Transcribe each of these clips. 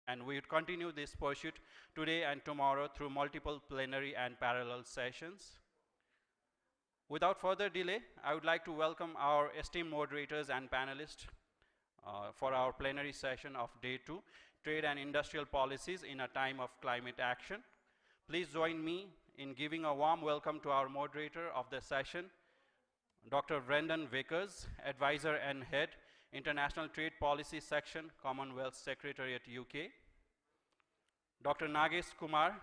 And we would continue this pursuit today and tomorrow through multiple plenary and parallel sessions. Without further delay, I would like to welcome our esteemed moderators and panelists for our plenary session of Day 2, Trade and Industrial Policies in a Time of Climate Action. Please join me in giving a warm welcome to our moderator of the session, Dr. Brendan Vickers, Advisor and Head, International Trade Policy Section, Commonwealth Secretariat, UK. Dr. Nagesh Kumar,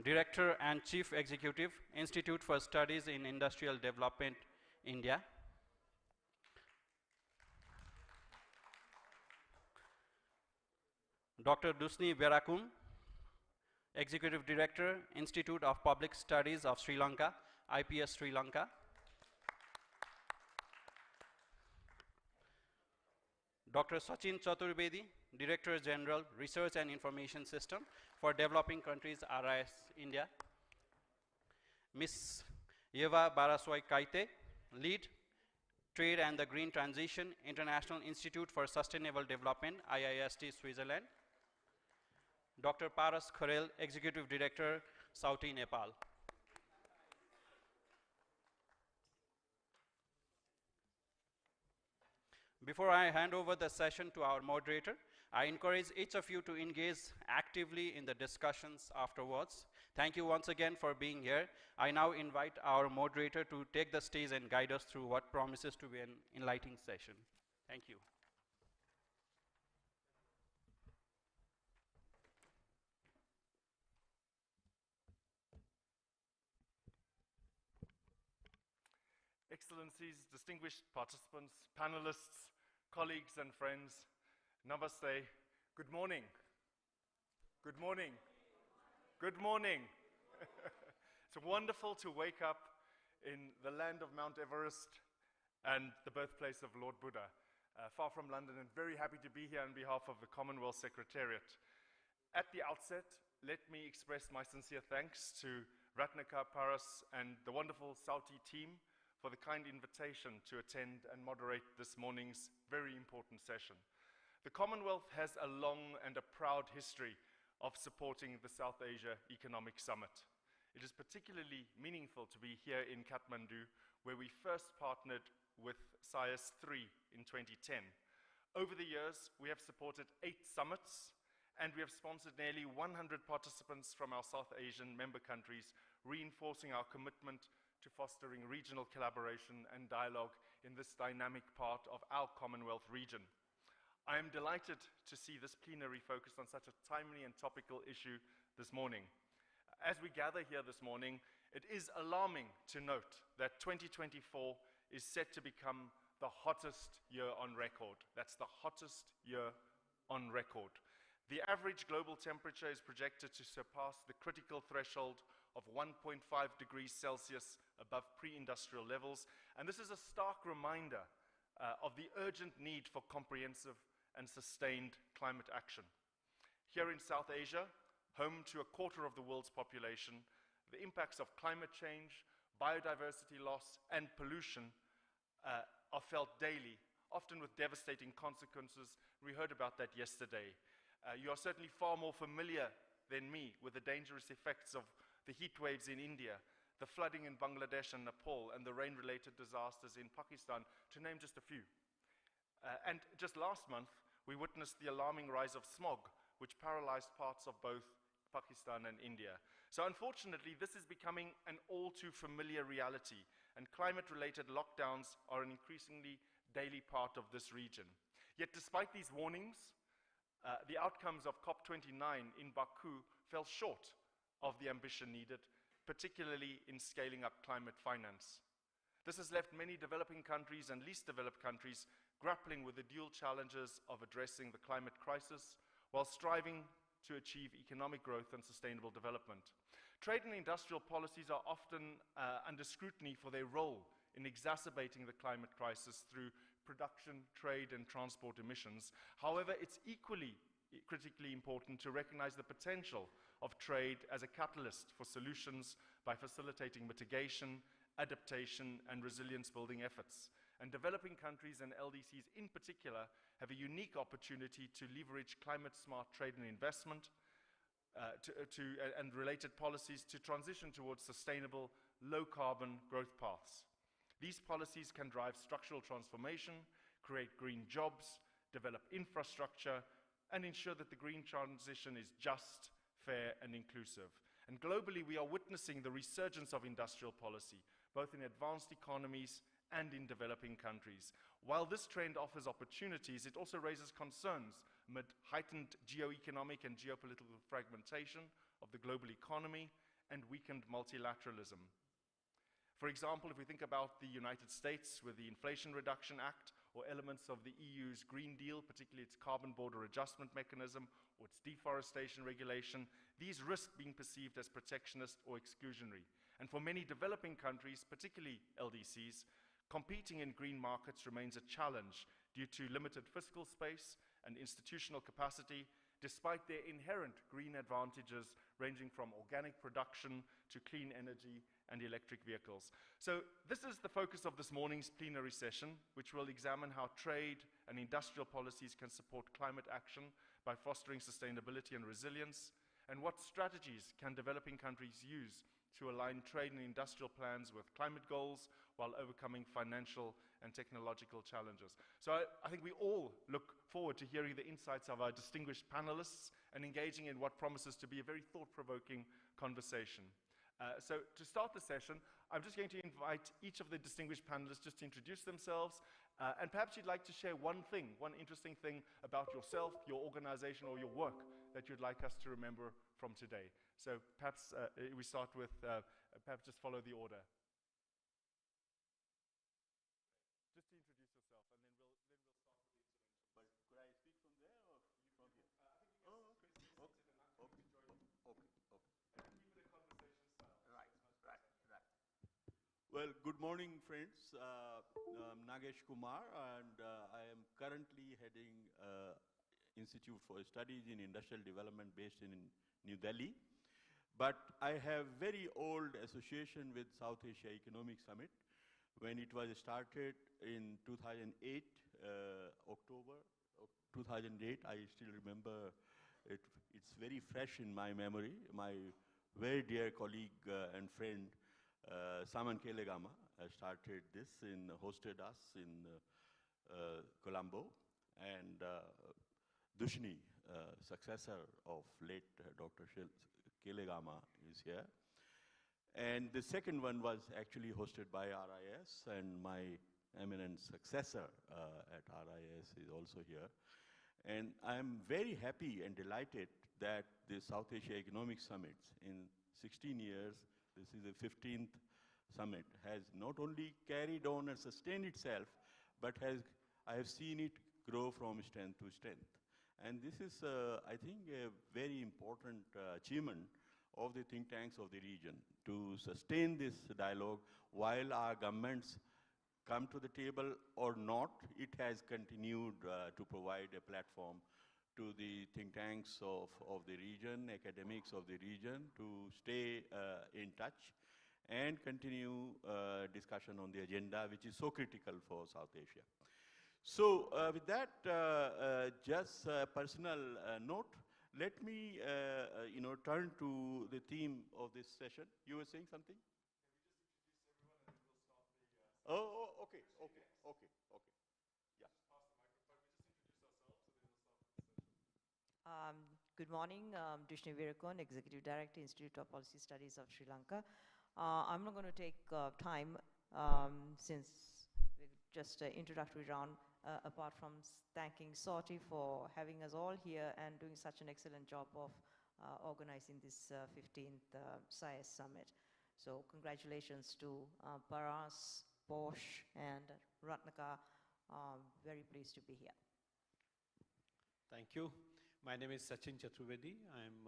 Director and Chief Executive, Institute for Studies in Industrial Development, India. Dr. Dusni Verakum, Executive Director, Institute of Public Studies of Sri Lanka, IPS Sri Lanka. Dr. Sachin Chaturvedi, Director General, Research and Information System for Developing Countries, RIS, India. Ms. Eva Baraswai Kaite, Lead, Trade and the Green Transition, International Institute for Sustainable Development, IIST, Switzerland. Dr. Paras Kharel, Executive Director, Sauti, Nepal. Before I hand over the session to our moderator, I encourage each of you to engage actively in the discussions afterwards. Thank you once again for being here. I now invite our moderator to take the stage and guide us through what promises to be an enlightening session. Thank you. Excellencies, distinguished participants, panelists, colleagues and friends, namaste, good morning. Good morning. Good morning. It's wonderful to wake up in the land of Mount Everest and the birthplace of Lord Buddha, far from London, and very happy to be here on behalf of the Commonwealth Secretariat. At the outset, let me express my sincere thanks to Ratnaka, Paras, and the wonderful Sauti team for the kind invitation to attend and moderate this morning's very important session. The Commonwealth has a long and a proud history of supporting the South Asia Economic Summit. It is particularly meaningful to be here in Kathmandu, where we first partnered with SAES 3 in 2010. Over the years, we have supported 8 summits, and we have sponsored nearly 100 participants from our South Asian member countries, reinforcing our commitment to fostering regional collaboration and dialogue in this dynamic part of our Commonwealth region. I am delighted to see this plenary focused on such a timely and topical issue this morning. As we gather here this morning, it is alarming to note that 2024 is set to become the hottest year on record. That's the hottest year on record. The average global temperature is projected to surpass the critical threshold of 1.5 degrees Celsius above pre-industrial levels, and this is a stark reminder of the urgent need for comprehensive and sustained climate action. Here in South Asia, home to a quarter of the world's population, the impacts of climate change, biodiversity loss, and pollution are felt daily, often with devastating consequences. We heard about that yesterday. You are certainly far more familiar than me with the dangerous effects of the heat waves in India, the flooding in Bangladesh and Nepal, and the rain-related disasters in Pakistan, to name just a few. And just last month, we witnessed the alarming rise of smog, which paralyzed parts of both Pakistan and India. So unfortunately, this is becoming an all too familiar reality, and climate-related lockdowns are an increasingly daily part of this region. Yet despite these warnings, the outcomes of COP29 in Baku fell short of the ambition needed, particularly in scaling up climate finance. This has left many developing countries and least developed countries grappling with the dual challenges of addressing the climate crisis while striving to achieve economic growth and sustainable development. Trade and industrial policies are often under scrutiny for their role in exacerbating the climate crisis through production, trade, and transport emissions. However, it's equally critically important to recognize the potential of trade as a catalyst for solutions by facilitating mitigation, adaptation, and resilience-building efforts. And developing countries and LDCs in particular have a unique opportunity to leverage climate-smart trade and investment and related policies to transition towards sustainable, low-carbon growth paths. These policies can drive structural transformation, create green jobs, develop infrastructure, and ensure that the green transition is just, fair, and inclusive. And globally, we are witnessing the resurgence of industrial policy, both in advanced economies and in developing countries. While this trend offers opportunities, it also raises concerns amid heightened geoeconomic and geopolitical fragmentation of the global economy and weakened multilateralism. For example, if we think about the United States with the Inflation Reduction Act, or elements of the EU's Green Deal, particularly its carbon border adjustment mechanism or its deforestation regulation, these risk being perceived as protectionist or exclusionary. And for many developing countries, particularly LDCs, competing in green markets remains a challenge due to limited fiscal space and institutional capacity, despite their inherent green advantages ranging from organic production to clean energy and electric vehicles. So this is the focus of this morning's plenary session, which will examine how trade and industrial policies can support climate action by fostering sustainability and resilience, and what strategies can developing countries use to align trade and industrial plans with climate goals while overcoming financial and technological challenges. So I think we all look forward to hearing the insights of our distinguished panelists and engaging in what promises to be a very thought-provoking conversation. So to start the session, I'm just going to invite each of the distinguished panelists just to introduce themselves, and perhaps you'd like to share one interesting thing about yourself, your organization, or your work that you'd like us to remember from today. So perhaps we start with, perhaps just follow the order. Just to introduce yourself, and then we'll start with the intervention. But could I speak from there or from here? Oh, okay. Okay. Keep it a conversation style. Right. Well, good morning, friends. I'm Nagesh Kumar, and I am currently heading Institute for Studies in Industrial Development based in New Delhi. But I have very old association with South Asia Economic Summit. When it was started in 2008, October 2008, I still remember it. It's very fresh in my memory. My very dear colleague and friend, Saman Kelegama, started this and hosted us in Colombo. And Dushni, successor of late Dr. Kelegama, is here. And the second one was actually hosted by RIS, and my eminent successor at RIS is also here. And I'm very happy and delighted that the South Asia Economic Summits in 16 years, this is the 15th summit, has not only carried on and sustained itself, but I have seen it grow from strength to strength. And this is, I think, a very important achievement of the think tanks of the region to sustain this dialogue while our governments come to the table or not. It has continued to provide a platform to the think tanks of the region, academics of the region, to stay in touch and continue discussion on the agenda, which is so critical for South Asia. So with that, just a personal note, let me turn to the theme of this session. You were saying something? Can we just introduce everyone and then we'll start the Okay. Yeah. Just pass the microphone. We just introduce ourselves and then we'll start with the session. Good morning, Dushni Virakon, Executive Director, Institute of Policy Studies of Sri Lanka. I'm not going to take time since we're just an introductory round, apart from thanking SOTI for having us all here and doing such an excellent job of organizing this 15th SAES Summit. So congratulations to Paras, Bosch, and Ratnaka. Very pleased to be here. Thank you. My name is Sachin Chaturvedi. I'm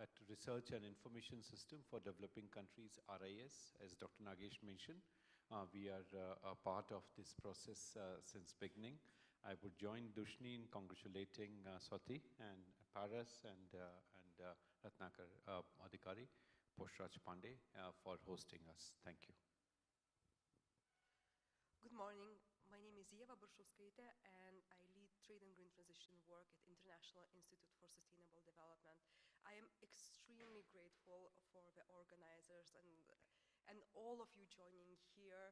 at Research and Information System for Developing Countries, RIS, as Dr. Nagesh mentioned. We are a part of this process since beginning. I would join Dushni in congratulating Swati and Paras and Ratnakar Adhikari, Poshraj Pandey for hosting us. Thank you. Good morning. is Yeva Burshulskaite, and I lead Trade and Green Transition work at International Institute for Sustainable Development. I am extremely grateful for the organizers and all of you joining here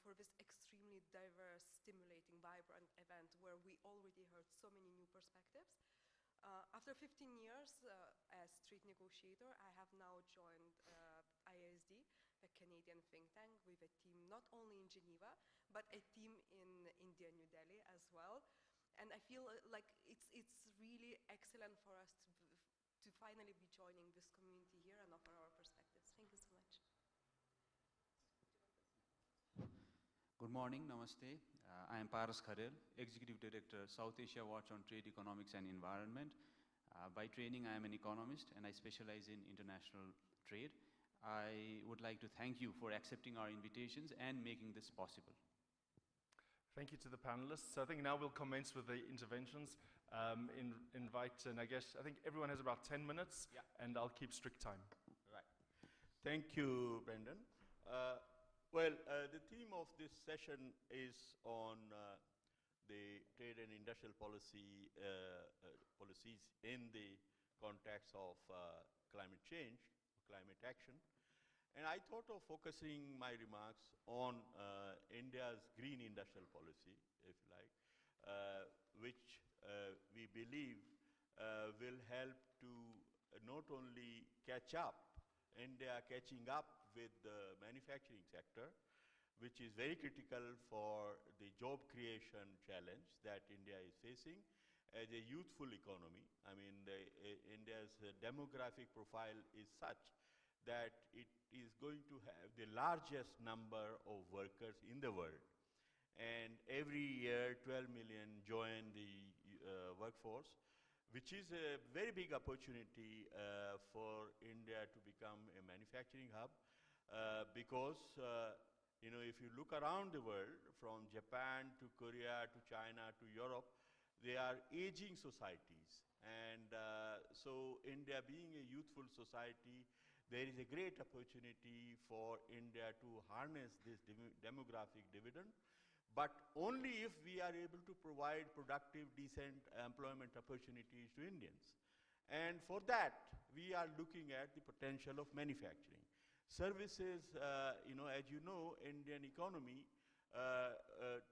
for this extremely diverse, stimulating, vibrant event where we already heard so many new perspectives. After 15 years as trade negotiator, I have now joined ISD, a Canadian think tank, with a team not only in Geneva, but a team in India, New Delhi as well. And I feel like it's really excellent for us to finally be joining this community here and offer our perspectives. Thank you so much. Good morning, namaste. I am Paras Kharel, Executive Director, South Asia Watch on Trade, Economics and Environment. By training, I am an economist and I specialize in international trade. I would like to thank you for accepting our invitations and making this possible. Thank you to the panelists. So I think now we'll commence with the interventions. I think everyone has about 10 minutes, Yeah. and I'll keep strict time. Right. Thank you, Brendan. The theme of this session is on the trade and industrial policies in the context of climate change, climate action. And I thought of focusing my remarks on India's green industrial policy, if you like, which we believe will help to not only catch up, India catching up with the manufacturing sector, which is very critical for the job creation challenge that India is facing as a youthful economy. I mean, India's demographic profile is such that it is going to have the largest number of workers in the world. And every year, 12 million join the workforce, which is a very big opportunity for India to become a manufacturing hub. Because if you look around the world, from Japan to Korea to China to Europe, they are aging societies. And so India being a youthful society, there is a great opportunity for India to harness this demographic dividend, but only if we are able to provide productive, decent employment opportunities to Indians. And for that, we are looking at the potential of manufacturing. Services, as you know, Indian economy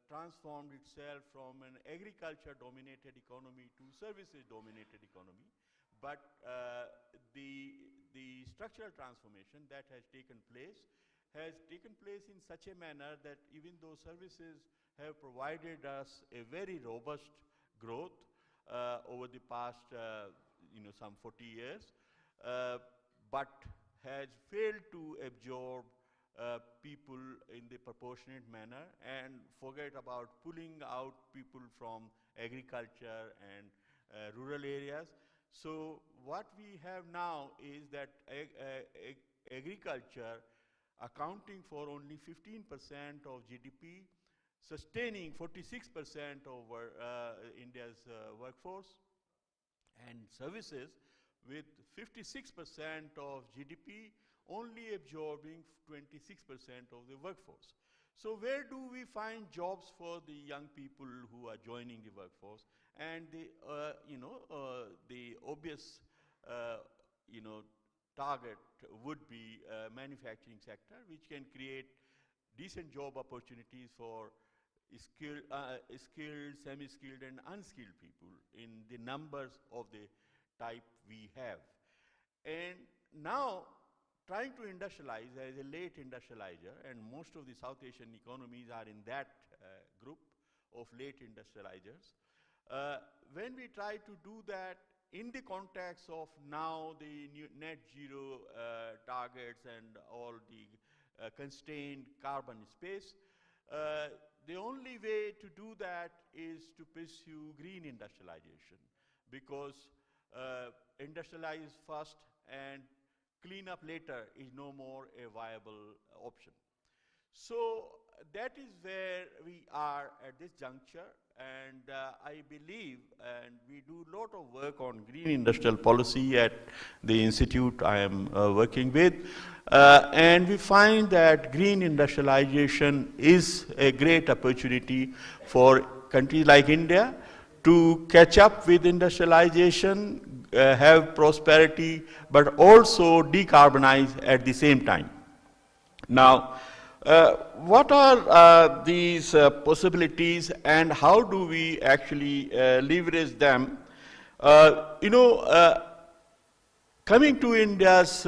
transformed itself from an agriculture-dominated economy to services-dominated economy. But the structural transformation that has taken place in such a manner that even though services have provided us a very robust growth over the past, some 40 years, but has failed to absorb people in the proportionate manner and forget about pulling out people from agriculture and rural areas. So what we have now is that agriculture accounting for only 15% of GDP, sustaining 46% of India's workforce, and services with 56% of GDP only absorbing 26% of the workforce. So where do we find jobs for the young people who are joining the workforce? And the obvious target would be manufacturing sector, which can create decent job opportunities for skilled, semi-skilled, and unskilled people in the numbers of the type we have. And now, trying to industrialize as a late industrializer, and most of the South Asian economies are in that group of late industrializers. When we try to do that in the context of now the net zero targets and all the constrained carbon space, the only way to do that is to pursue green industrialization, because industrialize first and clean up later is no more a viable option. So that is where we are at this juncture, and I believe, and we do a lot of work on green industrial policy at the institute I am working with, and we find that green industrialization is a great opportunity for countries like India to catch up with industrialization, have prosperity, but also decarbonize at the same time. Now, what are these possibilities, and how do we actually leverage them? Coming to India's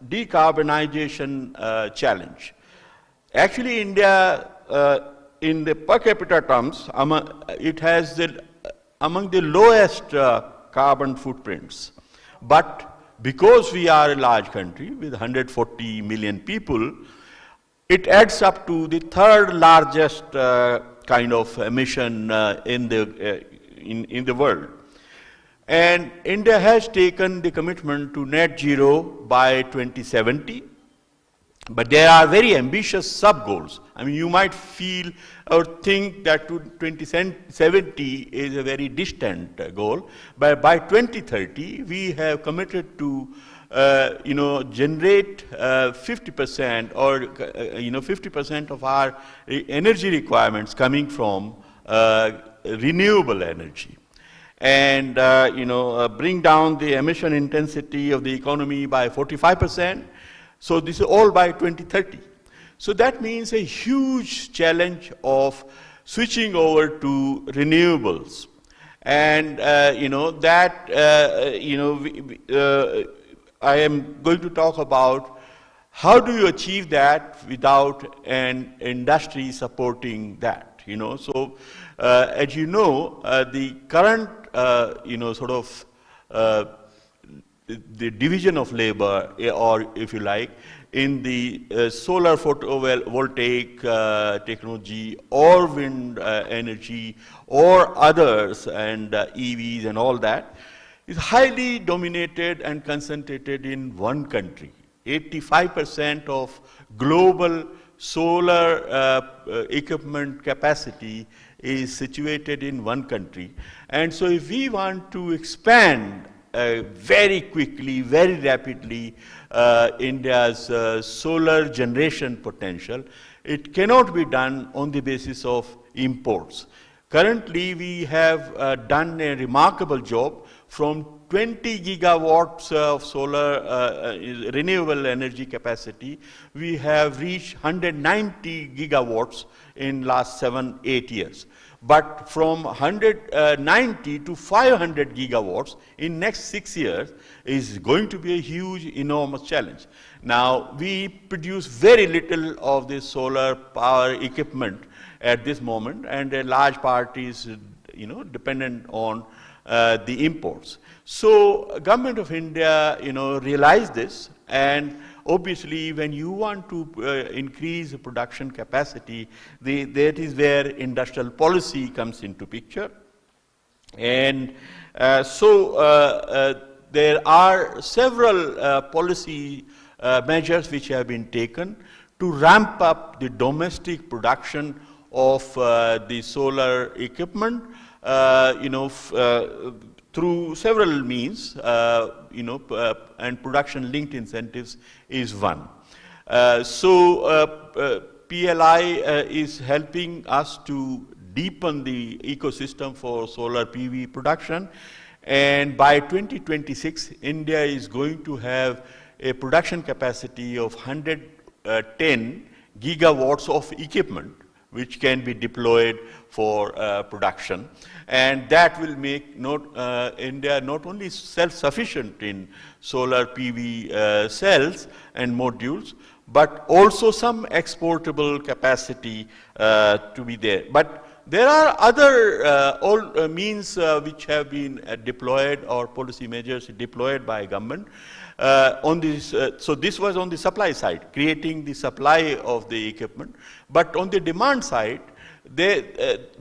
decarbonization challenge. Actually, India, in the per capita terms, it has among the lowest carbon footprints. But because we are a large country with 140 million people, it adds up to the third largest kind of emission in the world. And India has taken the commitment to net zero by 2070, but there are very ambitious sub-goals. I mean, you might feel or think that 2070 is a very distant goal, but by 2030, we have committed to generate 50% or 50% of our energy requirements coming from renewable energy, and bring down the emission intensity of the economy by 45%. So this is all by 2030. So that means a huge challenge of switching over to renewables, and I am going to talk about how do you achieve that without an industry supporting that. So as you know, the current the division of labor, or if you like, in the solar photovoltaic technology or wind energy or others, and EVs and all that, is highly dominated and concentrated in one country. 85% of global solar equipment capacity is situated in one country. And so if we want to expand very quickly, very rapidly, India's solar generation potential, it cannot be done on the basis of imports. Currently, we have done a remarkable job. From 20 gigawatts of solar renewable energy capacity, we have reached 190 gigawatts in last 7-8 years. But from 190 to 500 gigawatts in next 6 years is going to be a huge, enormous challenge. Now, we produce very little of this solar power equipment at this moment, and a large part is, dependent on the imports. So, Government of India, realized this, and obviously, when you want to increase the production capacity, that is where industrial policy comes into picture. And there are several policy measures which have been taken to ramp up the domestic production of the solar equipment, through several means, and production-linked incentives is one. PLI is helping us to deepen the ecosystem for solar PV production, and by 2026, India is going to have a production capacity of 110 gigawatts of equipment, which can be deployed for production. And that will make India not only self-sufficient in solar PV cells and modules, but also some exportable capacity to be there. But there are other means which have been deployed, or policy measures deployed by government on this. So this was on the supply side, creating the supply of the equipment. But on the demand side,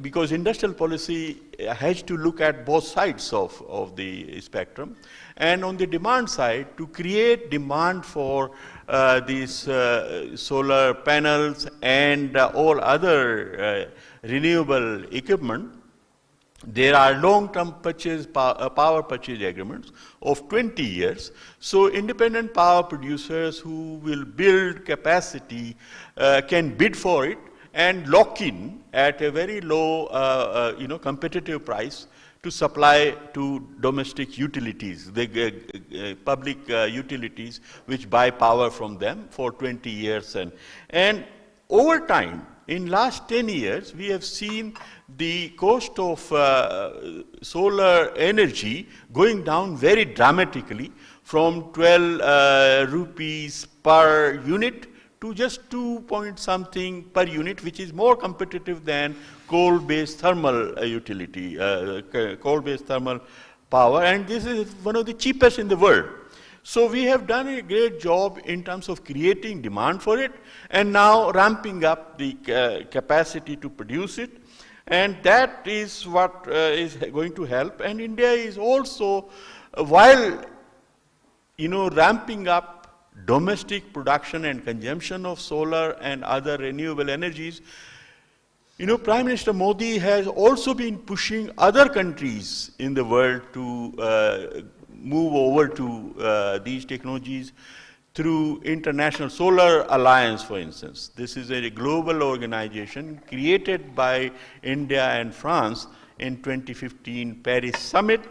because industrial policy has to look at both sides of the spectrum, and on the demand side, to create demand for these solar panels and all other renewable equipment, there are long-term power purchase agreements of 20 years. So independent power producers who will build capacity can bid for it and lock in at a very low, competitive price to supply to domestic utilities, the public utilities which buy power from them for 20 years. And over time, in last 10 years, we have seen the cost of solar energy going down very dramatically from 12 rupees per unit to just 2 point something per unit, which is more competitive than coal-based thermal utility, coal-based thermal power, and this is one of the cheapest in the world. So we have done a great job in terms of creating demand for it and now ramping up the capacity to produce it, and that is what is going to help. And India is also, while ramping up domestic production and consumption of solar and other renewable energies, Prime Minister Modi has also been pushing other countries in the world to move over to these technologies through International Solar Alliance, for instance. This is a global organization created by India and France in 2015 Paris Summit,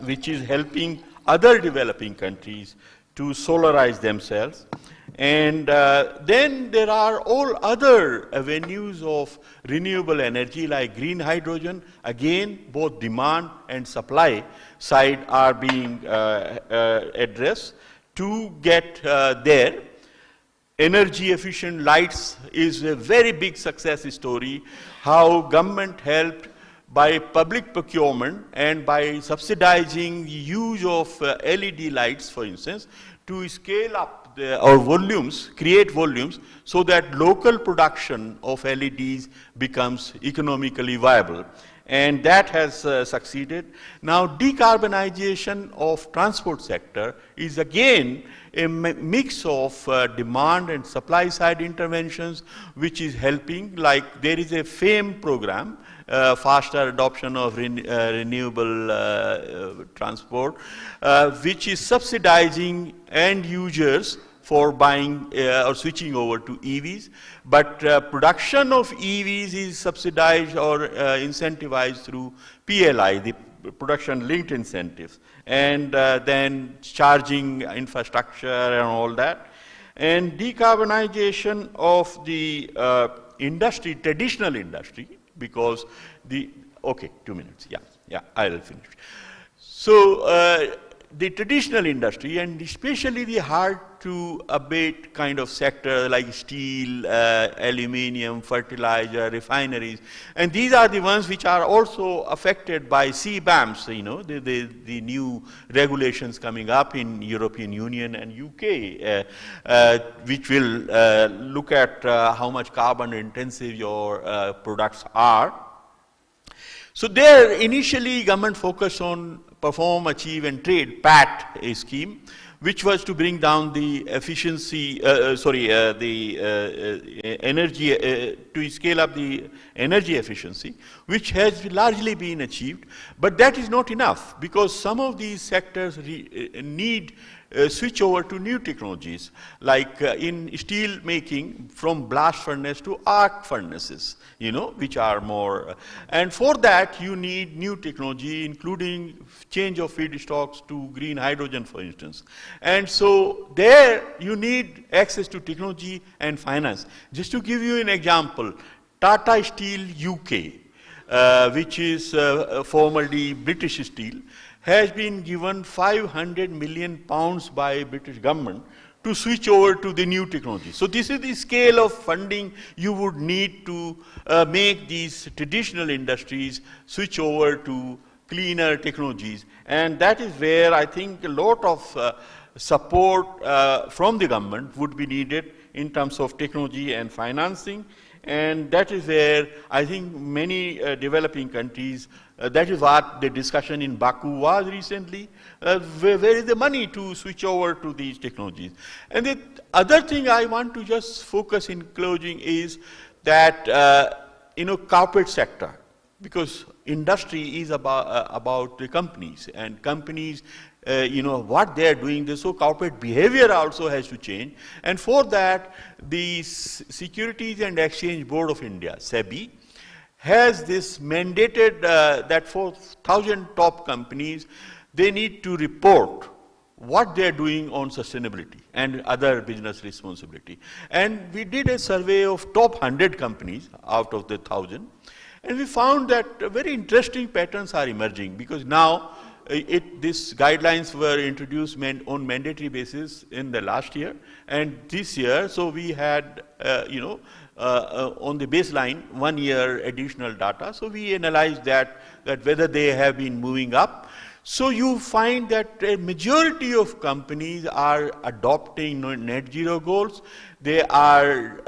which is helping other developing countries to solarize themselves. And then there are all other avenues of renewable energy like green hydrogen. Again, both demand and supply side are being addressed to get there. Energy efficient lights is a very big success story, how government helped by public procurement and by subsidizing the use of LED lights, for instance, to scale up our volumes, create volumes, so that local production of LEDs becomes economically viable. And that has succeeded. Now, decarbonization of transport sector is again a mix of demand and supply side interventions, which is helping. Like there is a FAME program, faster adoption of renewable transport, which is subsidizing end users for buying or switching over to EVs. But production of EVs is subsidized or incentivized through PLI, the production linked incentives, and then charging infrastructure and all that. And decarbonization of the industry, traditional industry, because okay, 2 minutes, yeah, I'll finish. So the traditional industry, and especially the hard to abate kind of sector like steel, aluminium, fertilizer, refineries, and these are the ones which are also affected by CBAMs, the new regulations coming up in European Union and UK, which will look at how much carbon intensive your products are. So there initially government focused on perform, achieve and trade, PAT scheme, which was to bring down the efficiency, energy, to scale up the energy efficiency, which has largely been achieved. But that is not enough, because some of these sectors need switch over to new technologies, like in steel making, from blast furnace to arc furnaces, which are more, and for that you need new technology, including change of feedstocks to green hydrogen, for instance. And so there you need access to technology and finance. Just to give you an example, Tata Steel UK, which is formerly British Steel, has been given 500 million pounds by British government to switch over to the new technology. So this is the scale of funding you would need to make these traditional industries switch over to cleaner technologies. And that is where I think a lot of support from the government would be needed in terms of technology and financing. And that is where I think many developing countries, that is what the discussion in Baku was recently, where is the money to switch over to these technologies. And the other thing I want to just focus in closing is that, corporate sector, because industry is about the companies, and companies, what they are doing, so corporate behavior also has to change. And for that, the Securities and Exchange Board of India, SEBI, has this mandated that for 1,000 top companies, they need to report what they are doing on sustainability and other business responsibility. And we did a survey of top 100 companies out of the 1,000, and we found that very interesting patterns are emerging, because now these guidelines were introduced on mandatory basis in the last year and this year. So we had, on the baseline, 1 year additional data. So we analyzed that whether they have been moving up. So you find that a majority of companies are adopting net zero goals. They are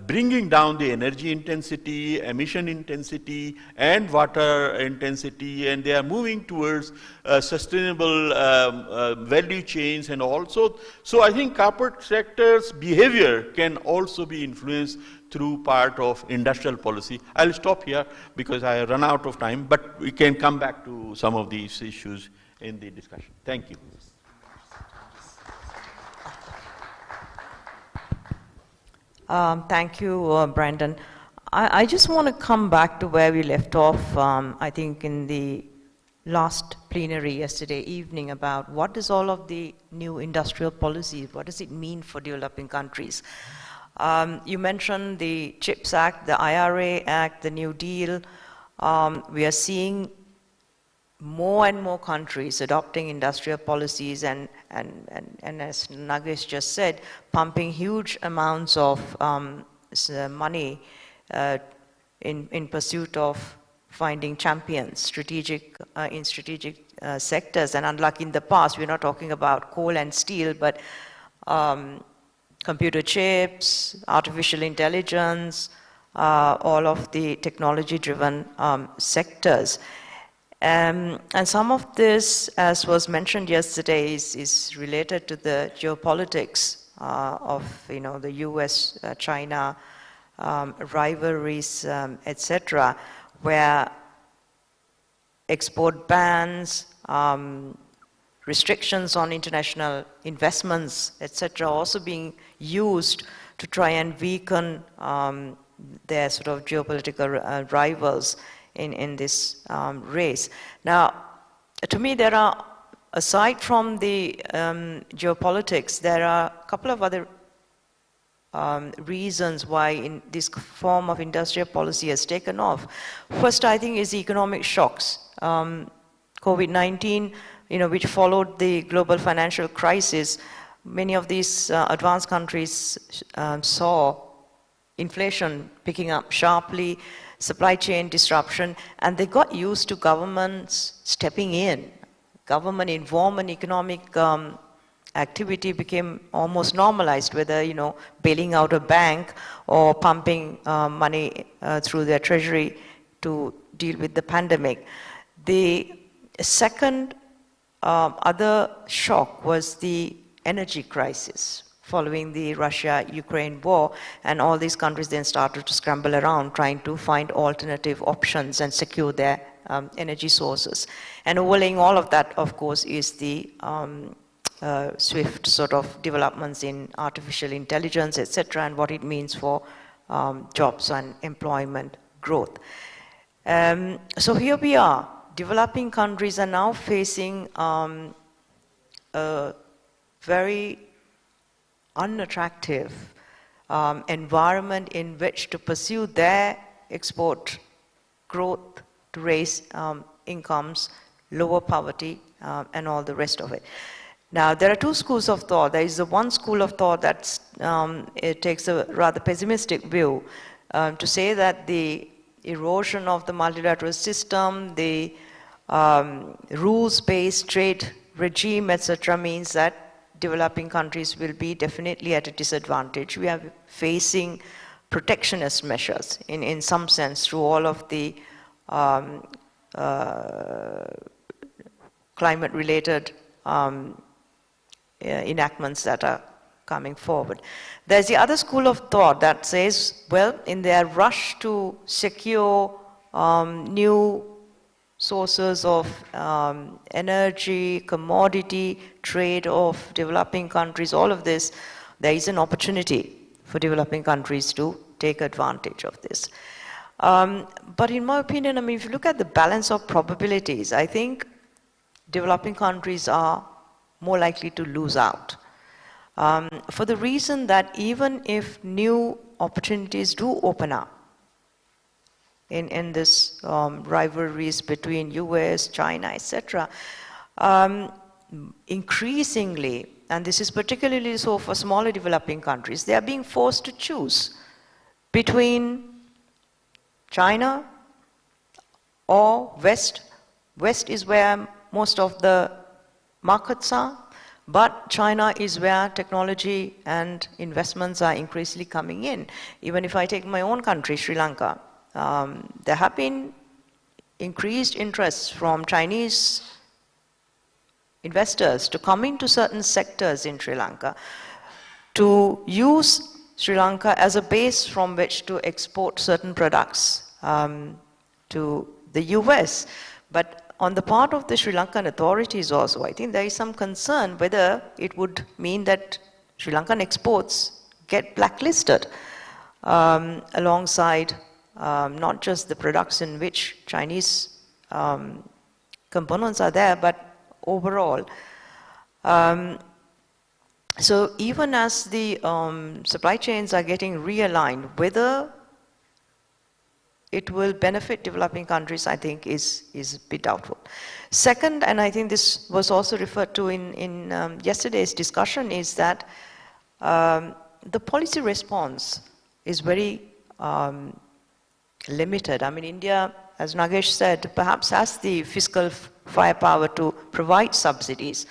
bringing down the energy intensity, emission intensity, and water intensity, and they are moving towards sustainable value chains and all. So I think corporate sector's behavior can also be influenced through part of industrial policy. I'll stop here because I run out of time, but we can come back to some of these issues in the discussion. Thank you. Thank you, Brandon. I just want to come back to where we left off, I think in the last plenary yesterday evening, about what is all of the new industrial policies, what does it mean for developing countries? You mentioned the CHIPS Act, the IRA Act, the New Deal. We are seeing more and more countries adopting industrial policies and as Nagesh just said, pumping huge amounts of money in pursuit of finding champions in strategic sectors. And unlike in the past, we're not talking about coal and steel, but computer chips, artificial intelligence, all of the technology-driven sectors. And some of this, as was mentioned yesterday, is related to the geopolitics of the US, China rivalries, etc., where export bans, restrictions on international investments, etc., are also being used to try and weaken their sort of geopolitical rivals in this race. Now, to me, there are, aside from the geopolitics, there are a couple of other reasons why this form of industrial policy has taken off. First, I think, is economic shocks. COVID-19, which followed the global financial crisis, many of these advanced countries saw inflation picking up sharply, supply chain disruption, and they got used to governments stepping in. Government involvement, economic activity became almost normalized, whether, bailing out a bank or pumping money through their treasury to deal with the pandemic. The second other shock was the energy crisis following the Russia-Ukraine war, and all these countries then started to scramble around trying to find alternative options and secure their energy sources. And overlaying all of that, of course, is the swift sort of developments in artificial intelligence, etc., and what it means for jobs and employment growth. So here we are. Developing countries are now facing a very unattractive environment in which to pursue their export growth, to raise incomes, lower poverty, and all the rest of it. Now, there are two schools of thought. There is the one school of thought that it takes a rather pessimistic view to say that the erosion of the multilateral system, the rules-based trade regime, etc., means that developing countries will be definitely at a disadvantage. We are facing protectionist measures in some sense through all of the climate-related enactments that are coming forward. There's the other school of thought that says, well, in their rush to secure new sources of energy, commodity, trade of developing countries, all of this, there is an opportunity for developing countries to take advantage of this. But in my opinion, I mean, if you look at the balance of probabilities, I think developing countries are more likely to lose out. For the reason that even if new opportunities do open up in this rivalries between US, China, etc., increasingly, and this is particularly so for smaller developing countries, they are being forced to choose between China or West. West is where most of the markets are, but China is where technology and investments are increasingly coming in. Even if I take my own country, Sri Lanka, there have been increased interests from Chinese investors to come into certain sectors in Sri Lanka to use Sri Lanka as a base from which to export certain products to the US. But on the part of the Sri Lankan authorities also, I think there is some concern whether it would mean that Sri Lankan exports get blacklisted alongside not just the products in which Chinese components are there, but overall. So even as the supply chains are getting realigned, whether it will benefit developing countries, I think, is a bit doubtful. Second, and I think this was also referred to in yesterday's discussion, is that the policy response is very limited. I mean, India, as Nagesh said, perhaps has the fiscal firepower to provide subsidies.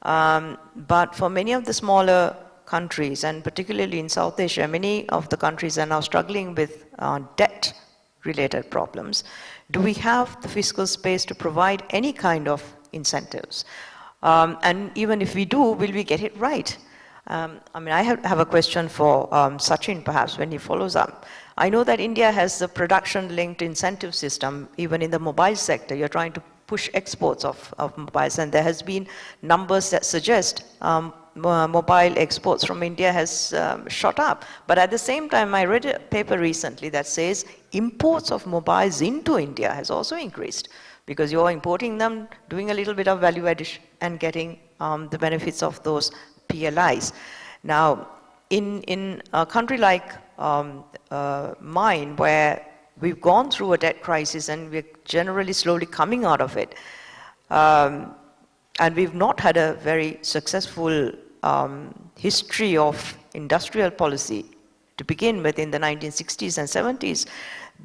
But for many of the smaller countries, and particularly in South Asia, many of the countries are now struggling with debt-related problems. Do we have the fiscal space to provide any kind of incentives? And even if we do, will we get it right? I mean, I have a question for Sachin, perhaps, when he follows up. I know that India has the production-linked incentive system, even in the mobile sector. You're trying to push exports of mobiles, and there has been numbers that suggest mobile exports from India has shot up. But at the same time, I read a paper recently that says imports of mobiles into India has also increased because you're importing them, doing a little bit of value addition and getting the benefits of those PLIs. Now, in a country like mine, where we've gone through a debt crisis and we're generally slowly coming out of it, and we've not had a very successful history of industrial policy to begin with in the 1960s and 70s,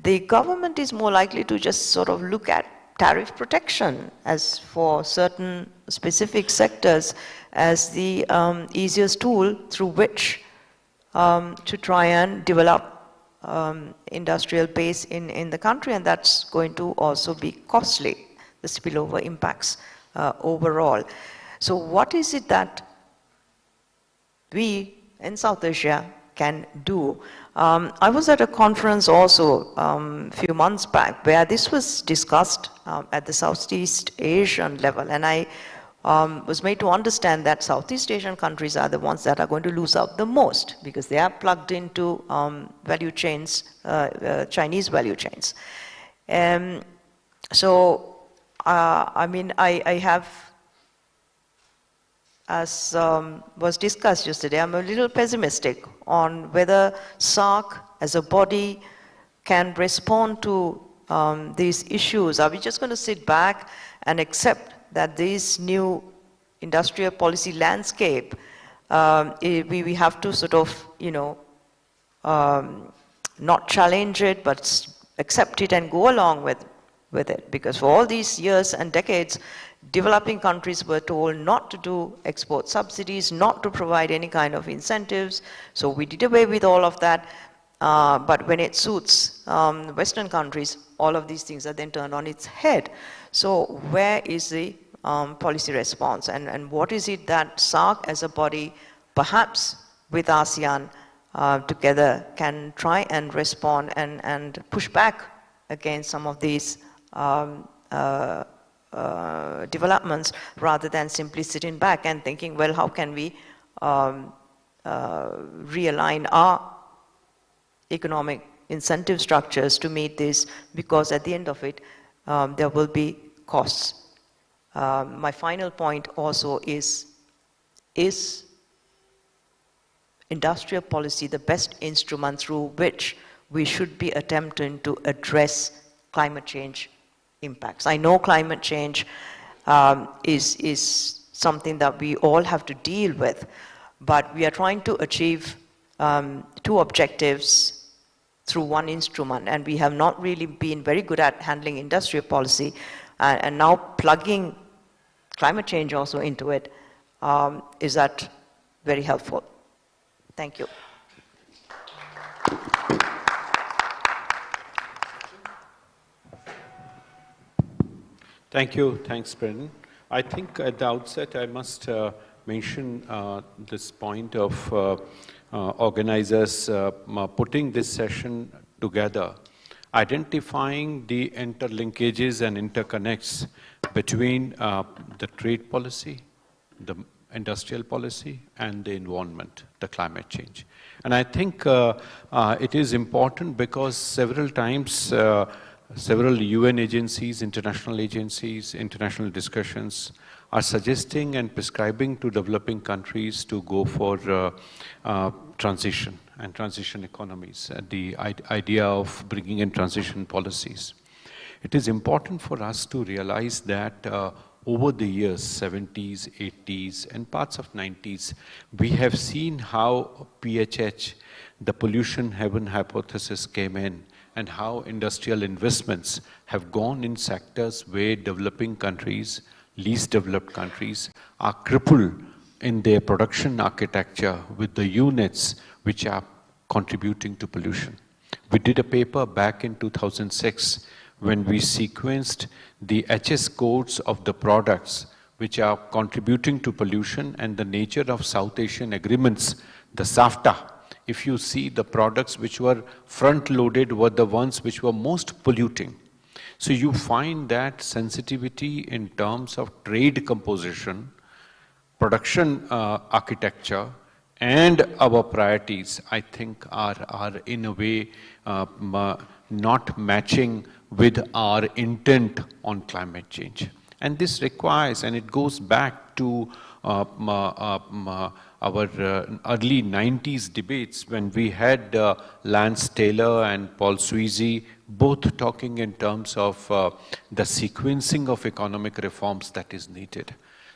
the government is more likely to just sort of look at tariff protection as for certain specific sectors as the easiest tool through which to try and develop industrial base in the country, and that's going to also be costly, the spillover impacts overall. So what is it that we in South Asia can do? I was at a conference also a few months back where this was discussed at the Southeast Asian level, and I was made to understand that Southeast Asian countries are the ones that are going to lose out the most because they are plugged into value chains, Chinese value chains. So, I mean, I have, as was discussed yesterday, I'm a little pessimistic on whether SAARC as a body can respond to these issues. Are we just going to sit back and accept that this new industrial policy landscape, we have to sort of, you know, not challenge it, but accept it and go along with it? Because for all these years and decades, developing countries were told not to do export subsidies, not to provide any kind of incentives. So we did away with all of that. But when it suits Western countries, all of these things are then turned on its head. So where is the policy response? And what is it that SAARC as a body, perhaps with ASEAN together, can try and respond and push back against some of these developments, rather than simply sitting back and thinking, well, how can we realign our economic incentive structures to meet this, because at the end of it, there will be costs. My final point also is industrial policy the best instrument through which we should be attempting to address climate change impacts? I know climate change is something that we all have to deal with, but we are trying to achieve two objectives through one instrument, and we have not really been very good at handling industrial policy, and now plugging climate change also into it. Is that very helpful? Thank you. Thank you. Thanks, Brendan. I think at the outset, I must mention this point of organizers putting this session together, identifying the interlinkages and interconnects between the trade policy, the industrial policy, and the environment, the climate change. And I think it is important because several times, several UN agencies, international discussions are suggesting and prescribing to developing countries to go for transition and transition economies, the idea of bringing in transition policies. It is important for us to realize that over the years, 70s, 80s, and parts of 90s, we have seen how PHH, the pollution heaven hypothesis, came in, and how industrial investments have gone in sectors where developing countries, least developed countries, are crippled in their production architecture with the units which are contributing to pollution. We did a paper back in 2006 when we sequenced the HS codes of the products which are contributing to pollution and the nature of South Asian agreements, the SAFTA. If you see, the products which were front-loaded were the ones which were most polluting. So you find that sensitivity in terms of trade composition, production architecture, and our priorities, I think, are in a way not matching with our intent on climate change. And this requires, and it goes back to our early 90s debates when we had Lance Taylor and Paul Sweezy both talking in terms of the sequencing of economic reforms that is needed,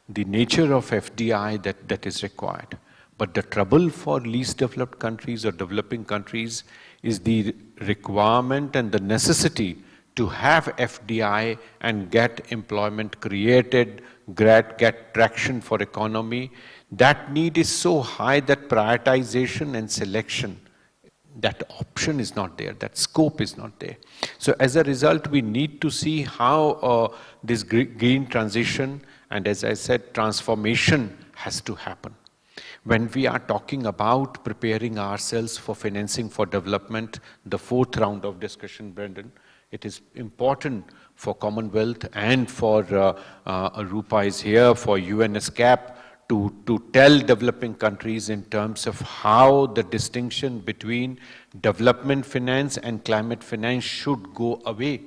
the nature of FDI that is required. But the trouble for least developed countries or developing countries is the requirement and the necessity to have FDI and get employment created, get traction for economy. That need is so high that prioritization and selection, that option is not there, that scope is not there. So as a result, we need to see how this green transition, and as I said, transformation has to happen. When we are talking about preparing ourselves for financing for development, the fourth round of discussion, Brendan, it is important for Commonwealth and for Rupa is here, for UNSCAP, to tell developing countries in terms of how the distinction between development finance and climate finance should go away.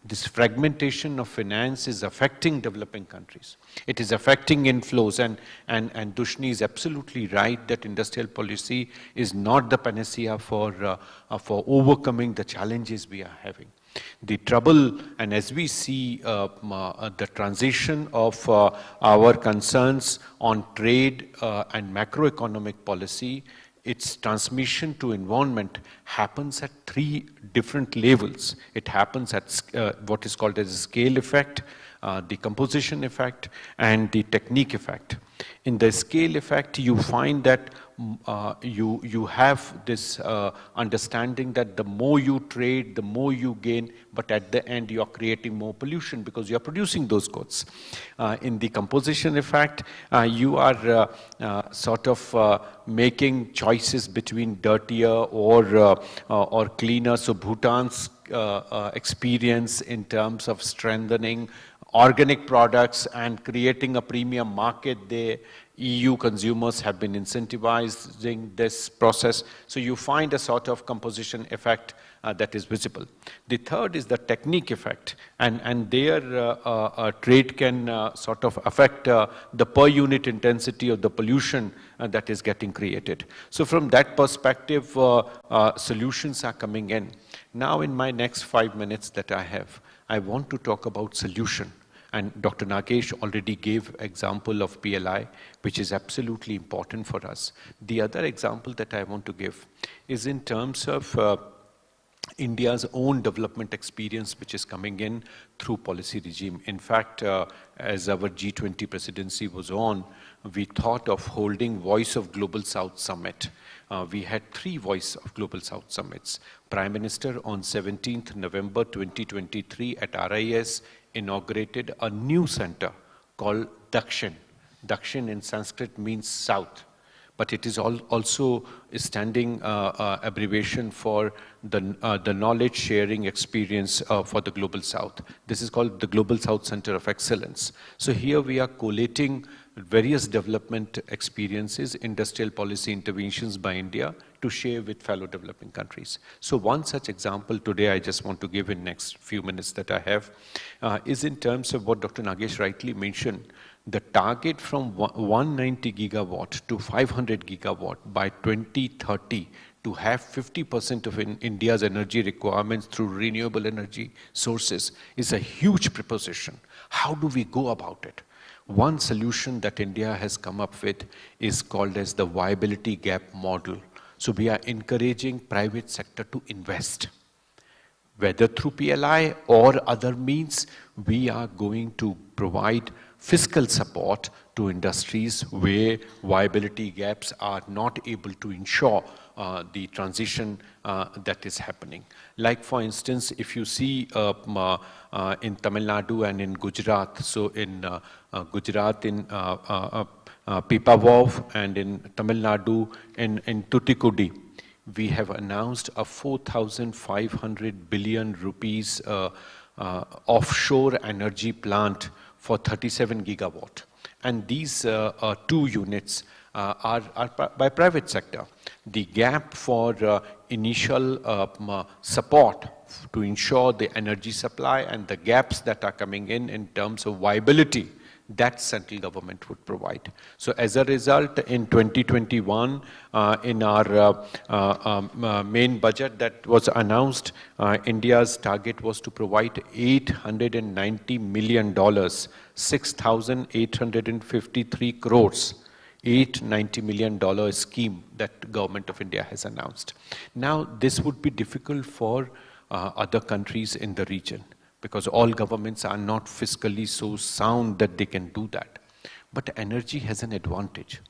This fragmentation of finance is affecting developing countries. It is affecting inflows, and Dushni is absolutely right that industrial policy is not the panacea for overcoming the challenges we are having. The trouble, and as we see the transition of our concerns on trade and macroeconomic policy, its transmission to environment happens at three different levels. It happens at what is called as a scale effect, the composition effect, and the technique effect. In the scale effect, you find that you have this understanding that the more you trade, the more you gain, but at the end you are creating more pollution because you are producing those goods. In the composition effect, you are sort of making choices between dirtier or cleaner. So Bhutan's experience in terms of strengthening organic products and creating a premium market there. EU consumers have been incentivizing this process. So you find a sort of composition effect that is visible. The third is the technique effect, and there trade can sort of affect the per unit intensity of the pollution that is getting created. So from that perspective, solutions are coming in. Now in my next 5 minutes that I have, I want to talk about solution. And Dr. Nagesh already gave example of PLI, which is absolutely important for us. The other example that I want to give is in terms of India's own development experience, which is coming in through policy regime. In fact, as our G20 presidency was on, we thought of holding Voice of Global South Summit. We had 3 Voice of Global South Summits. Prime Minister on 17th November 2023 at RIS inaugurated a new center called Dakshin. Dakshin in Sanskrit means south, but it is also a standing abbreviation for the knowledge sharing experience for the Global South. This is called the Global South Center of Excellence. So here we are collating various development experiences, industrial policy interventions by India to share with fellow developing countries. So one such example today I just want to give in next few minutes that I have is in terms of what Dr. Nagesh rightly mentioned, the target from 190 gigawatt to 500 gigawatt by 2030 to have 50% of India's energy requirements through renewable energy sources is a huge proposition. How do we go about it? One solution that India has come up with is called as the viability gap model. So we are encouraging private sector to invest. Whether through PLI or other means, we are going to provide fiscal support to industries where viability gaps are not able to ensure the transition that is happening. Like for instance, if you see in Tamil Nadu and in Gujarat, so in Gujarat in Pipavav and in Tamil Nadu in Tuticorin, we have announced a 4,500 billion rupees offshore energy plant for 37 gigawatt. And these 2 units are by private sector. The gap for initial support to ensure the energy supply and the gaps that are coming in terms of viability, that central government would provide. So as a result, in 2021, in our main budget that was announced, India's target was to provide $890 million, 6,853 crores, $890 million scheme that the government of India has announced. Now, this would be difficult for other countries in the region, because all governments are not fiscally so sound that they can do that. But energy has an advantage.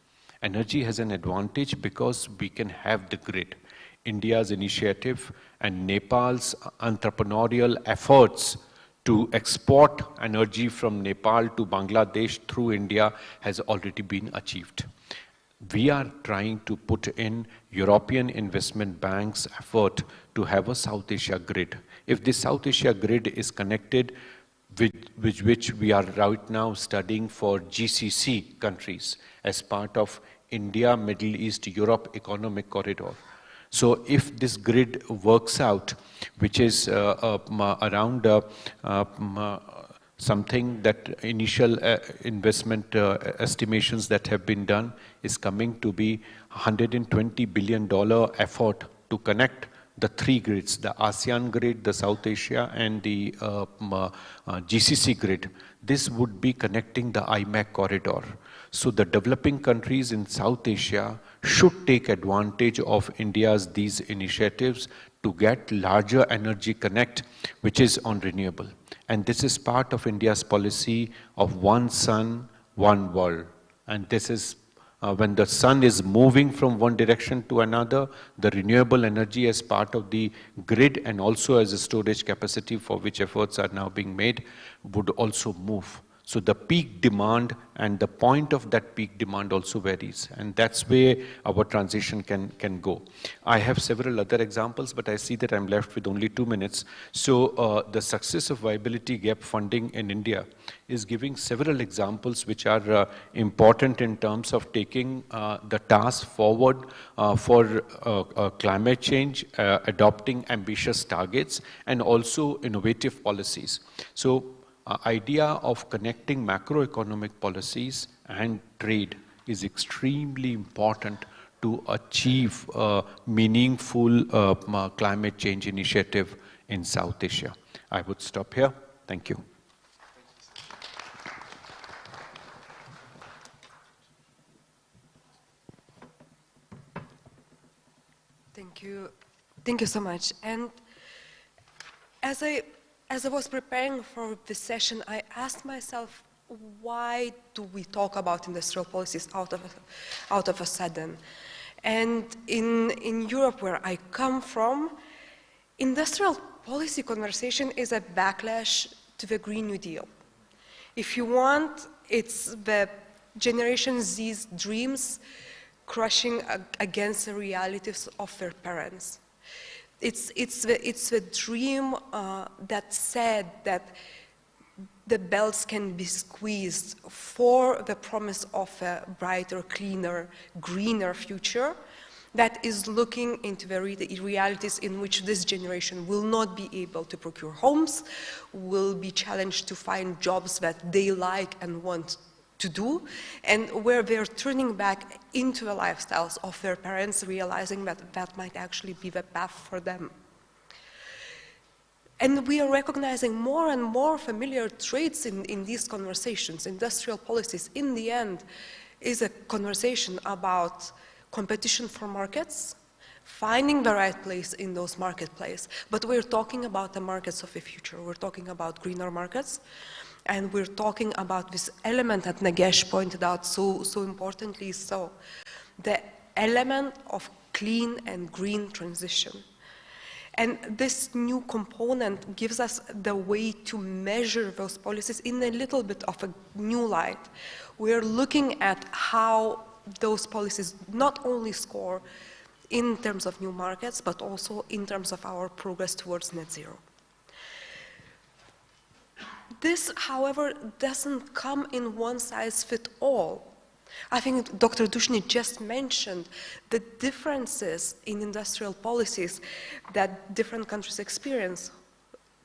Energy has an advantage because we can have the grid. India's initiative and Nepal's entrepreneurial efforts to export energy from Nepal to Bangladesh through India has already been achieved. We are trying to put in European Investment Bank's effort to have a South Asia grid. If this South Asia grid is connected, with which we are right now studying for GCC countries as part of India, Middle East, Europe Economic Corridor. So if this grid works out, which is around something that initial investment estimations that have been done is coming to be $120 billion effort to connect the 3 grids, the ASEAN grid, the South Asia, and the GCC grid. This would be connecting the IMEC corridor. So the developing countries in South Asia should take advantage of India's these initiatives to get larger energy connect, which is on renewable. And this is part of India's policy of one sun, one world. And this is when the sun is moving from one direction to another, the renewable energy as part of the grid and also as a storage capacity for which efforts are now being made would also move. So the peak demand and the point of that peak demand also varies, and that's where our transition can go. I have several other examples, but I see that I'm left with only 2 minutes. So the success of viability gap funding in India is giving several examples which are important in terms of taking the task forward for climate change, adopting ambitious targets, and also innovative policies. So idea of connecting macroeconomic policies and trade is extremely important to achieve meaningful climate change initiative in South Asia. I would stop here. Thank you. Thank you. Thank you so much. And as I was preparing for this session, I asked myself, why do we talk about industrial policies out of a sudden? And in Europe, where I come from, industrial policy conversation is a backlash to the Green New Deal. If you want, it's the Generation Z's dreams crushing against the realities of their parents. It's the dream that said that the belts can be squeezed for the promise of a brighter, cleaner, greener future that is looking into the realities in which this generation will not be able to procure homes, will be challenged to find jobs that they like and want to do, and where they're turning back into the lifestyles of their parents, realizing that that might actually be the path for them. And we are recognizing more and more familiar traits in these conversations. Industrial policies, in the end, is a conversation about competition for markets, finding the right place in those marketplaces. But we're talking about the markets of the future. We're talking about greener markets. And we're talking about this element that Nagesh pointed out so importantly, so the element of clean and green transition. And this new component gives us the way to measure those policies in a little bit of a new light. We're looking at how those policies not only score in terms of new markets, but also in terms of our progress towards net zero. This, however, doesn't come in one size fit all. I think Dr. Dushny just mentioned the differences in industrial policies that different countries experience.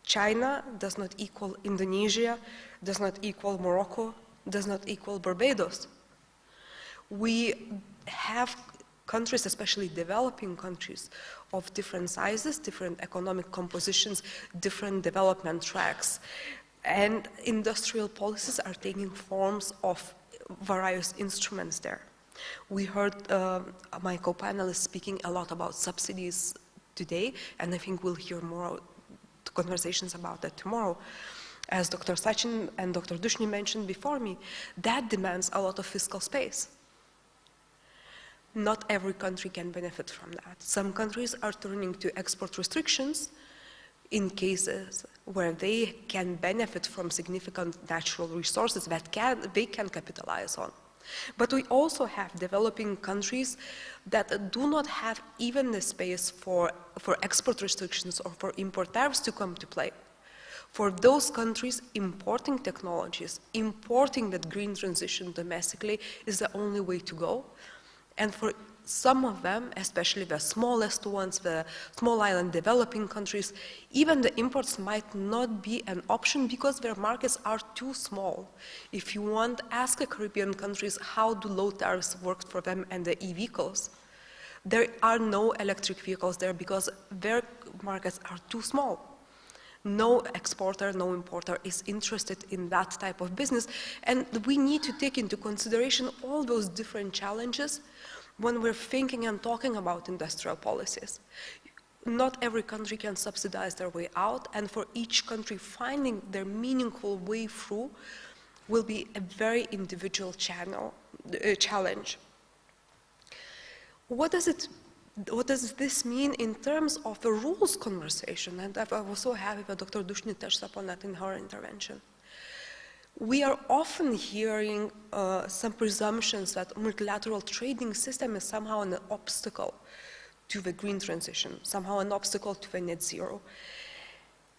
China does not equal Indonesia, does not equal Morocco, does not equal Barbados. We have countries, especially developing countries, of different sizes, different economic compositions, different development tracks. And industrial policies are taking forms of various instruments there. We heard my co-panelists speaking a lot about subsidies today, and I think we'll hear more conversations about that tomorrow. As Dr. Sachin and Dr. Dushny mentioned before me, that demands a lot of fiscal space. Not every country can benefit from that. Some countries are turning to export restrictions in cases where they can benefit from significant natural resources that they can capitalize on. But we also have developing countries that do not have even the space for export restrictions or for import tariffs to come to play. For those countries, importing technologies, importing that green transition domestically is the only way to go. And for some of them, especially the smallest ones, the small island developing countries, even the imports might not be an option because their markets are too small. If you want, ask the Caribbean countries how do low tariffs work for them and the e-vehicles. There are no electric vehicles there because their markets are too small. No exporter, no importer is interested in that type of business. And we need to take into consideration all those different challenges when we're thinking and talking about industrial policies. not every country can subsidize their way out, and for each country finding their meaningful way through will be a very individual challenge. What does this mean in terms of the rules conversation? And I was so happy that Dr. Dushni touched upon that in her intervention. We are often hearing some presumptions that multilateral trading system is somehow an obstacle to the green transition, somehow an obstacle to the net zero.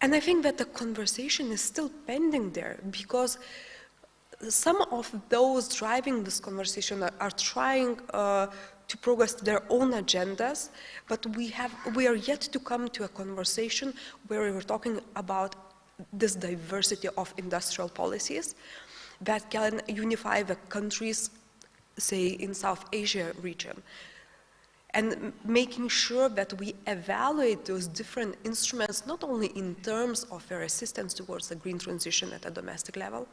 And I think that the conversation is still pending there, because some of those driving this conversation are trying to progress their own agendas, but we are yet to come to a conversation where we're talking about this diversity of industrial policies that can unify the countries, say, in South Asia region. And making sure that we evaluate those different instruments, not only in terms of their assistance towards the green transition at a domestic level,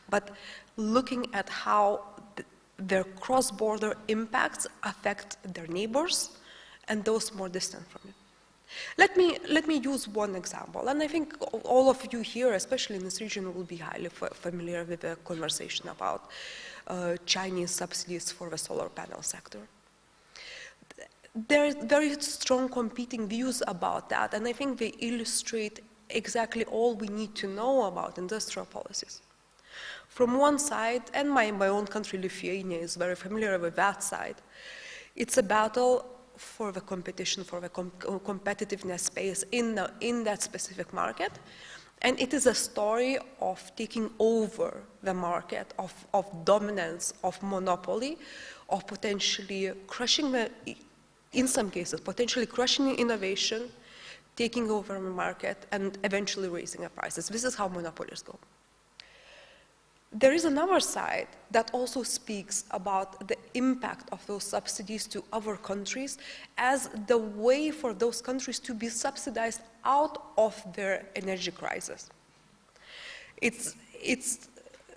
but looking at how their cross-border impacts affect their neighbors and those more distant from it. Let me use one example, and I think all of you here, especially in this region, will be highly familiar with the conversation about Chinese subsidies for the solar panel sector. There are very strong competing views about that, and I think they illustrate exactly all we need to know about industrial policies. From one side, and my own country, Lithuania, is very familiar with that side, it's a battle for the competition, for the competitiveness space in that specific market. And it is a story of taking over the market, of dominance, of monopoly, of potentially crushing in some cases, potentially crushing innovation, taking over the market, and eventually raising the prices. This is how monopolies go. There is another side that also speaks about the impact of those subsidies to other countries as the way for those countries to be subsidized out of their energy crisis. It's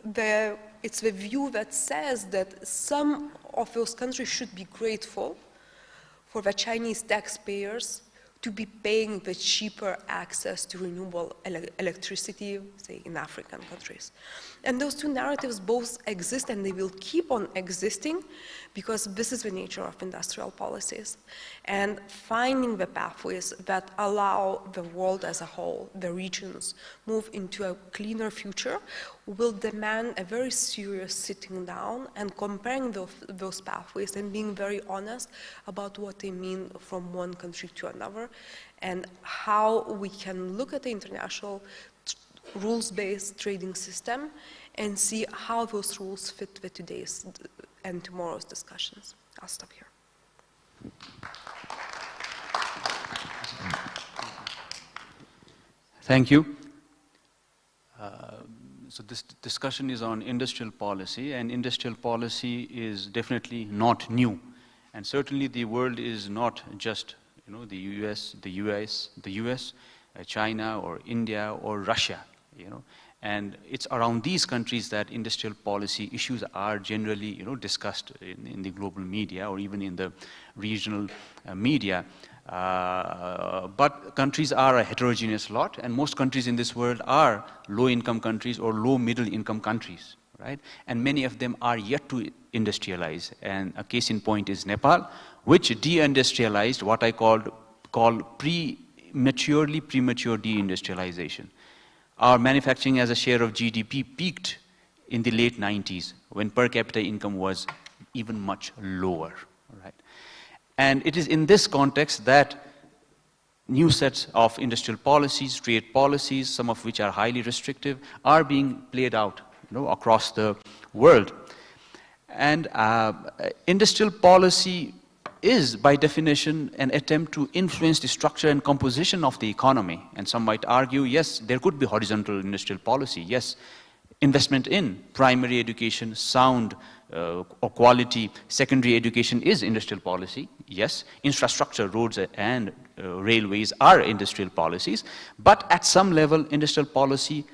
the view that says that some of those countries should be grateful for the Chinese taxpayers to be paying the cheaper access to renewable electricity, say, in African countries. And those two narratives both exist, and they will keep on existing, because this is the nature of industrial policies. And finding the pathways that allow the world as a whole, the regions, move into a cleaner future will demand a very serious sitting down and comparing those pathways and being very honest about what they mean from one country to another, and how we can look at the international rules-based trading system and see how those rules fit with today's and tomorrow's discussions. I'll stop here. Thank you. So this discussion is on industrial policy, and industrial policy is definitely not new. And certainly the world is not just, the US, China or India or Russia, And it's around these countries that industrial policy issues are generally, discussed in the global media or even in the regional media. But countries are a heterogeneous lot, and most countries in this world are low-income countries or low-middle-income countries, right? And many of them are yet to industrialize. And a case in point is Nepal, which deindustrialized what I call premature deindustrialization. Our manufacturing as a share of GDP peaked in the late 90s, when per capita income was even much lower, right? And it is in this context that new sets of industrial policies, trade policies, some of which are highly restrictive, are being played out, across the world. And industrial policy is, by definition, an attempt to influence the structure and composition of the economy. And some might argue, yes, there could be horizontal industrial policy. Yes, investment in primary education, sound or quality secondary education is industrial policy. Yes, infrastructure, roads and railways are industrial policies. But at some level, industrial policy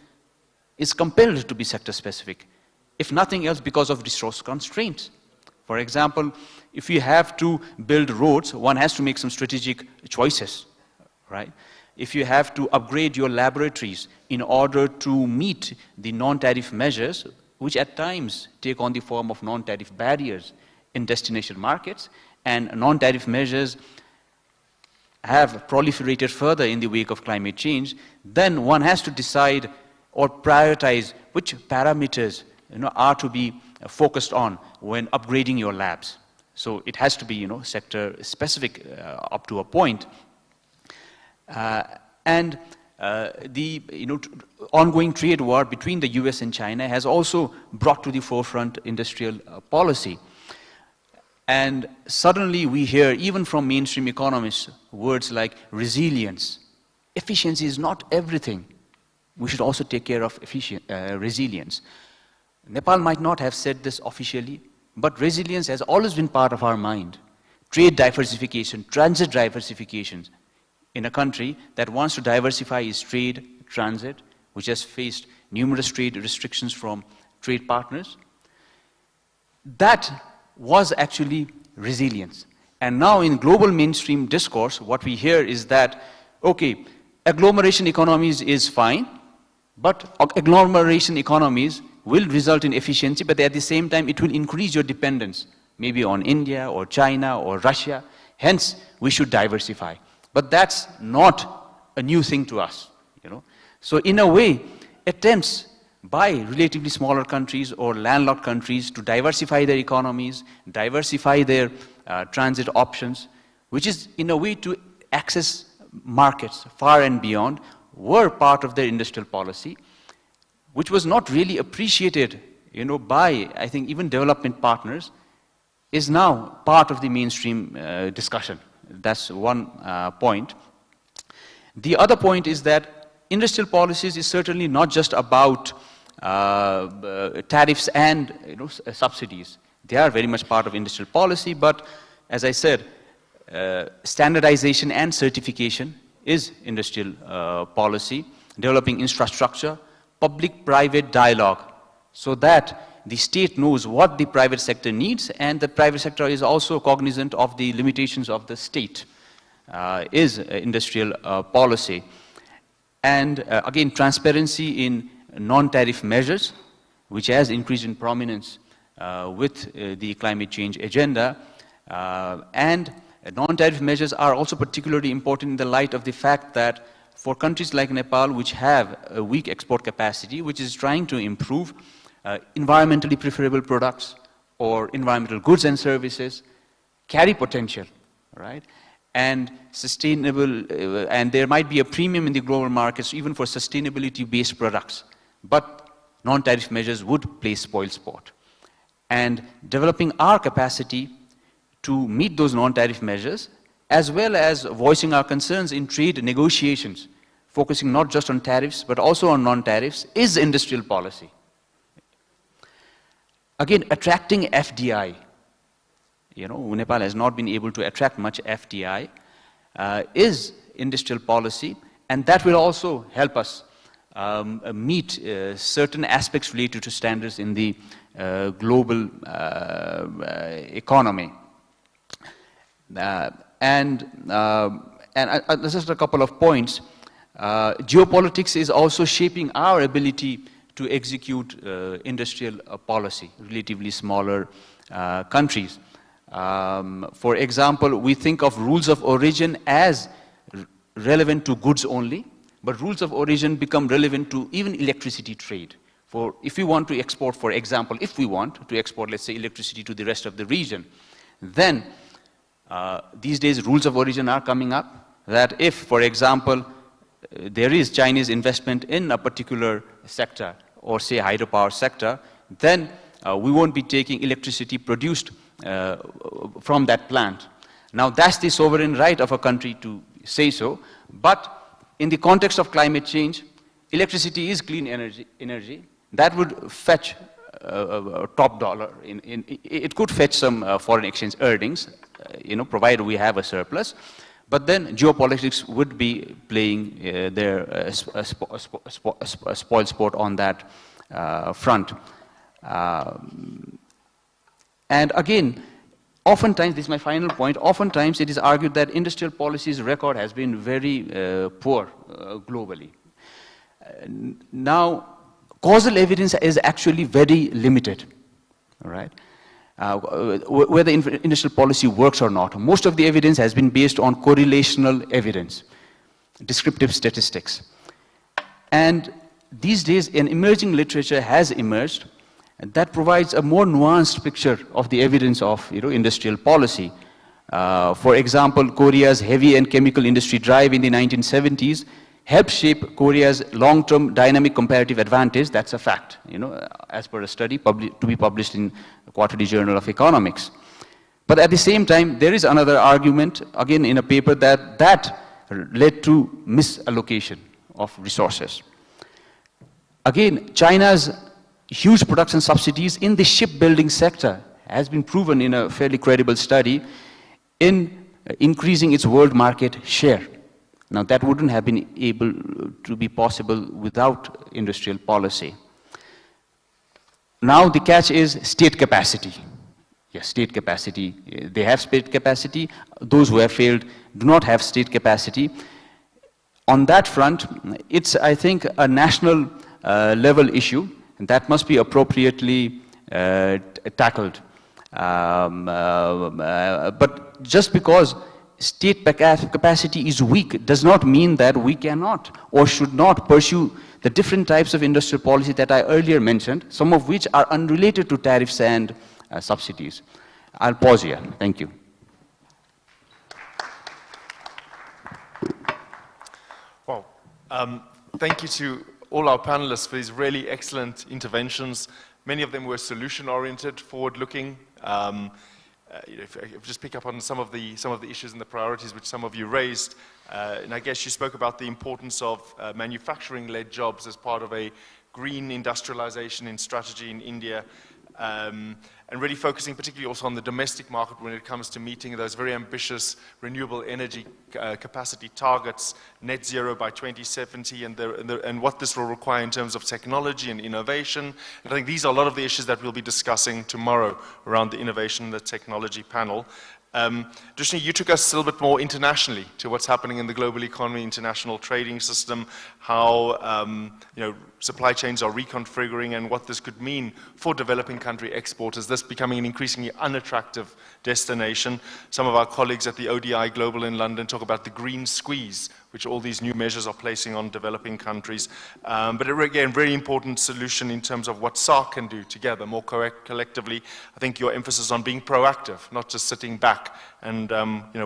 is compelled to be sector specific, if nothing else because of resource constraints. For example, if you have to build roads, one has to make some strategic choices, right? If you have to upgrade your laboratories in order to meet the non-tariff measures, which at times take on the form of non-tariff barriers in destination markets, and non-tariff measures have proliferated further in the wake of climate change, then one has to decide or prioritize which parameters are to be focused on when upgrading your labs. So it has to be sector specific up to a point. The ongoing trade war between the US and China has also brought to the forefront industrial policy. And suddenly we hear, even from mainstream economists, words like resilience. Efficiency is not everything. We should also take care of resilience. Nepal might not have said this officially, but resilience has always been part of our mind. Trade diversification, transit diversification in a country that wants to diversify its trade, transit, which has faced numerous trade restrictions from trade partners. That was actually resilience. And now in global mainstream discourse, what we hear is that, okay, agglomeration economies is fine, but agglomeration economies will result in efficiency, but at the same time, it will increase your dependence, maybe on India or China or Russia. Hence, we should diversify. But that's not a new thing to us, So in a way, attempts by relatively smaller countries or landlocked countries to diversify their economies, diversify their transit options, which is in a way to access markets far and beyond, were part of their industrial policy, which was not really appreciated by, I think, even development partners, is now part of the mainstream discussion. That's one point. The other point is that industrial policies is certainly not just about tariffs and subsidies. They are very much part of industrial policy, but as I said, standardization and certification is industrial policy, developing infrastructure, public-private dialogue, so that the state knows what the private sector needs, and the private sector is also cognizant of the limitations of the state, is industrial policy. And again, transparency in non-tariff measures, which has increased in prominence with the climate change agenda. And non-tariff measures are also particularly important in the light of the fact that for countries like Nepal, which have a weak export capacity, which is trying to improve environmentally preferable products or environmental goods and services, carry potential, right? And sustainable, and there might be a premium in the global markets even for sustainability-based products, but non-tariff measures would play spoil sport. And developing our capacity to meet those non-tariff measures, as well as voicing our concerns in trade negotiations, focusing not just on tariffs, but also on non-tariffs, is industrial policy. Again, attracting FDI. Nepal has not been able to attract much FDI, is industrial policy, and that will also help us meet certain aspects related to standards in the global economy. And this is a couple of points. Geopolitics is also shaping our ability to execute industrial policy, relatively smaller countries. For example, we think of rules of origin as relevant to goods only, but rules of origin become relevant to even electricity trade. For if we want to export, for example, if we want to export, let's say, electricity to the rest of the region, then these days rules of origin are coming up that if, for example, there is Chinese investment in a particular sector, or say hydropower sector, then we won't be taking electricity produced from that plant. Now that's the sovereign right of a country to say so, but in the context of climate change, electricity is clean energy. That would fetch top dollar. It could fetch some foreign exchange earnings, provided we have a surplus. But then geopolitics would be playing their spoil sport on that front. And again, oftentimes, this is my final point, oftentimes it is argued that industrial policy's record has been very poor globally. Now, causal evidence is actually very limited, all right? Whether industrial policy works or not. Most of the evidence has been based on correlational evidence, descriptive statistics. And these days, an emerging literature has emerged that provides a more nuanced picture of the evidence of industrial policy. For example, Korea's heavy and chemical industry drive in the 1970s helped shape Korea's long-term dynamic comparative advantage. That's a fact, as per a study to be published in the Quarterly Journal of Economics. But at the same time, there is another argument, again in a paper, that led to misallocation of resources. Again, China's huge production subsidies in the shipbuilding sector has been proven in a fairly credible study in increasing its world market share. Now, that wouldn't have been able to be possible without industrial policy. Now, the catch is state capacity. Yes, state capacity. They have state capacity. Those who have failed do not have state capacity. On that front, it's, I think, a national level issue that must be appropriately tackled. But just because state capacity is weak does not mean that we cannot or should not pursue the different types of industrial policy that I earlier mentioned, some of which are unrelated to tariffs and subsidies. I'll pause here. Thank you. Well, thank you to all our panelists for these really excellent interventions. Many of them were solution-oriented, forward-looking. If just pick up on some of the issues and the priorities which some of you raised, and I guess you spoke about the importance of manufacturing-led jobs as part of a green industrialization in strategy in India, and really focusing particularly also on the domestic market when it comes to meeting those very ambitious renewable energy capacity targets, net zero by 2070, and what this will require in terms of technology and innovation. And I think these are a lot of the issues that we'll be discussing tomorrow around the innovation and the technology panel. Drishni, you took us a little bit more internationally to what's happening in the global economy, international trading system, how supply chains are reconfiguring and what this could mean for developing country exporters, this becoming an increasingly unattractive destination. Some of our colleagues at the ODI Global in London talk about the green squeeze, which all these new measures are placing on developing countries. But again, very important solution in terms of what SAARC can do together, more collectively. I think your emphasis on being proactive, not just sitting back, and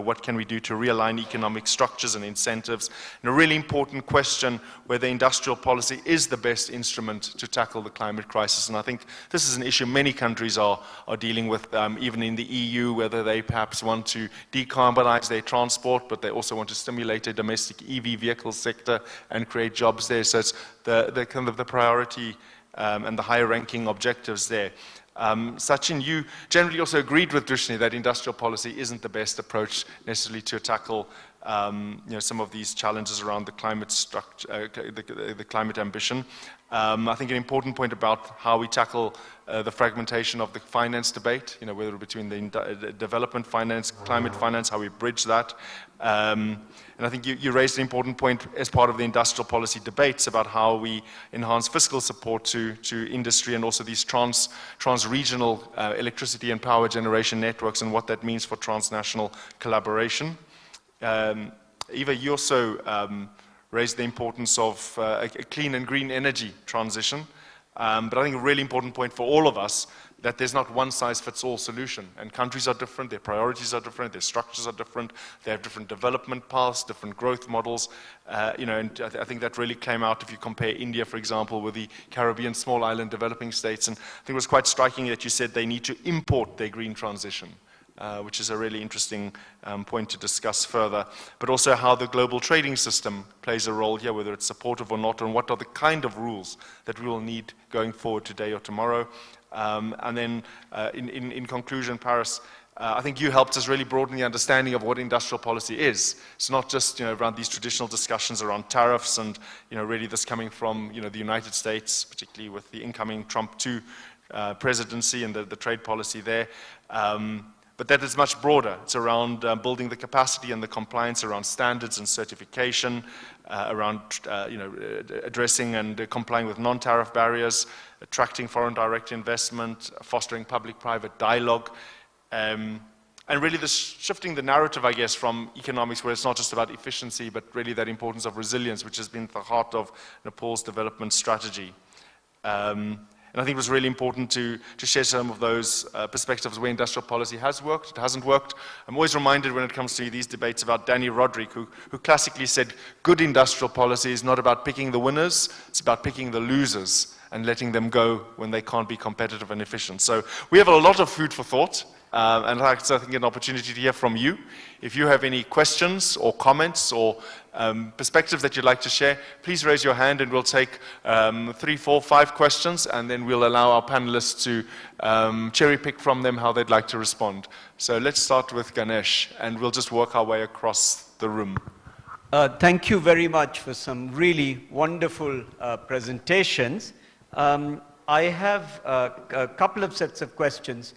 what can we do to realign economic structures and incentives. And a really important question whether industrial policy is the best instrument to tackle the climate crisis. And I think this is an issue many countries are dealing with, even in the EU, whether they perhaps want to decarbonize their transport, but they also want to stimulate a domestic EV vehicle sector and create jobs there. So it's the kind of the priority and the higher ranking objectives there. Sachin, you generally also agreed with Drishni that industrial policy isn't the best approach necessarily to tackle some of these challenges around the climate structure, the climate ambition. I think an important point about how we tackle the fragmentation of the finance debate, whether between the development finance, climate finance, how we bridge that. And I think you raised an important point as part of the industrial policy debates about how we enhance fiscal support to industry and also these trans-regional electricity and power generation networks and what that means for transnational collaboration. Eva, you also raised the importance of a clean and green energy transition. But I think a really important point for all of us that there's not one size fits all solution, and countries are different, their priorities are different, their structures are different, they have different development paths, different growth models, and I think that really came out if you compare India, for example, with the Caribbean small island developing states, and I think it was quite striking that you said they need to import their green transition. Which is a really interesting point to discuss further, but also how the global trading system plays a role here, whether it's supportive or not, and what are the kind of rules that we will need going forward today or tomorrow. And then in conclusion, Paris, I think you helped us really broaden the understanding of what industrial policy is. It's not just around these traditional discussions around tariffs and really this coming from the United States, particularly with the incoming Trump 2 presidency and the trade policy there. but that is much broader. It's around building the capacity and the compliance around standards and certification, around addressing and complying with non-tariff barriers, attracting foreign direct investment, fostering public-private dialogue, and really shifting the narrative, I guess, from economics, where it's not just about efficiency, but really that importance of resilience, which has been at the heart of Nepal's development strategy. And I think it was really important to share some of those perspectives where industrial policy has worked, it hasn't worked. I'm always reminded when it comes to these debates about Danny Roderick, who classically said, good industrial policy is not about picking the winners, it's about picking the losers and letting them go when they can't be competitive and efficient. So we have a lot of food for thought, and it's, I think, an opportunity to hear from you. If you have any questions or comments or perspectives that you'd like to share, please raise your hand and we'll take 3, 4, 5 questions, and then we'll allow our panelists to cherry pick from them how they'd like to respond. So let's start with Ganesh, and we'll just work our way across the room. Thank you very much for some really wonderful presentations. I have a couple of sets of questions.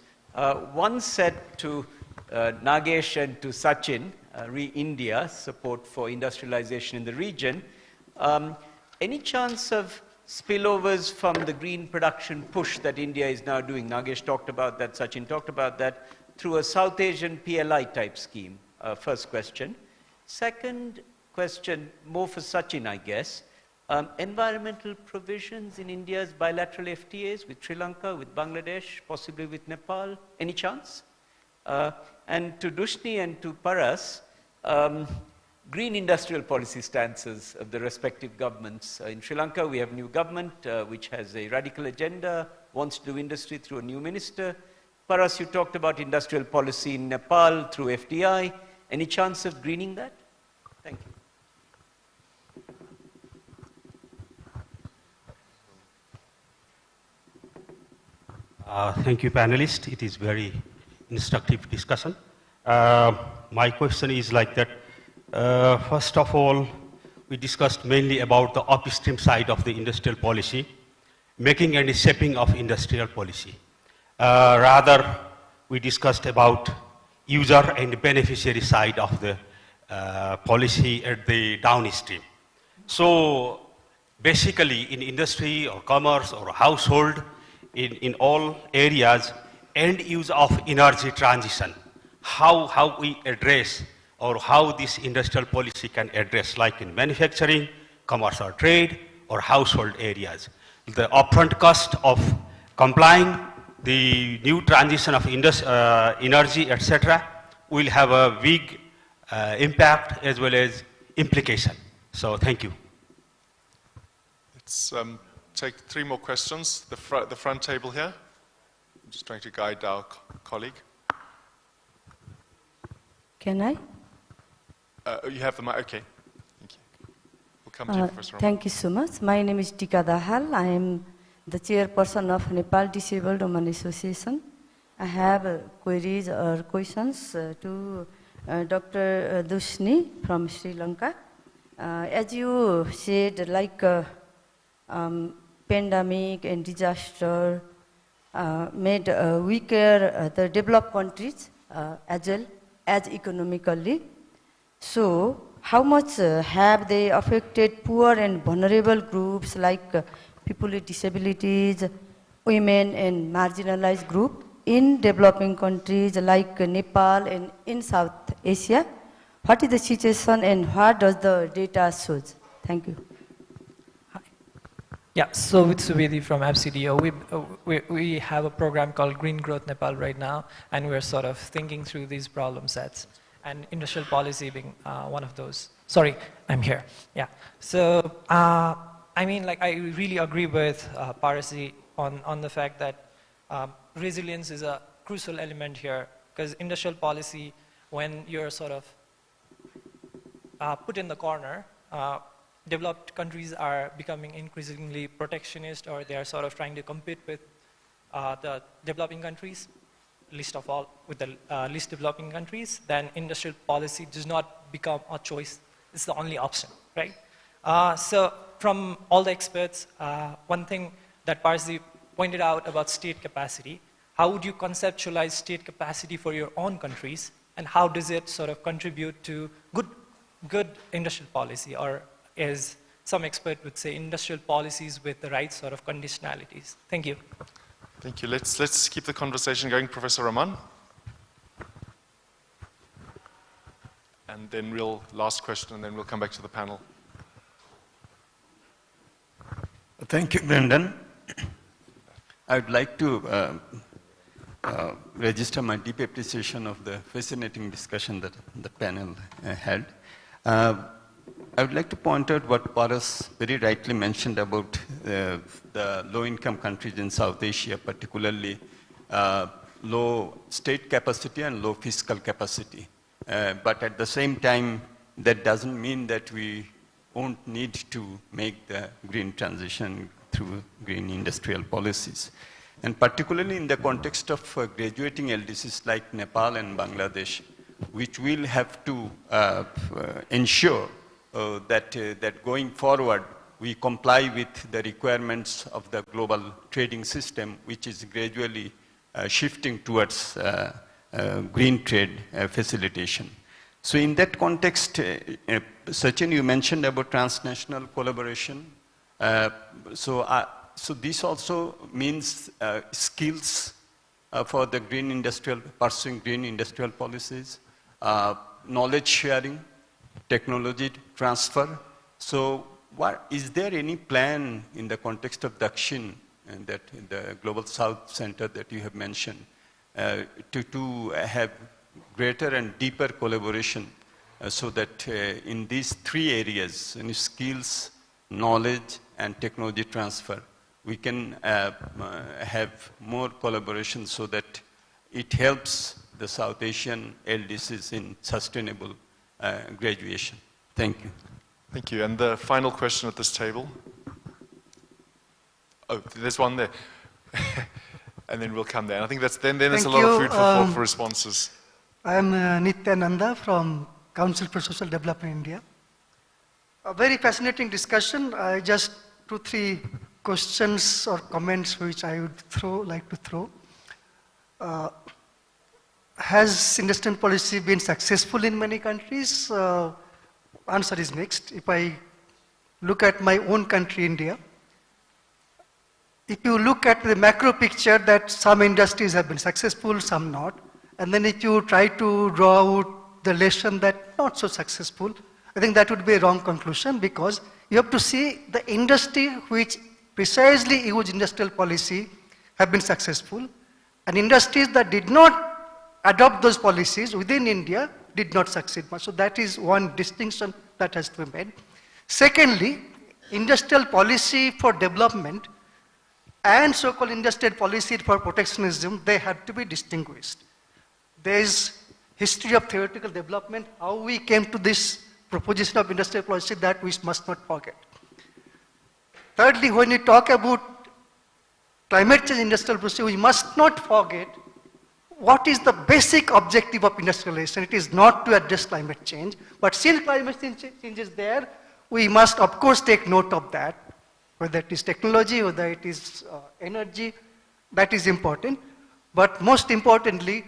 One set to Nagesh and to Sachin, re-India, support for industrialization in the region. Any chance of spillovers from the green production push that India is now doing? Nagesh talked about that, Sachin talked about that, through a South Asian PLI type scheme. First question. Second question, more for Sachin, I guess. Environmental provisions in India's bilateral FTAs with Sri Lanka, with Bangladesh, possibly with Nepal, any chance? And to Dushni and to Paras, green industrial policy stances of the respective governments. In Sri Lanka, we have new government which has a radical agenda, wants to do industry through a new minister. Paras, you talked about industrial policy in Nepal through FDI. Any chance of greening that? Thank you. Thank you, panelists. It is very instructive discussion. My question is like that. First of all, we discussed mainly about the upstream side of the industrial policy, making and shaping of industrial policy. Rather, we discussed about user and beneficiary side of the policy at the downstream. So basically in industry or commerce or household, in all areas, end use of energy transition, how we address or how this industrial policy can address, like in manufacturing, commerce or trade, or household areas. The upfront cost of complying the new transition of energy, etc., will have a big impact as well as implication. So thank you. Let's take 3 more questions. The front table here. I'm just trying to guide our colleague. Can I? You have the mic, okay. Thank you. We'll come to you first. Thank you so much. My name is Tika Dahal. I am the chairperson of Nepal Disabled Women Association. I have queries or questions to Dr. Dushni from Sri Lanka. As you said, like pandemic and disaster made weaker the developed countries as well as economically. So how much have they affected poor and vulnerable groups like people with disabilities, women and marginalized groups in developing countries like Nepal and in South Asia? What is the situation and what does the data show? Thank you. Yeah, so with Subedi from ABCDO, we have a program called Green Growth Nepal right now, and we're sort of thinking through these problem sets, and industrial policy being one of those. Sorry, I'm here. Yeah, so I mean, like, I really agree with Parasi on the fact that resilience is a crucial element here, because industrial policy, when you're sort of put in the corner, developed countries are becoming increasingly protectionist, or they are sort of trying to compete with the developing countries, least of all with the least developing countries. Then industrial policy does not become a choice. It's the only option, right? So from all the experts, one thing that Parsi pointed out about state capacity, how would you conceptualize state capacity for your own countries, and how does it sort of contribute to good industrial policy, or as some expert would say, industrial policies with the right sort of conditionalities? Thank you. Thank you. Let's keep the conversation going, Professor Rahman. And then last question, and then we'll come back to the panel. Thank you, Brendan. I would like to register my deep appreciation of the fascinating discussion that the panel had. I would like to point out what Paras very rightly mentioned about the low-income countries in South Asia, particularly low state capacity and low fiscal capacity. But at the same time, that doesn't mean that we won't need to make the green transition through green industrial policies. And particularly in the context of graduating LDCs like Nepal and Bangladesh, which will have to ensure that going forward, we comply with the requirements of the global trading system, which is gradually shifting towards green trade facilitation. So in that context, Sachin, you mentioned about transnational collaboration. So this also means skills for the green industrial, pursuing green industrial policies, knowledge sharing, technology transfer. So is there any plan in the context of Dakshin, and that in the Global South Center that you have mentioned, to have greater and deeper collaboration so that in these three areas, in skills, knowledge, and technology transfer, we can have more collaboration so that it helps the South Asian LDCs in sustainable graduation. Thank you. Thank you. And the final question at this table. Oh, there's one there. And then we'll come there. I think then there's a lot of food for responses. I am Nityananda from Council for Social Development India. A very fascinating discussion. I just 2-3 questions or comments which I would like to throw. Has industrial policy been successful in many countries? Answer is mixed. If I look at my own country, India, if you look at the macro picture that some industries have been successful, some not, and then if you try to draw out the lesson that not so successful, I think that would be a wrong conclusion, because you have to see the industry which precisely use industrial policy have been successful, and industries that did not adopt those policies within India did not succeed much. So that is one distinction that has to be made. Secondly, industrial policy for development and so-called industrial policy for protectionism, they have to be distinguished. There is history of theoretical development, how we came to this proposition of industrial policy, that we must not forget. Thirdly, when we talk about climate change industrial policy, we must not forget what is the basic objective of industrialization. It is not to address climate change, but still climate change is there. We must, of course, take note of that, whether it is technology, whether it is energy, that is important. But most importantly,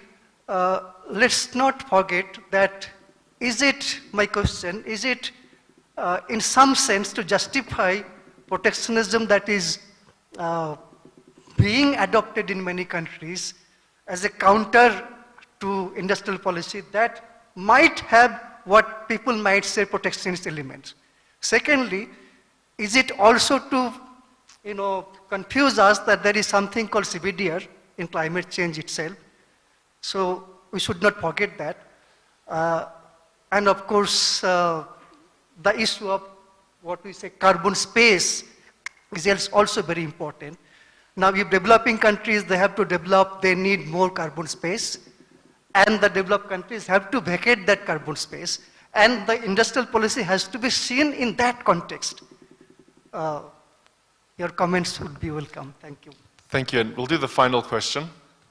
let's not forget that my question, is it in some sense to justify protectionism that is being adopted in many countries as a counter to industrial policy that might have what people might say protectionist elements? Secondly, is it also to confuse us that there is something called CBDR in climate change itself? So we should not forget that. And of course, the issue of what we say carbon space is also very important. Now, if developing countries, they have to develop, they need more carbon space, and the developed countries have to vacate that carbon space, and the industrial policy has to be seen in that context. Your comments would be welcome. Thank you. Thank you. And we'll do the final question,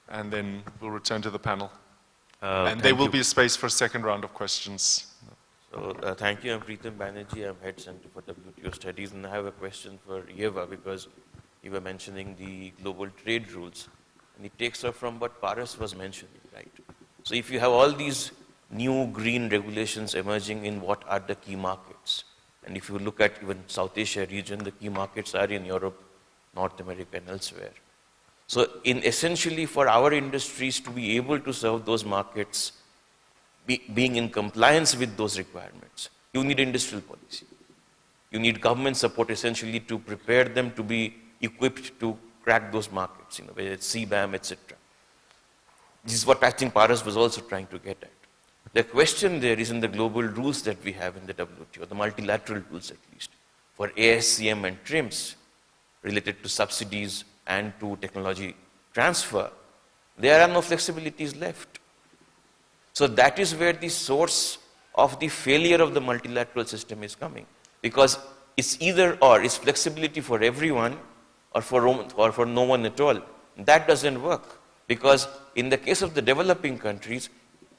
and then we'll return to the panel. And there will be a space for a second round of questions. So, thank you. I'm Preetham Banerjee. I'm Head Center for WTO Studies, and I have a question for Yeva, because you were mentioning the global trade rules. And it takes off from what Paras was mentioning, right? So if you have all these new green regulations emerging in what are the key markets, and if you look at even South Asia region, the key markets are in Europe, North America, and elsewhere. So essentially for our industries to be able to serve those markets, being in compliance with those requirements, you need industrial policy. You need government support essentially to prepare them to be equipped to crack those markets, whether it's CBAM, etc. This is what I think Paras was also trying to get at. The question there is in the global rules that we have in the WTO, the multilateral rules at least, for ASCM and TRIMS related to subsidies and to technology transfer, there are no flexibilities left. So that is where the source of the failure of the multilateral system is coming. Because it's either or, it's flexibility for everyone or for no one at all. That doesn't work. Because in the case of the developing countries,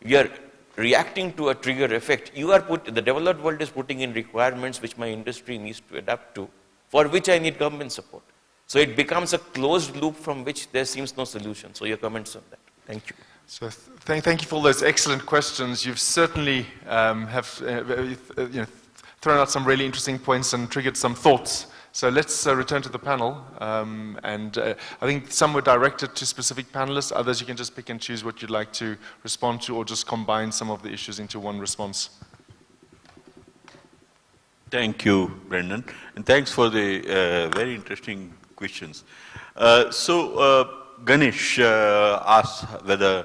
we are reacting to a trigger effect. The developed world is putting in requirements which my industry needs to adapt to, for which I need government support. So it becomes a closed loop from which there seems no solution. So your comments on that. Thank you. So thank you for those excellent questions. You've certainly thrown out some really interesting points and triggered some thoughts. So let's return to the panel. I think some were directed to specific panelists. Others you can just pick and choose what you'd like to respond to, or just combine some of the issues into one response. Thank you, Brendan. And thanks for the very interesting questions. Ganesh asked whether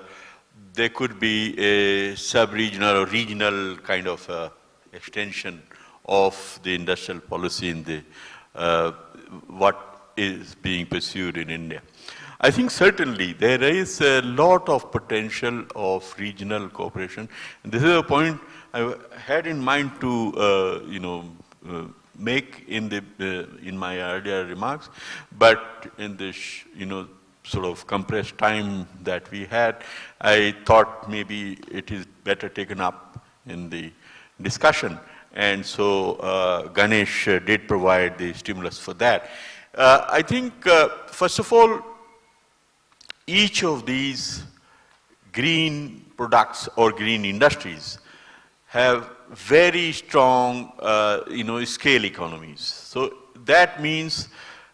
there could be a sub-regional or regional kind of extension of the industrial policy in the what is being pursued in India. I think certainly there is a lot of potential of regional cooperation. And this is a point I had in mind to make in my earlier remarks, but in this sort of compressed time that we had, I thought maybe it is better taken up in the discussion. And so Ganesh did provide the stimulus for that. I think, first of all, each of these green products or green industries have very strong, scale economies. So that means,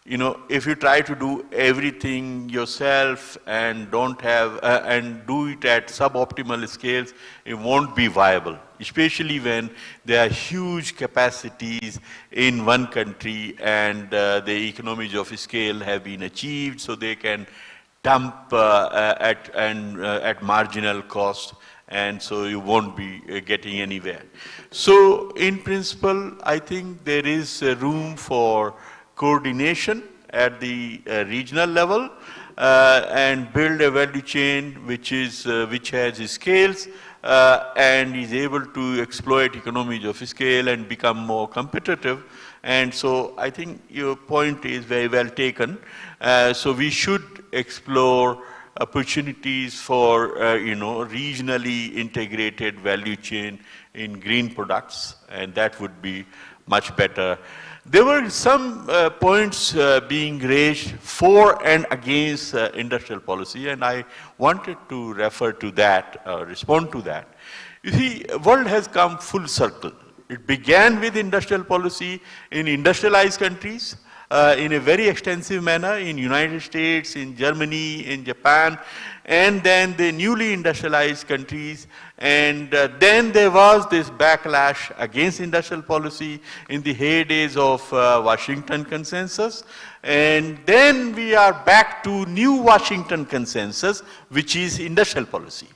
if you try to do everything yourself and don't have, and do it at suboptimal scales, it won't be viable, especially when there are huge capacities in one country and the economies of scale have been achieved, so they can dump at marginal cost, and so you won't be getting anywhere. So in principle, I think there is room for coordination at the regional level and build a value chain which has scales and is able to exploit economies of scale and become more competitive. And so I think your point is very well taken. So we should explore opportunities for regionally integrated value chain in green products, and that would be much better. There were some points being raised for and against industrial policy, and I wanted to refer to that, respond to that. You see, world has come full circle. It began with industrial policy in industrialized countries in a very extensive manner in United States, in Germany, in Japan, and then the newly industrialized countries. And then there was this backlash against industrial policy in the heydays of Washington Consensus. And then we are back to new Washington Consensus, which is industrial policy.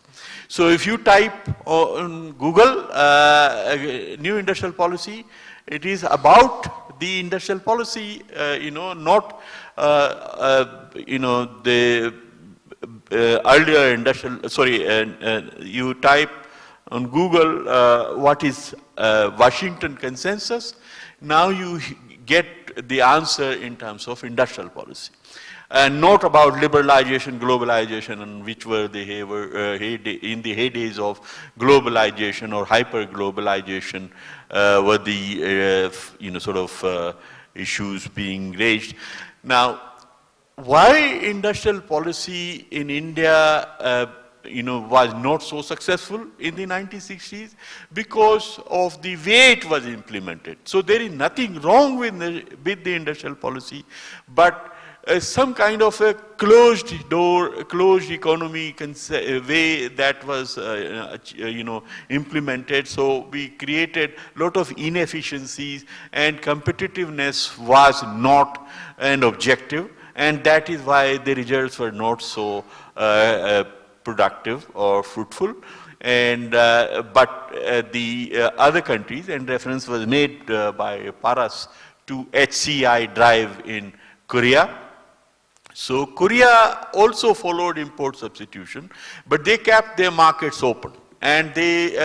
So if you type on Google new industrial policy, it is about the industrial policy, not the earlier industrial, you type on Google what is Washington Consensus. Now you get the answer in terms of industrial policy. And not about liberalization, globalization, and which were the in the heydays of globalization or hyper-globalization were the issues being raised. Now, why industrial policy in India was not so successful in the 1960s? Because of the way it was implemented. So there is nothing wrong with the industrial policy, but some kind of a closed door, closed economy way that was, implemented. So we created a lot of inefficiencies, and competitiveness was not an objective, and that is why the results were not so productive or fruitful. And but the other countries, and reference was made by Paras to HCI drive in Korea. So Korea also followed import substitution, but they kept their markets open, and they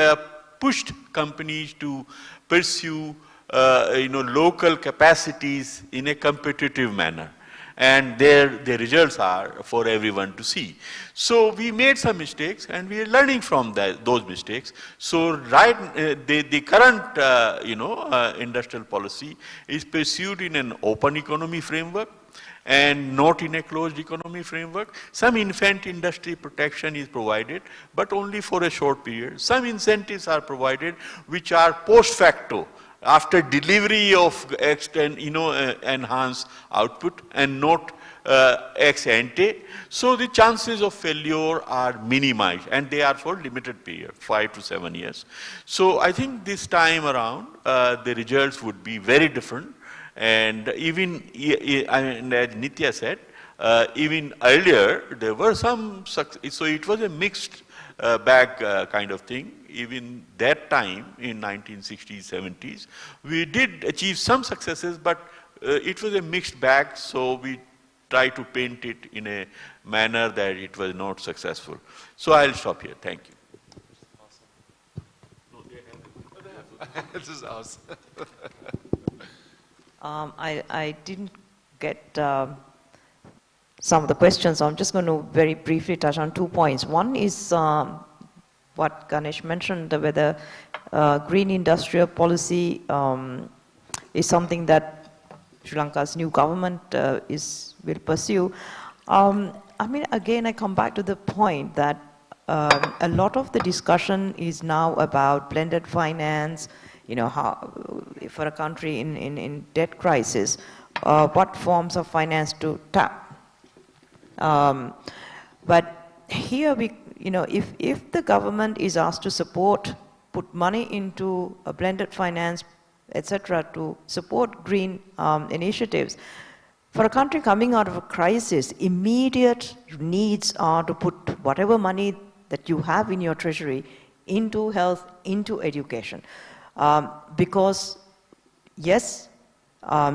pushed companies to pursue local capacities in a competitive manner. And the results are for everyone to see. So we made some mistakes, and we are learning from those mistakes. So the current industrial policy is pursued in an open economy framework and not in a closed economy framework. Some infant industry protection is provided, but only for a short period. Some incentives are provided which are post facto, after delivery of enhanced output, and not ex ante. So the chances of failure are minimized, and they are for limited period, 5 to 7 years. So I think this time around, the results would be very different. And even, and as Nitya said, even earlier, there were some success. So it was a mixed bag kind of thing. Even that time in 1960s, 70s, we did achieve some successes, but it was a mixed bag. So we try to paint it in a manner that it was not successful. So I'll stop here. Thank you. Awesome. This is awesome. I didn't get some of the questions. So I'm just going to very briefly touch on 2 points. One is what Ganesh mentioned, whether green industrial policy is something that Sri Lanka's new government will pursue. I mean, again, I come back to the point that a lot of the discussion is now about blended finance, how, for a country in debt crisis, what forms of finance to tap. But here if the government is asked to put money into a blended finance, etc., to support green initiatives, for a country coming out of a crisis, immediate needs are to put whatever money that you have in your treasury into health, into education. Because yes,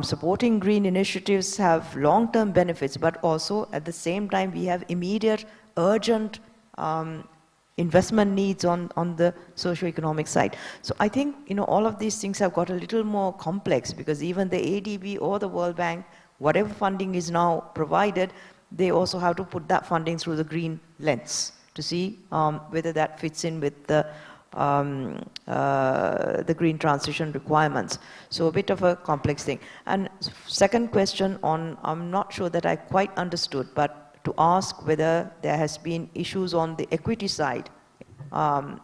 supporting green initiatives have long-term benefits, but also at the same time we have immediate, urgent investment needs on the socio-economic side. So I think all of these things have got a little more complex, because even the ADB or the World Bank, whatever funding is now provided, they also have to put that funding through the green lens to see whether that fits in with the green transition requirements. So a bit of a complex thing. And second question on, I'm not sure that I quite understood, but to ask whether there has been issues on the equity side, on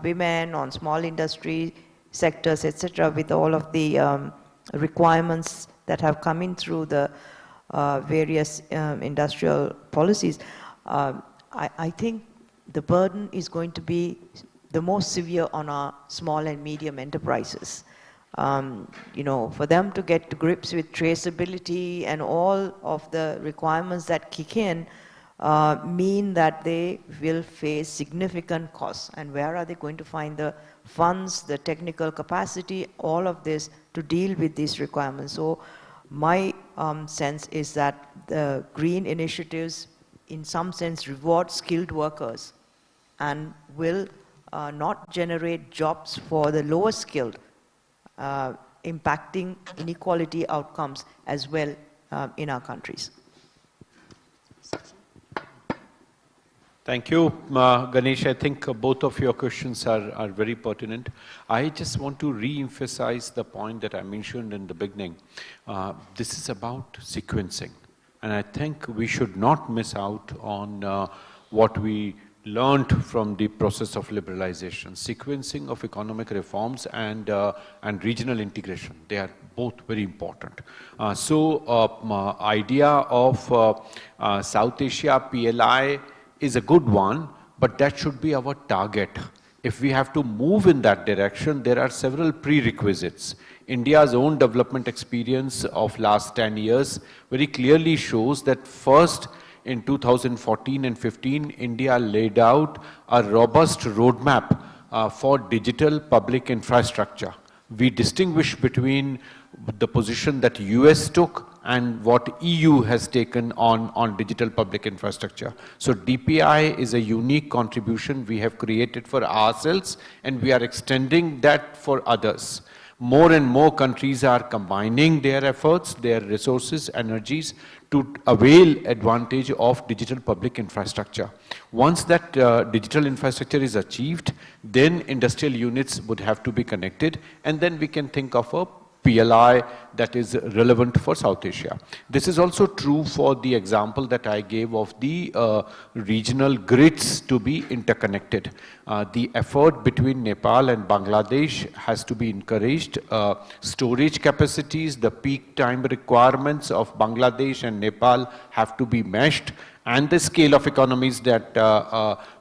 women, on small industry sectors, etc., with all of the requirements that have come in through the various industrial policies. I think the burden is going to be the most severe on our small and medium enterprises. For them to get to grips with traceability and all of the requirements that kick in mean that they will face significant costs. And where are they going to find the funds, the technical capacity, all of this to deal with these requirements? So my sense is that the green initiatives in some sense reward skilled workers and will not generate jobs for the lower skilled, impacting inequality outcomes as well in our countries. Thank you, Ganesh. I think both of your questions are very pertinent. I just want to re-emphasize the point that I mentioned in the beginning. This is about sequencing. And I think we should not miss out on what we learned from the process of liberalization, sequencing of economic reforms and regional integration. They are both very important. Idea of South Asia PLI is a good one, but that should be our target. If we have to move in that direction, there are several prerequisites. India's own development experience of last 10 years very clearly shows that first, in 2014 and 15, India laid out a robust roadmap for digital public infrastructure. We distinguish between the position that US took and what EU has taken on digital public infrastructure. So DPI is a unique contribution we have created for ourselves, and we are extending that for others. More and more countries are combining their efforts, their resources, energies to avail advantage of digital public infrastructure. Once that digital infrastructure is achieved, then industrial units would have to be connected, and then we can think of a PLI that is relevant for South Asia. This is also true for the example that I gave of the regional grids to be interconnected. The effort between Nepal and Bangladesh has to be encouraged. Storage capacities, the peak time requirements of Bangladesh and Nepal have to be meshed, and the scale of economies that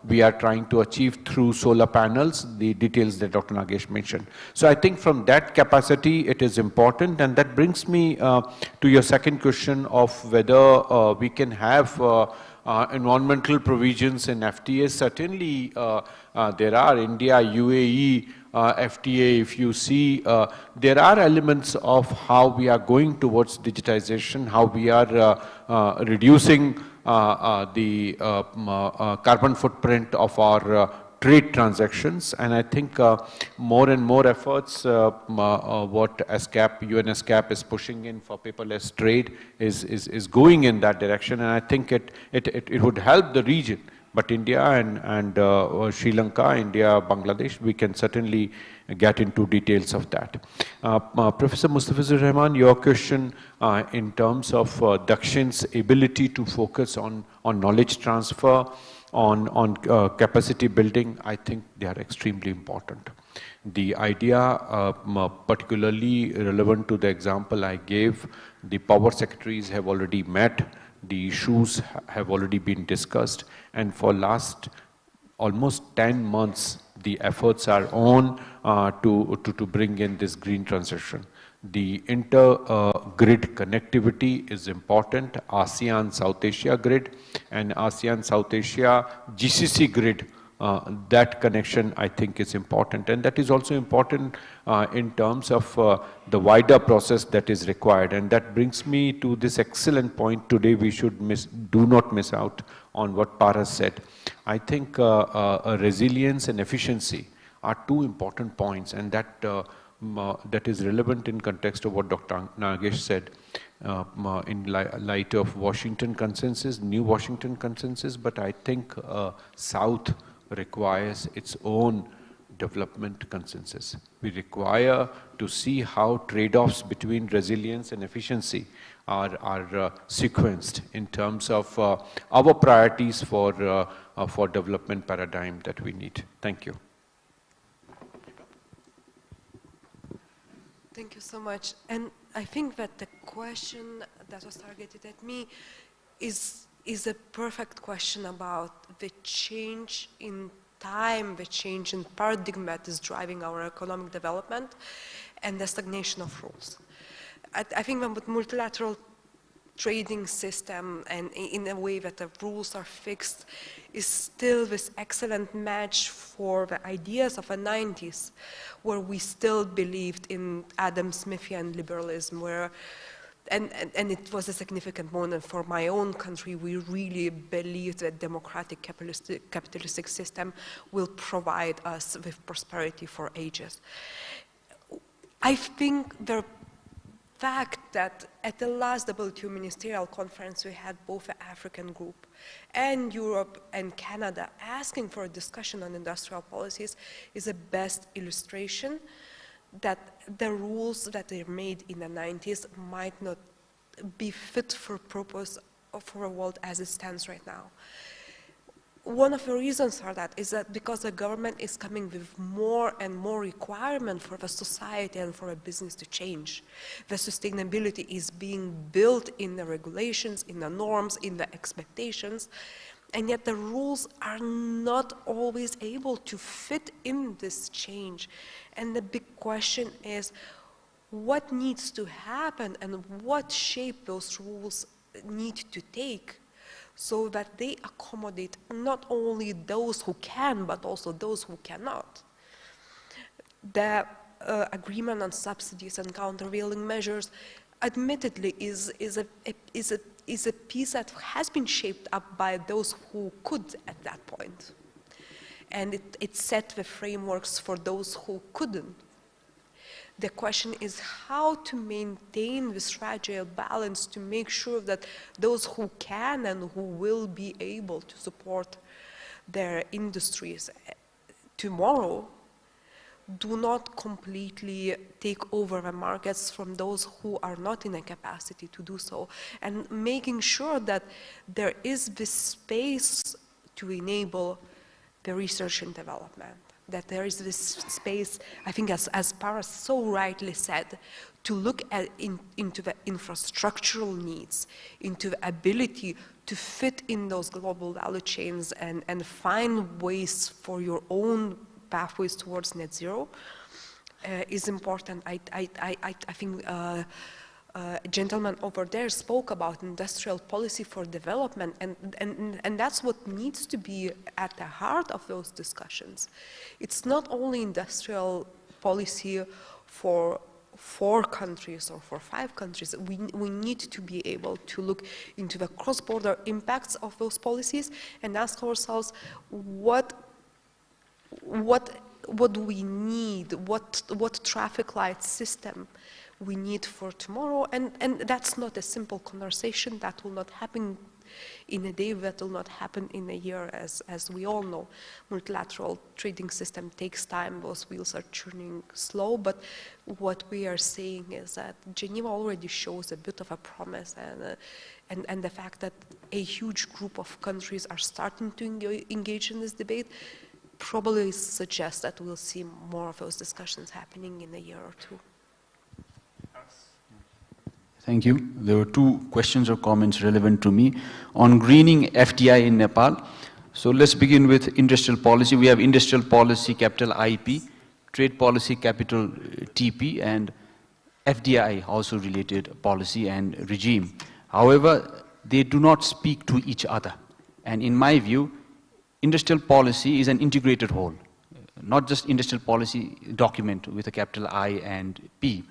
we are trying to achieve through solar panels, the details that Dr. Nagesh mentioned. So I think from that capacity, it is important, and that brings me to your second question of whether we can have environmental provisions in FTA. Certainly, there are India, UAE, FTA, if you see, there are elements of how we are going towards digitization, how we are reducing the carbon footprint of our trade transactions, and I think more and more efforts, what SCAP, UN SCAP is pushing in for paperless trade is going in that direction, and I think it would help the region. But India and Sri Lanka, India, Bangladesh, we can certainly get into details of that. Professor Mustafizur Rahman, your question in terms of Dakshin's ability to focus on knowledge transfer, on capacity building, I think they are extremely important. The idea, particularly relevant to the example I gave, the power secretaries have already met, the issues have already been discussed, and for last almost 10 months, the efforts are on to bring in this green transition. The inter-grid connectivity is important, ASEAN-South Asia grid, and ASEAN-South Asia GCC grid, that connection I think is important. And that is also important in terms of the wider process that is required. And that brings me to this excellent point today. We should do not miss out on what Paras said. I think resilience and efficiency are two important points, and that is relevant in context of what Dr. Nagesh said in light of Washington consensus, new Washington consensus, but I think South requires its own development consensus. We require to see how trade-offs between resilience and efficiency are sequenced in terms of our priorities for development paradigm that we need. Thank you. Thank you so much. And I think that the question that was targeted at me is a perfect question about the change in time, the change in paradigm that is driving our economic development, and the stagnation of rules. I think that with multilateral trading system and in a way that the rules are fixed is still this excellent match for the ideas of the 90s, where we still believed in Adam Smithian liberalism, where and it was a significant moment for my own country. We really believed that democratic capitalistic system will provide us with prosperity for ages. I think the fact that at the last WTO ministerial conference we had both the African group and Europe and Canada asking for a discussion on industrial policies is the best illustration that the rules that they made in the 90s might not be fit for purpose for a world as it stands right now. One of the reasons for that is that because the government is coming with more and more requirement for the society and for a business to change. The sustainability is being built in the regulations, in the norms, in the expectations, and yet the rules are not always able to fit in this change. And the big question is, what needs to happen and what shape those rules need to take so that they accommodate not only those who can, but also those who cannot. The agreement on subsidies and countervailing measures, admittedly, is a piece that has been shaped up by those who could at that point. And it set the frameworks for those who couldn't. The question is how to maintain this fragile balance to make sure that those who can and who will be able to support their industries tomorrow do not completely take over the markets from those who are not in a capacity to do so, and making sure that there is this space to enable the research and development. That there is this space, I think as Paras so rightly said, to look into the infrastructural needs, into the ability to fit in those global value chains and find ways for your own pathways towards net zero is important. I think a gentleman over there spoke about industrial policy for development, and that's what needs to be at the heart of those discussions. It's not only industrial policy for 4 countries or for 5 countries. We need to be able to look into the cross-border impacts of those policies and ask ourselves what do we need, what traffic light system we need for tomorrow, and that's not a simple conversation. That will not happen in a day, that will not happen in a year, as we all know. Multilateral trading system takes time, those wheels are turning slow, but what we are seeing is that Geneva already shows a bit of a promise, and the fact that a huge group of countries are starting to engage in this debate probably suggests that we'll see more of those discussions happening in a year or 2. Thank you. There were 2 questions or comments relevant to me. On greening FDI in Nepal, so let's begin with industrial policy. We have industrial policy, capital IP, trade policy, capital TP, and FDI, also related policy and regime. However, they do not speak to each other. And in my view, industrial policy is an integrated whole, not just industrial policy document with a capital I and P.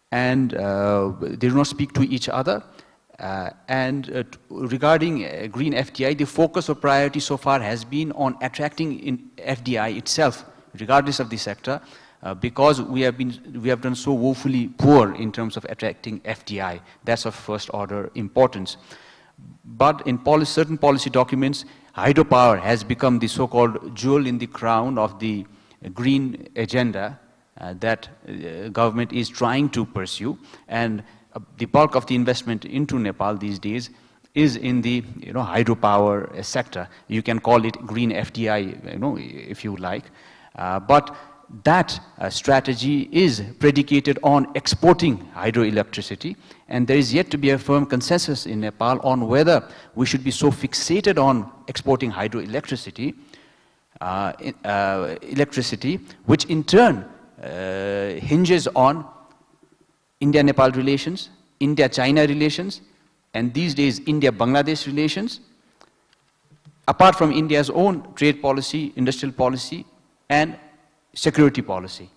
And they do not speak to each other. Regarding green FDI, the focus or priority so far has been on attracting FDI itself, regardless of the sector, because we have done so woefully poor in terms of attracting FDI. That's of first order importance. But in certain policy documents, hydropower has become the so-called jewel in the crown of the green agenda that government is trying to pursue, and the bulk of the investment into Nepal these days is in the hydropower sector. You can call it green FDI, if you like, but that strategy is predicated on exporting hydroelectricity, and there is yet to be a firm consensus in Nepal on whether we should be so fixated on exporting hydroelectricity, which in turn hinges on India-Nepal relations, India-China relations, and these days India-Bangladesh relations, apart from India's own trade policy, industrial policy, and security policy.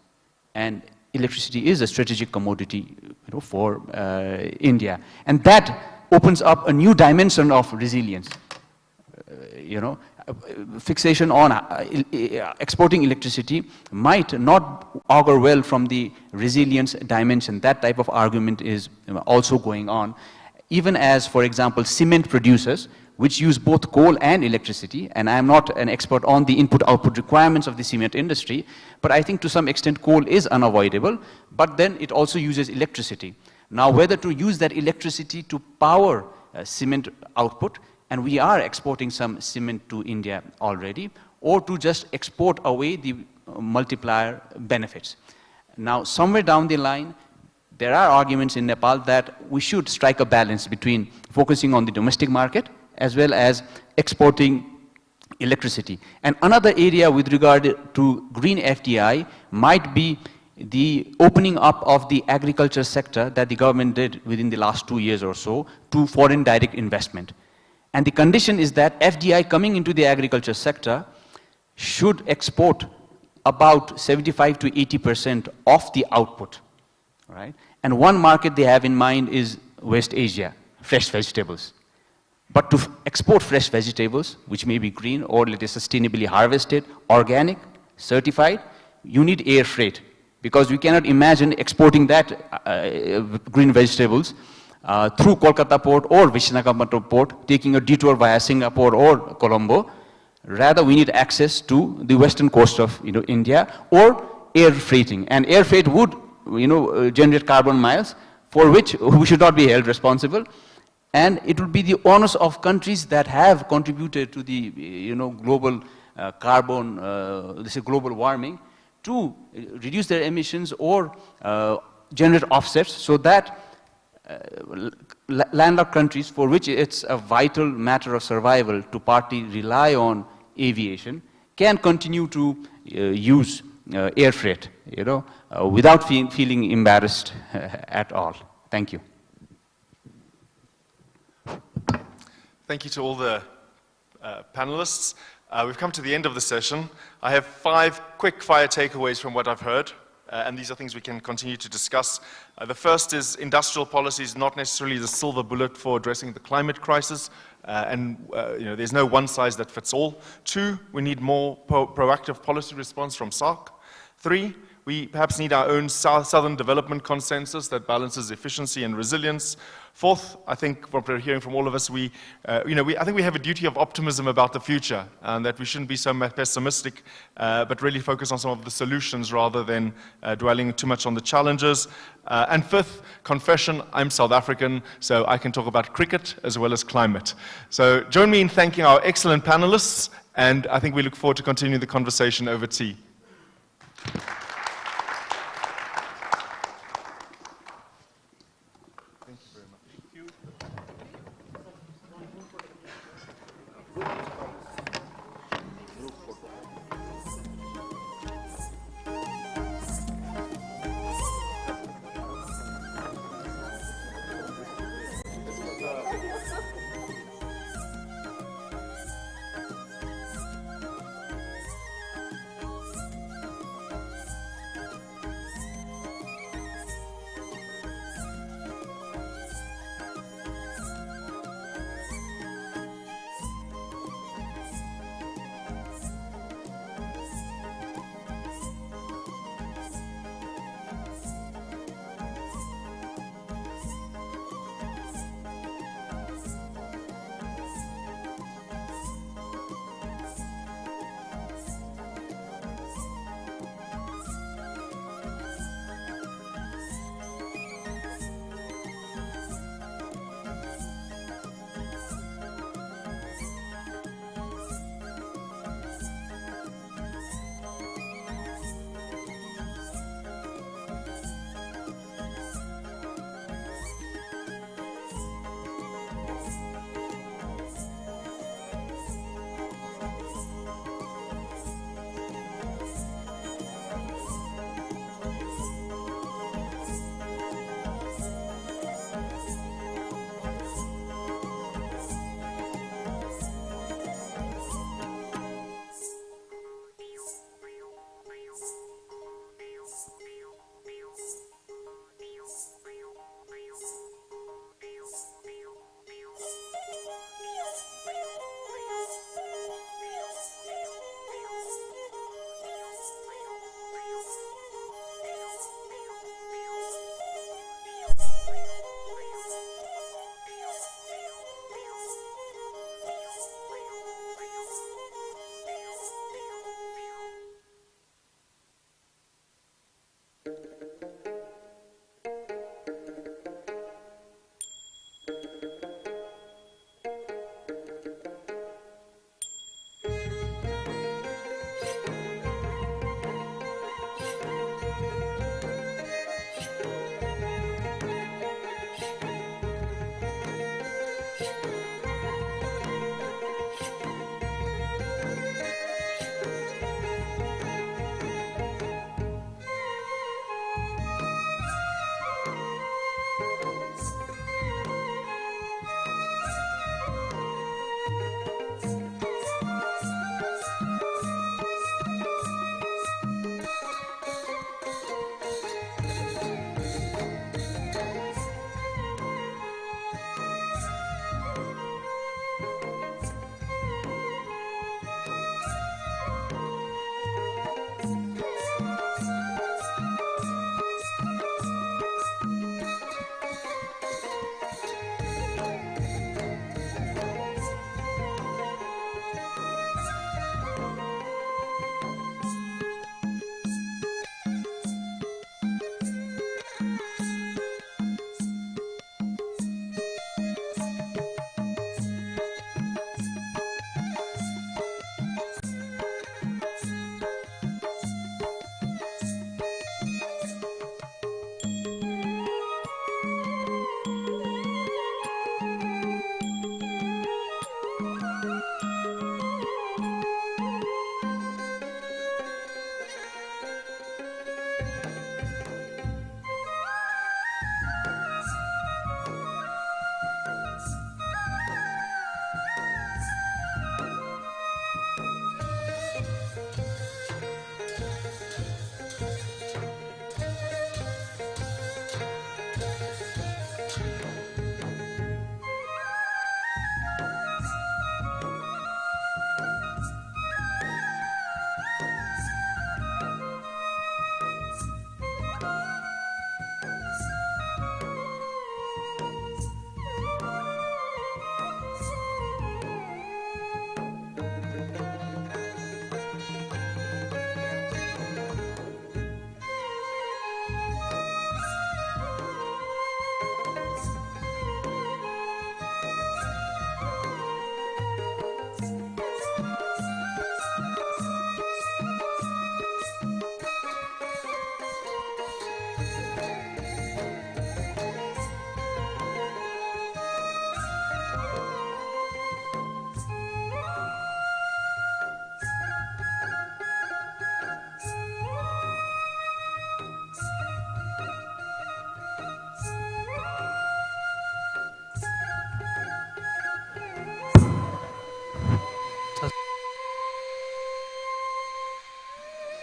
And electricity is a strategic commodity for India. And that opens up a new dimension of resilience. Fixation on exporting electricity might not augur well from the resilience dimension. That type of argument is also going on. Even as, for example, cement producers, which use both coal and electricity, and I am not an expert on the input-output requirements of the cement industry, but I think to some extent coal is unavoidable, but then it also uses electricity. Now, whether to use that electricity to power cement output, and we are exporting some cement to India already, or to just export away the multiplier benefits. Now, somewhere down the line, there are arguments in Nepal that we should strike a balance between focusing on the domestic market as well as exporting electricity. And another area with regard to green FDI might be the opening up of the agriculture sector that the government did within the last 2 years or so to foreign direct investment. And the condition is that FDI coming into the agriculture sector should export about 75 to 80% of the output, right? And one market they have in mind is West Asia, fresh vegetables. But to export fresh vegetables, which may be green or let us sustainably harvested, organic, certified, you need air freight. Because we cannot imagine exporting that green vegetables through Kolkata port or Vishakhapatnam port, taking a detour via Singapore or Colombo. Rather, we need access to the western coast of India or air freighting. And air freight would generate carbon miles for which we should not be held responsible. And it would be the onus of countries that have contributed to the global carbon, global warming, to reduce their emissions or generate offsets so that landlocked countries for which it's a vital matter of survival to partly rely on aviation can continue to use air freight, without feeling embarrassed at all. Thank you. Thank you to all the panelists. We've come to the end of the session. I have 5 quick fire takeaways from what I've heard, and these are things we can continue to discuss. The first is industrial policy is not necessarily the silver bullet for addressing the climate crisis, there's no one size that fits all. 2, we need more proactive policy response from SARC. 3, we perhaps need our own Southern development consensus that balances efficiency and resilience. 4th, I think what we're hearing from all of us, I think we have a duty of optimism about the future, and that we shouldn't be so pessimistic, but really focus on some of the solutions rather than dwelling too much on the challenges. And 5th, confession, I'm South African, so I can talk about cricket as well as climate. So join me in thanking our excellent panelists, and I think we look forward to continuing the conversation over tea.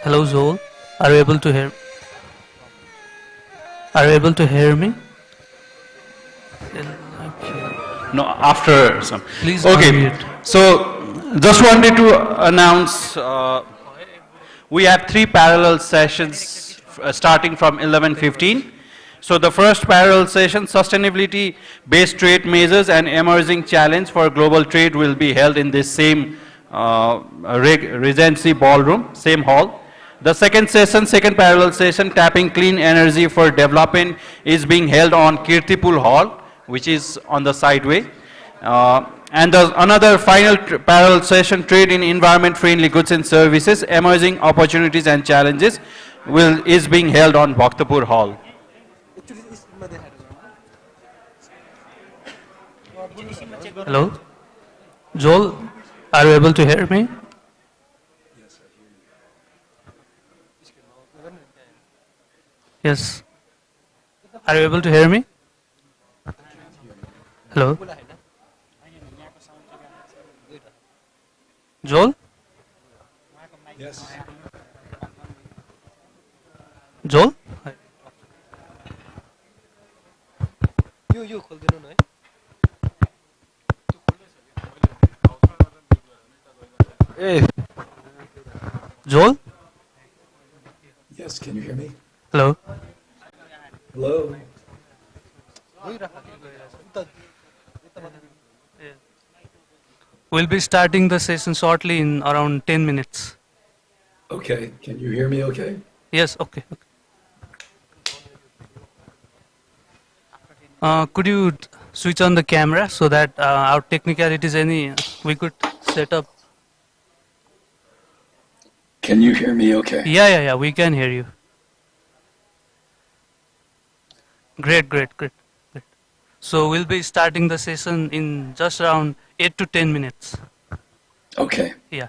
Hello, Zol. Are you able to hear? Are you able to hear me? No, after some. Please Okay. unmute. So, just wanted to announce we have 3 parallel sessions starting from 11:15. So the first parallel session, sustainability-based trade measures and emerging challenge for global trade, will be held in this same Regency ballroom, same hall. The second session, second parallel session, tapping clean energy for development, is being held on Kirtipul Hall, which is on the sideway. And another final parallel session, trade in environment-friendly goods and services, emerging opportunities and challenges, is being held on Bhaktapur Hall. Hello? Joel, are you able to hear me? Yes. Are you able to hear me? Hello? Joel? Yes. Joel? You खोल दिनु न है Joel? Yes, can you hear me? Hello? Hello? We'll be starting the session shortly in around 10 minutes. Okay, can you hear me okay? Yes, okay. Could you switch on the camera so that our technicalities we could set up? Can you hear me okay? Yeah, we can hear you. Great. So we'll be starting the session in just around 8 to 10 minutes. Okay. Yeah.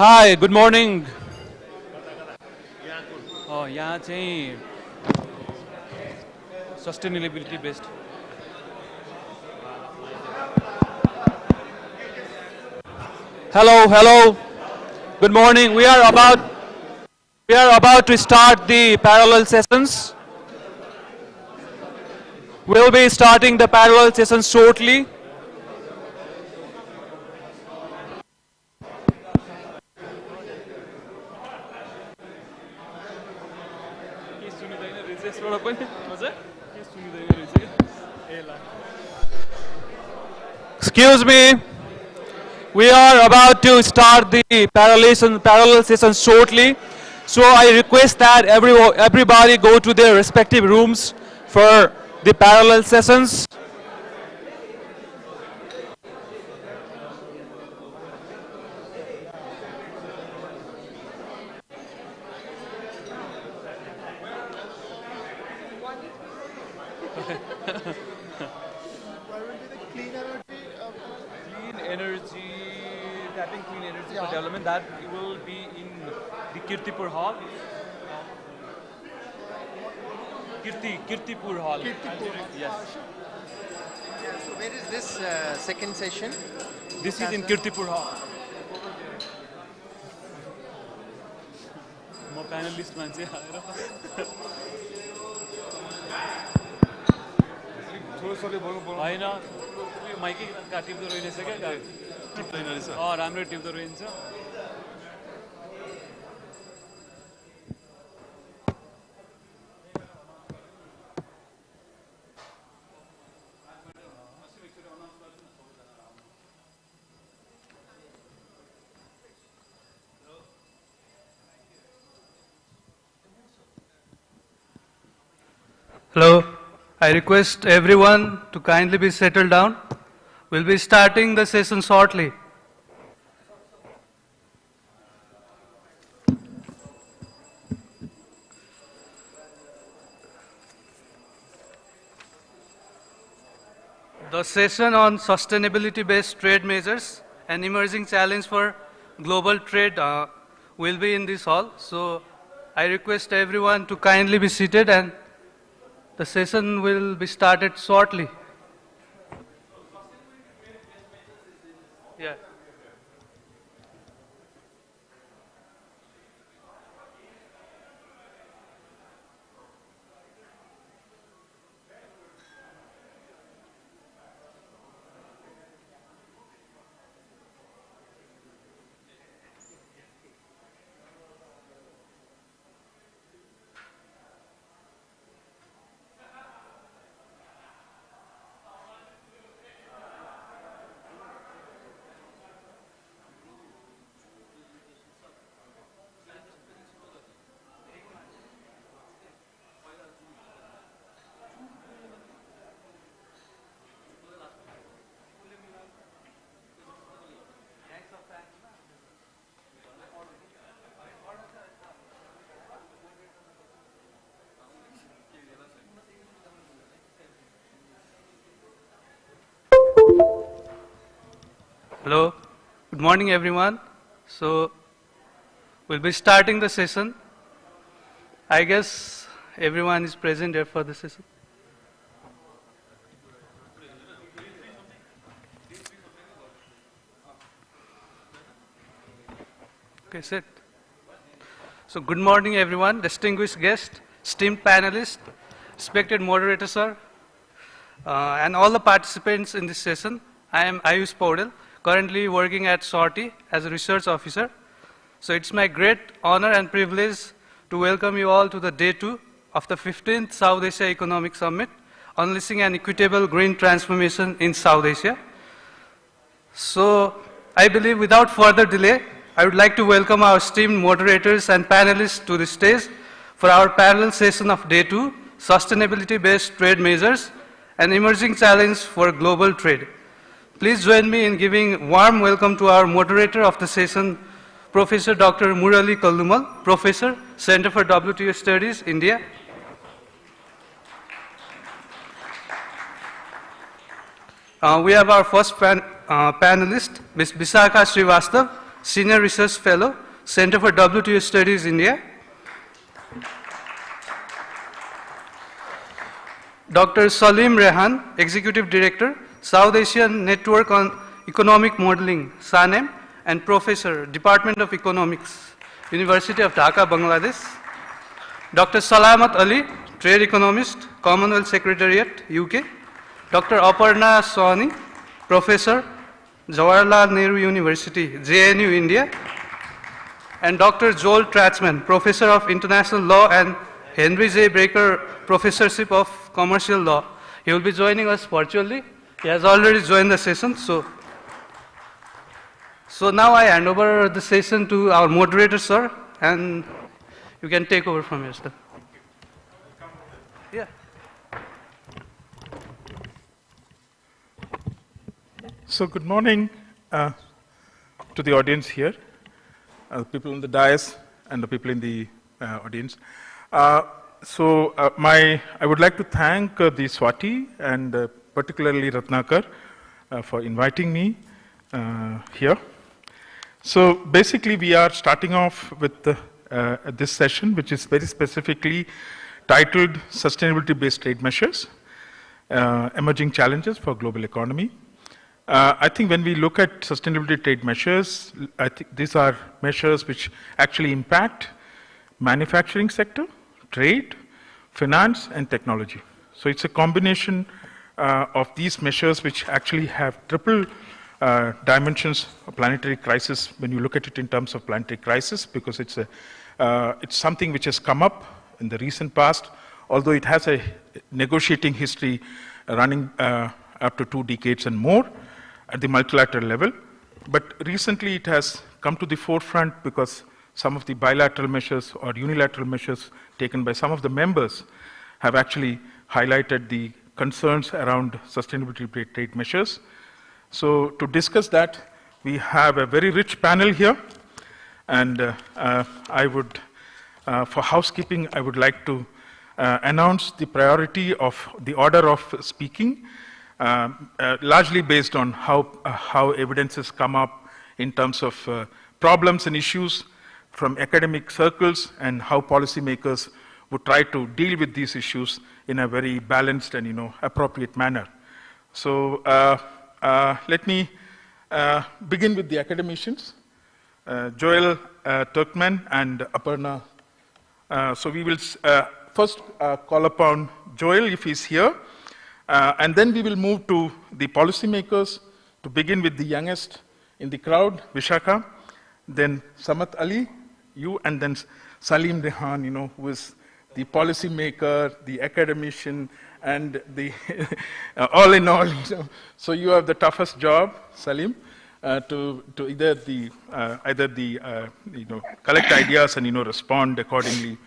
Hi, good morning. यहाँ चाहिँ sustainability based. Hello. Good morning. We are about to start the parallel sessions. We'll be starting the parallel sessions shortly. Excuse me. We are about to start the parallel session shortly. So I request that everybody go to their respective rooms for the parallel sessions. Tapping clean energy for development, that will be in the Kirtipur Hall. Kirtipur Hall. Yes. Yeah, so where is this second session? This is in Kirtipur Hall. म panelist मान्छे आएर होइन माइकै टिप्दो रहेछ क्या राम्रै टिप्दो रहन्छ Hello, I request everyone to kindly be settled down. We'll be starting the session shortly. The session on sustainability-based trade measures and emerging challenge for global trade will be in this hall. So I request everyone to kindly be seated, and The session will be started shortly. Yeah. Hello, good morning everyone. So we'll be starting the session. I guess everyone is present here for the session. Okay, sit. So good morning everyone, distinguished guests, esteemed panelists, respected moderator sir, and all the participants in this session. I am Ayush Paudel, currently working at SAES as a research officer. So it's my great honor and privilege to welcome you all to the day 2 of the 15th South Asia Economic Summit, Unleashing an Equitable Green Transformation in South Asia. So I believe without further delay, I would like to welcome our esteemed moderators and panelists to the stage for our parallel session of day 2, Sustainability-Based Trade Measures, an Emerging Challenge for Global Trade. Please join me in giving warm welcome to our moderator of the session, Professor Dr. Murali Kallumal, Professor, Center for WTO Studies, India. We have our first panelist, Ms. Visakha Srivastav, Senior Research Fellow, Center for WTO Studies, India. Dr. Salim Rehan, Executive Director, South Asian Network on Economic Modeling, SANEM, and Professor, Department of Economics, University of Dhaka, Bangladesh. Dr. Salamat Ali, Trade Economist, Commonwealth Secretariat, UK. Dr. Aparna Sawhney, Professor, Jawaharlal Nehru University, JNU, India. And Dr. Joel Tratzman, Professor of International Law and Henry J. Baker Professorship of Commercial Law. He will be joining us virtually. He has already joined the session. So now I hand over the session to our moderator, sir, and you can take over from here, sir. Yeah. So good morning to the audience here, people in the dais and the people in the audience. I would like to thank the Swati and particularly Ratnakar for inviting me here. So basically we are starting off with this session, which is very specifically titled Sustainability-Based Trade Measures, Emerging Challenges for Global Economy. I think when we look at sustainability trade measures, I think these are measures which actually impact manufacturing sector, trade, finance, and technology. So it's a combination of these measures which actually have triple dimensions of planetary crisis when you look at it in terms of planetary crisis, because it's something which has come up in the recent past, although it has a negotiating history running up to 2 decades and more at the multilateral level. But recently it has come to the forefront because some of the bilateral measures or unilateral measures taken by some of the members have actually highlighted the concerns around sustainability trade measures. So to discuss that, we have a very rich panel here, and I would, for housekeeping, I would like to announce the priority of the order of speaking, largely based on how evidence has come up in terms of problems and issues from academic circles and how policymakers would try to deal with these issues in a very balanced and appropriate manner. So let me begin with the academicians, Joel Turkman and Aparna. So we will first call upon Joel if he's here, and then we will move to the policymakers, to begin with the youngest in the crowd, Vishaka, then Samat Ali, you, and then Salim Rehan, who is the policymaker, the academician, and the all in all. So you have the toughest job, Salim, to either collect ideas and respond accordingly.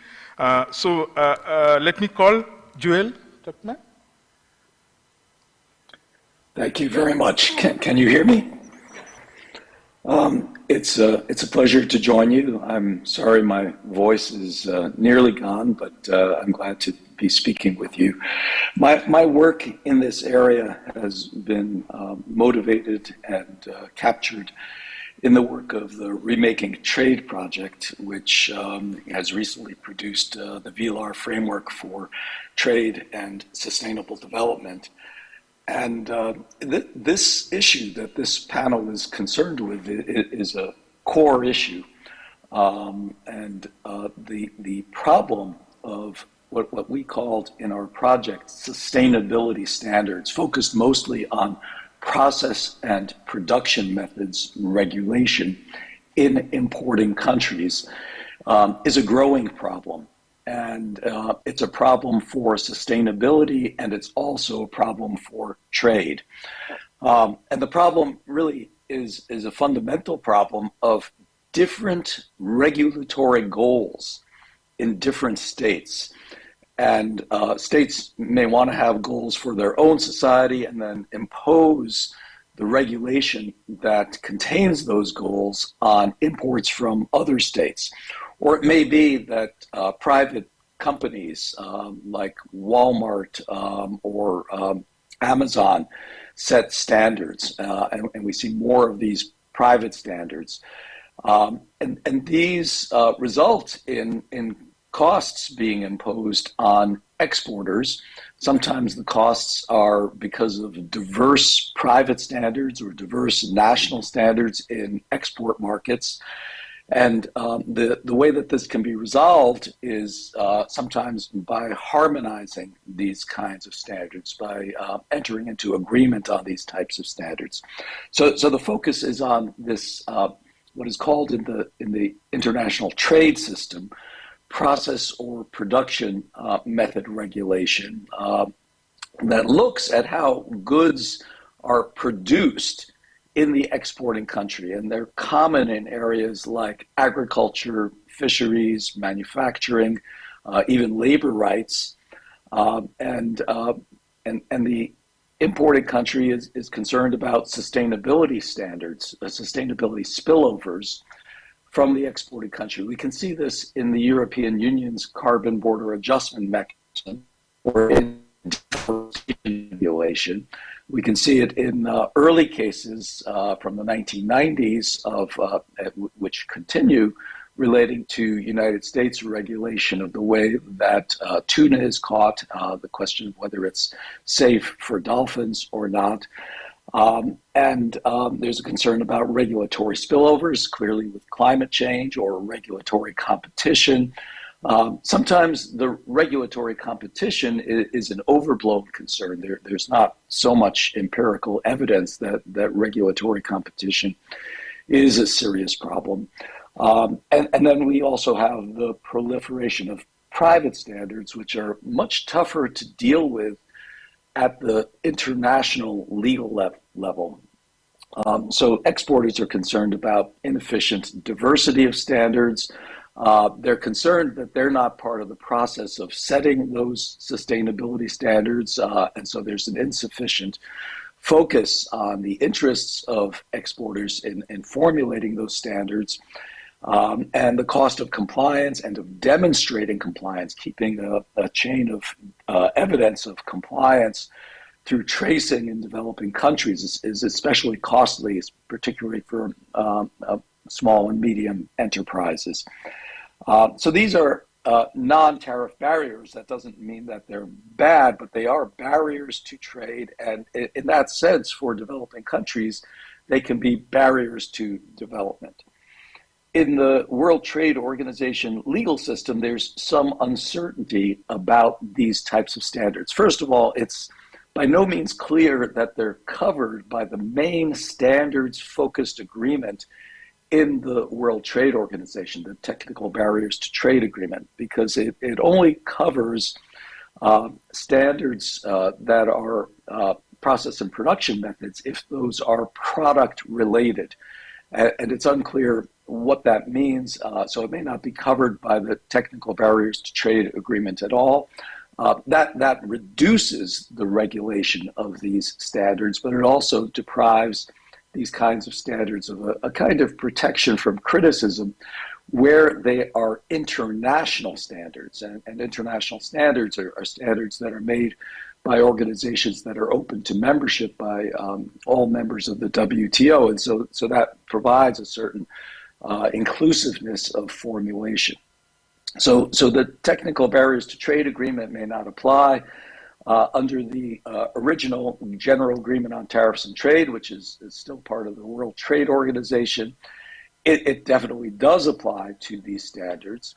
So let me call Joel Turkman. Thank you very much. Can you hear me? It's a pleasure to join you. I'm sorry my voice is nearly gone, but I'm glad to be speaking with you. My work in this area has been motivated and captured in the work of the Remaking Trade Project, which has recently produced the VLAR framework for trade and sustainable development. And this issue that this panel is concerned with is a core issue. And the problem of what we called in our project sustainability standards, focused mostly on process and production methods regulation in importing countries, is a growing problem. And it's a problem for sustainability, and it's also a problem for trade. And the problem really is a fundamental problem of different regulatory goals in different states. And states may want to have goals for their own society and then impose the regulation that contains those goals on imports from other states. Or it may be that private companies like Walmart or Amazon set standards, and we see more of these private standards. And these result in costs being imposed on exporters. Sometimes the costs are because of diverse private standards or diverse national standards in export markets. And the way that this can be resolved is sometimes by harmonizing these kinds of standards, by entering into agreement on these types of standards. So the focus is on this, what is called in the international trade system, process or production method regulation that looks at how goods are produced in the exporting country. And they're common in areas like agriculture, fisheries, manufacturing, even labor rights. And the importing country is concerned about sustainability standards, sustainability spillovers from the exporting country. We can see this in the European Union's carbon border adjustment mechanism or in regulation. We can see it in early cases from the 1990s which continue relating to United States regulation of the way that tuna is caught, the question of whether it's safe for dolphins or not. And there's a concern about regulatory spillovers, clearly with climate change or regulatory competition. Sometimes the regulatory competition is an overblown concern. There's not so much empirical evidence that regulatory competition is a serious problem. And then we also have the proliferation of private standards, which are much tougher to deal with at the international legal level. So exporters are concerned about inefficient diversity of standards. They're concerned that they're not part of the process of setting those sustainability standards, and so there's an insufficient focus on the interests of exporters in formulating those standards, and the cost of compliance and of demonstrating compliance, keeping a chain of evidence of compliance through tracing in developing countries is especially costly, particularly for small and medium enterprises. So these are non-tariff barriers. That doesn't mean that they're bad, but they are barriers to trade. And in that sense, for developing countries, they can be barriers to development. In the World Trade Organization legal system, there's some uncertainty about these types of standards. First of all, it's by no means clear that they're covered by the main standards-focused agreement in the World Trade Organization, the Technical Barriers to Trade Agreement, because it only covers standards that are process and production methods if those are product-related. And it's unclear what that means, so it may not be covered by the Technical Barriers to Trade Agreement at all. That reduces the regulation of these standards, but it also deprives these kinds of standards of a kind of protection from criticism where they are international standards. And international standards are standards that are made by organizations that are open to membership by all members of the WTO. And so that provides a certain inclusiveness of formulation. So the Technical Barriers to Trade Agreement may not apply under the original General Agreement on Tariffs and Trade, which is still part of the World Trade Organization. It definitely does apply to these standards.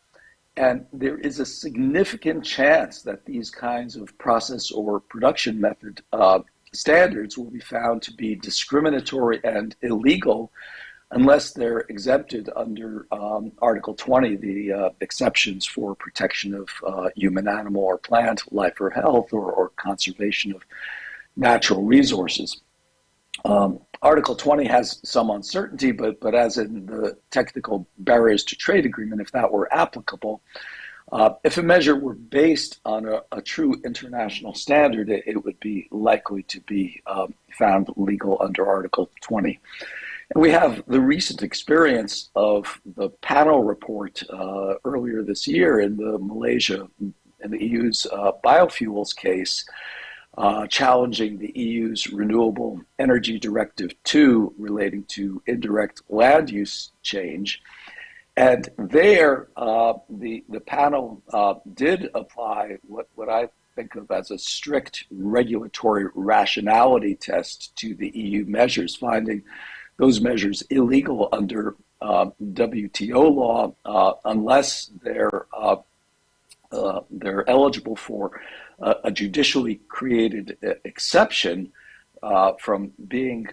And there is a significant chance that these kinds of process or production method standards will be found to be discriminatory and illegal unless they're exempted under Article 20, the exceptions for protection of human, animal, or plant life or health, or conservation of natural resources. Article 20 has some uncertainty, but as in the Technical Barriers to Trade Agreement, if that were applicable, if a measure were based on a true international standard, it would be likely to be found legal under Article 20. And we have the recent experience of the panel report earlier this year in the Malaysia and the EU's biofuels case, challenging the EU's Renewable Energy Directive 2 relating to indirect land use change. And there, the panel did apply what I think of as a strict regulatory rationality test to the EU measures, finding those measures illegal under WTO law unless they're eligible for a judicially created exception from being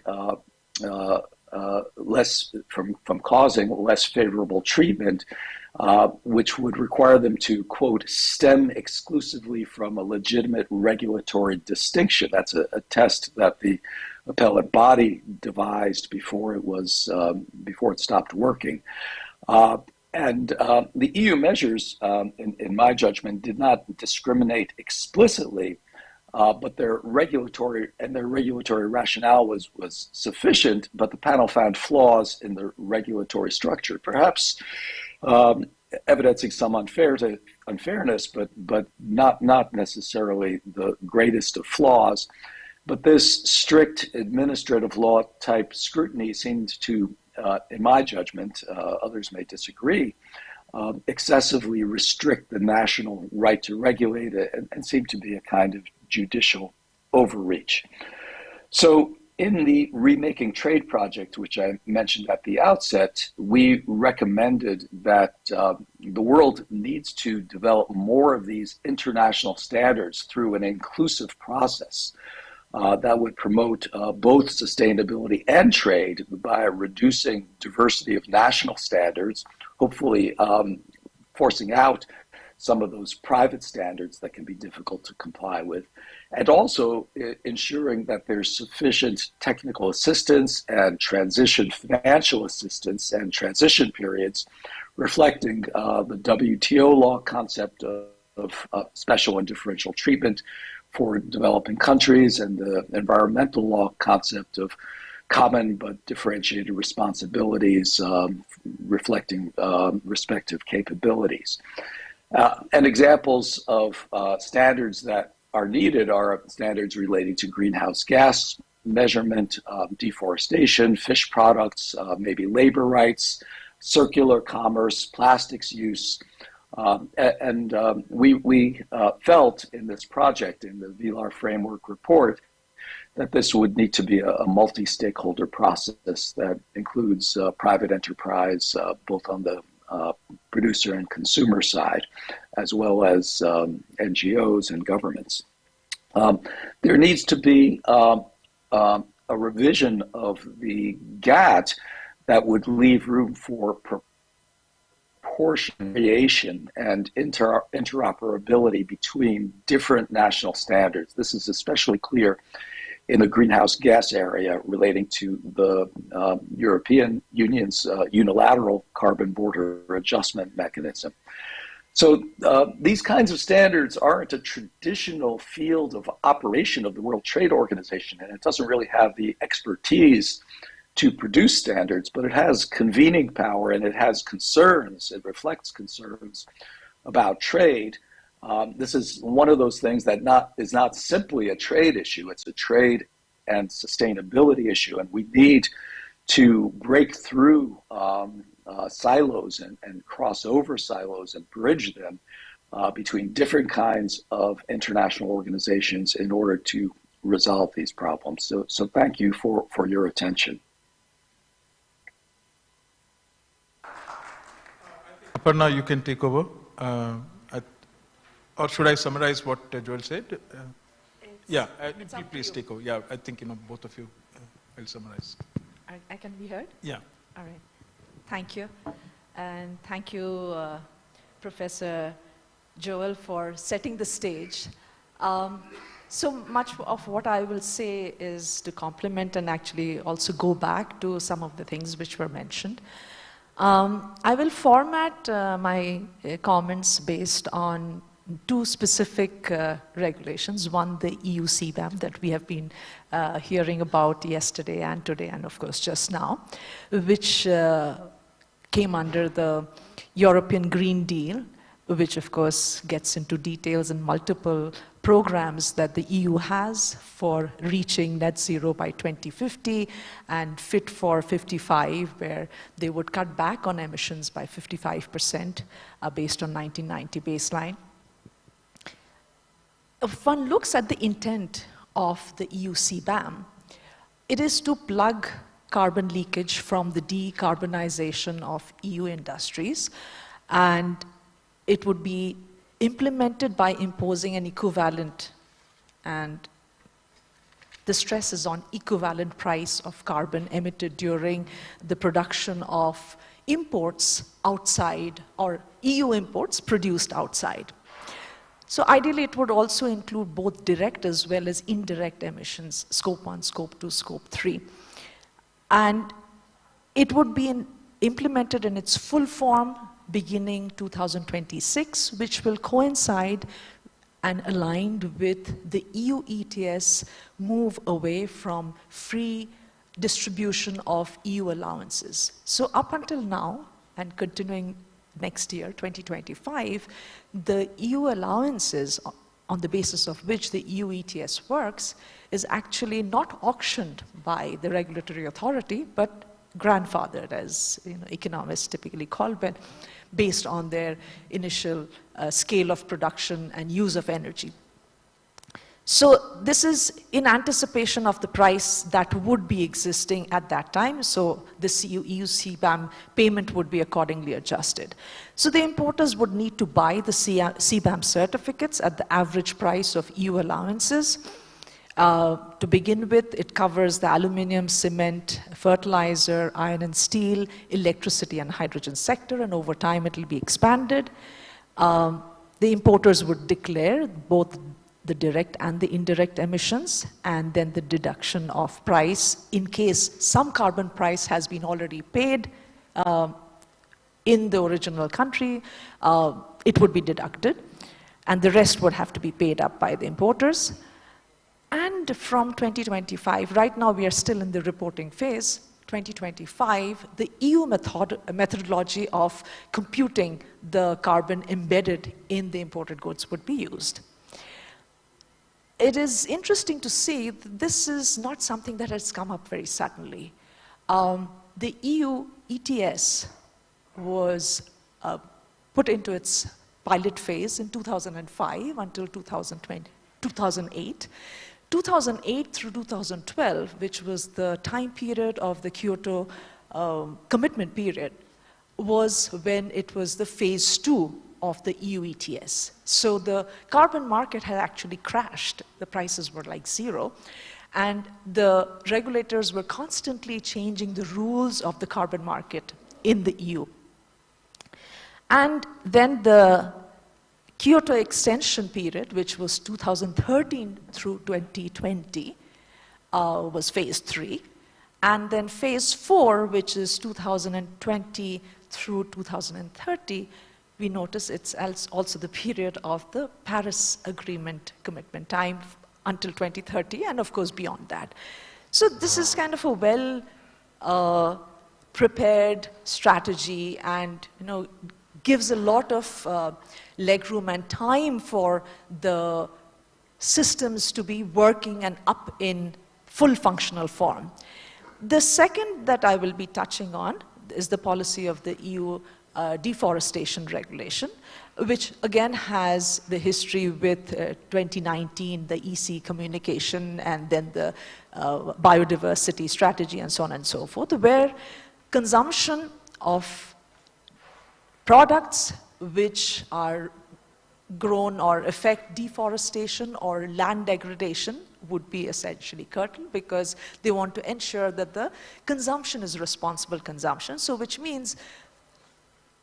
from causing less favorable treatment, which would require them to, quote, stem exclusively from a legitimate regulatory distinction. That's a test that the appellate body devised before it was before it stopped working. And the EU measures, in my judgment, did not discriminate explicitly, but their regulatory rationale was sufficient, but the panel found flaws in the regulatory structure, perhaps evidencing some unfairness, but not necessarily the greatest of flaws. But this strict administrative law type scrutiny seemed to, in my judgment, others may disagree, excessively restrict the national right to regulate it and seem to be a kind of judicial overreach. So in the Remaking Trade project, which I mentioned at the outset, we recommended that the world needs to develop more of these international standards through an inclusive process that would promote both sustainability and trade by reducing diversity of national standards, hopefully forcing out some of those private standards that can be difficult to comply with, and also ensuring that there's sufficient technical assistance and transition financial assistance and transition periods reflecting the WTO law concept of special and differential treatment for developing countries and the environmental law concept of common but differentiated responsibilities reflecting respective capabilities. And examples of standards that are needed are standards relating to greenhouse gas measurement, deforestation, fish products, maybe labor rights, circular commerce, plastics use, We felt in this project, in the VLAR framework report, that this would need to be a multi-stakeholder process that includes private enterprise, both on the producer and consumer side, as well as NGOs and governments. There needs to be a revision of the GATT that would leave room for proportion variation and interoperability between different national standards. This is especially clear in the greenhouse gas area relating to the European Union's unilateral carbon border adjustment mechanism. So these kinds of standards aren't a traditional field of operation of the World Trade Organization, and it doesn't really have the expertise to produce standards, but it has convening power and it has concerns. It reflects concerns about trade. This is one of those things that is not simply a trade issue. It's a trade and sustainability issue, and we need to break through silos and cross over silos and bridge them between different kinds of international organizations in order to resolve these problems. So thank you for your attention. Aparna, you can take over. Or should I summarize what Joel said? Yeah, please take over. Yeah, I think both of you will summarize. I can be heard? Yeah. All right. Thank you. And thank you, Professor Joel, for setting the stage. So much of what I will say is to complement and actually also go back to some of the things which were mentioned. I will format my comments based on two specific regulations. One, the EU CBAM that we have been hearing about yesterday and today and of course just now, which came under the European Green Deal, which of course gets into details and multiple programs that the EU has for reaching net zero by 2050 and Fit for 55, where they would cut back on emissions by 55% based on 1990 baseline. If one looks at the intent of the EU CBAM, it is to plug carbon leakage from the decarbonization of EU industries, and it would be implemented by imposing an equivalent, and the stress is on equivalent price of carbon emitted during the production of imports outside, or EU imports produced outside. So ideally it would also include both direct as well as indirect emissions, scope 1, scope 2, scope 3. And it would be implemented in its full form beginning 2026, which will coincide and aligned with the EU ETS move away from free distribution of EU allowances. So up until now, and continuing next year, 2025, the EU allowances on the basis of which the EU ETS works is actually not auctioned by the regulatory authority, but grandfathered, as economists typically call it, based on their initial scale of production and use of energy. So this is in anticipation of the price that would be existing at that time. So this EU CBAM payment would be accordingly adjusted. So the importers would need to buy the CBAM certificates at the average price of EU allowances. To begin with, it covers the aluminum, cement, fertilizer, iron and steel, electricity and hydrogen sector, and over time it will be expanded. The importers would declare both the direct and the indirect emissions, and then the deduction of price in case some carbon price has been already paid in the original country, it would be deducted, and the rest would have to be paid up by the importers. And from 2025, right now we are still in the reporting phase, 2025, the EU methodology of computing the carbon embedded in the imported goods would be used. It is interesting to see that this is not something that has come up very suddenly. The EU ETS was put into its pilot phase in 2005 until 2008. 2008 through 2012, which was the time period of the Kyoto commitment period, was when it was the phase 2 of the EU ETS. So the carbon market had actually crashed. The prices were like zero. And the regulators were constantly changing the rules of the carbon market in the EU. And then the Kyoto extension period, which was 2013 through 2020, was phase 3. And then phase 4, which is 2020 through 2030, we notice it's also the period of the Paris Agreement commitment time until 2030, and of course beyond that. So this is kind of a well prepared strategy, and gives a lot of legroom and time for the systems to be working and up in full functional form. The second that I will be touching on is the policy of the EU deforestation regulation, which again has the history with 2019, the EC communication, and then the biodiversity strategy, and so on and so forth, where consumption of products which are grown or affect deforestation or land degradation would be essentially curtailed, because they want to ensure that the consumption is responsible consumption. So which means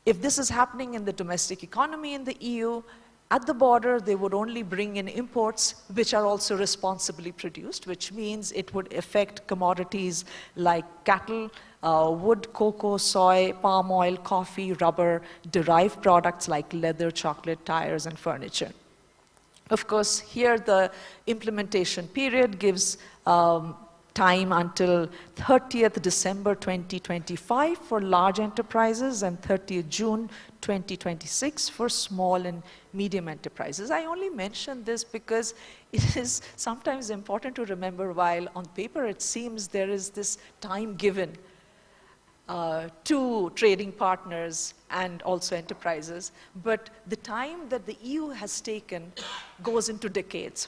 if this is happening in the domestic economy in the EU, at the border they would only bring in imports which are also responsibly produced, which means it would affect commodities like cattle, wood, cocoa, soy, palm oil, coffee, rubber, derived products like leather, chocolate, tires, and furniture. Of course, here the implementation period gives time until 30th December 2025 for large enterprises and 30th June 2026 for small and medium enterprises. I only mention this because it is sometimes important to remember, while on paper it seems there is this time given to trading partners and also enterprises, but the time that the EU has taken goes into decades.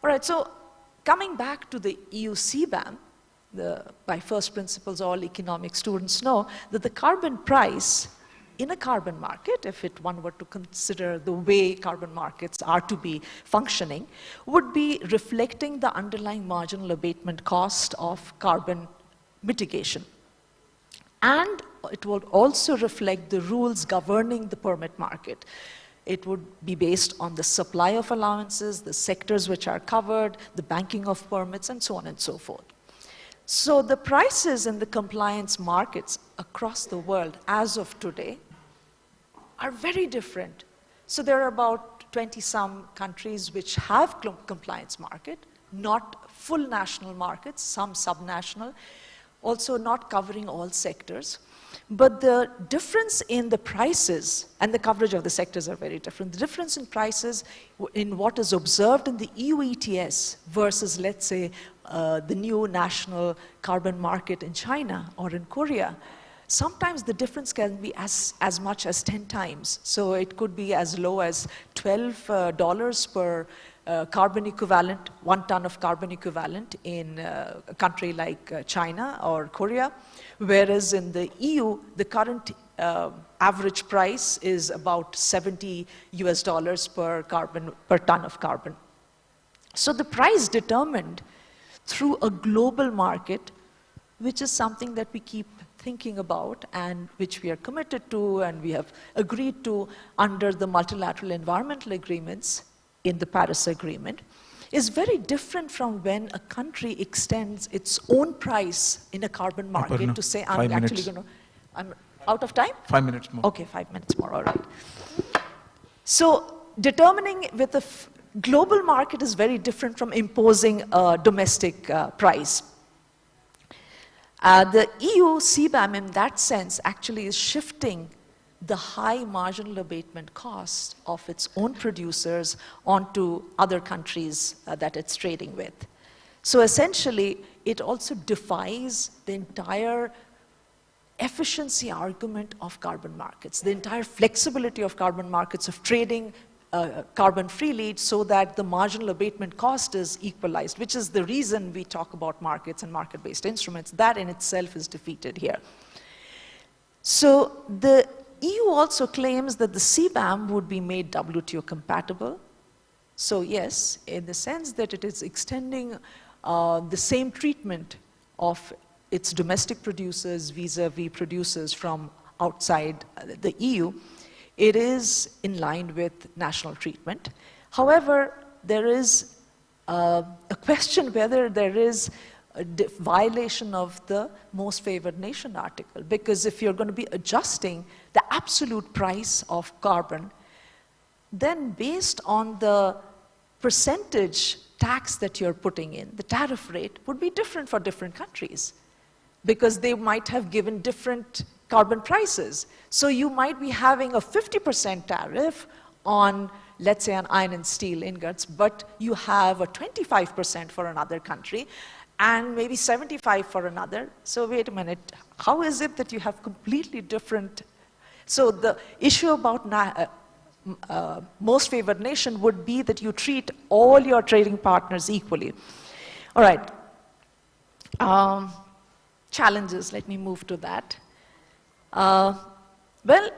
All right, so coming back to the EU CBAM, by first principles, all economic students know that the carbon price in a carbon market, if one were to consider the way carbon markets are to be functioning, would be reflecting the underlying marginal abatement cost of carbon mitigation. And it would also reflect the rules governing the permit market. It would be based on the supply of allowances, the sectors which are covered, the banking of permits, and so on and so forth. So the prices in the compliance markets across the world as of today are very different. So there are about 20-some countries which have compliance market, not full national markets, some subnational, also not covering all sectors. But the difference in the prices and the coverage of the sectors are very different. The difference in prices in what is observed in the EU ETS versus, let's say, the new national carbon market in China or in Korea, sometimes the difference can be as much as 10 times. So it could be as low as $12 per carbon equivalent, 1 ton of carbon equivalent in a country like China or Korea, whereas in the EU, the current average price is about $70 per ton of carbon. So the price determined through a global market, which is something that we keep thinking about and which we are committed to and we have agreed to under the multilateral environmental agreements in the Paris Agreement, is very different from when a country extends its own price in a carbon market to say, I'm actually going to, I'm out of time? 5 minutes more. Okay, 5 minutes more, all right. So determining with a global market is very different from imposing a domestic price. The EU CBAM in that sense actually is shifting the high marginal abatement cost of its own producers onto other countries that it's trading with. So essentially, it also defies the entire efficiency argument of carbon markets, the entire flexibility of carbon markets of trading carbon freely so that the marginal abatement cost is equalized, which is the reason we talk about markets and market-based instruments. That in itself is defeated here. So the EU also claims that the CBAM would be made WTO compatible. So yes, in the sense that it is extending the same treatment of its domestic producers vis-a-vis producers from outside the EU, it is in line with national treatment. However, there is a question whether there is a violation of the most favored nation article, because if you're going to be adjusting the absolute price of carbon, then based on the percentage tax that you're putting in, the tariff rate would be different for different countries, because they might have given different carbon prices. So you might be having a 50% tariff on, let's say, an iron and steel ingots, but you have a 25% for another country, and maybe 75 for another. So wait a minute, how is it that you have completely different? So the issue about most favored nation would be that you treat all your trading partners equally. All right. Challenges, let me move to that. Well,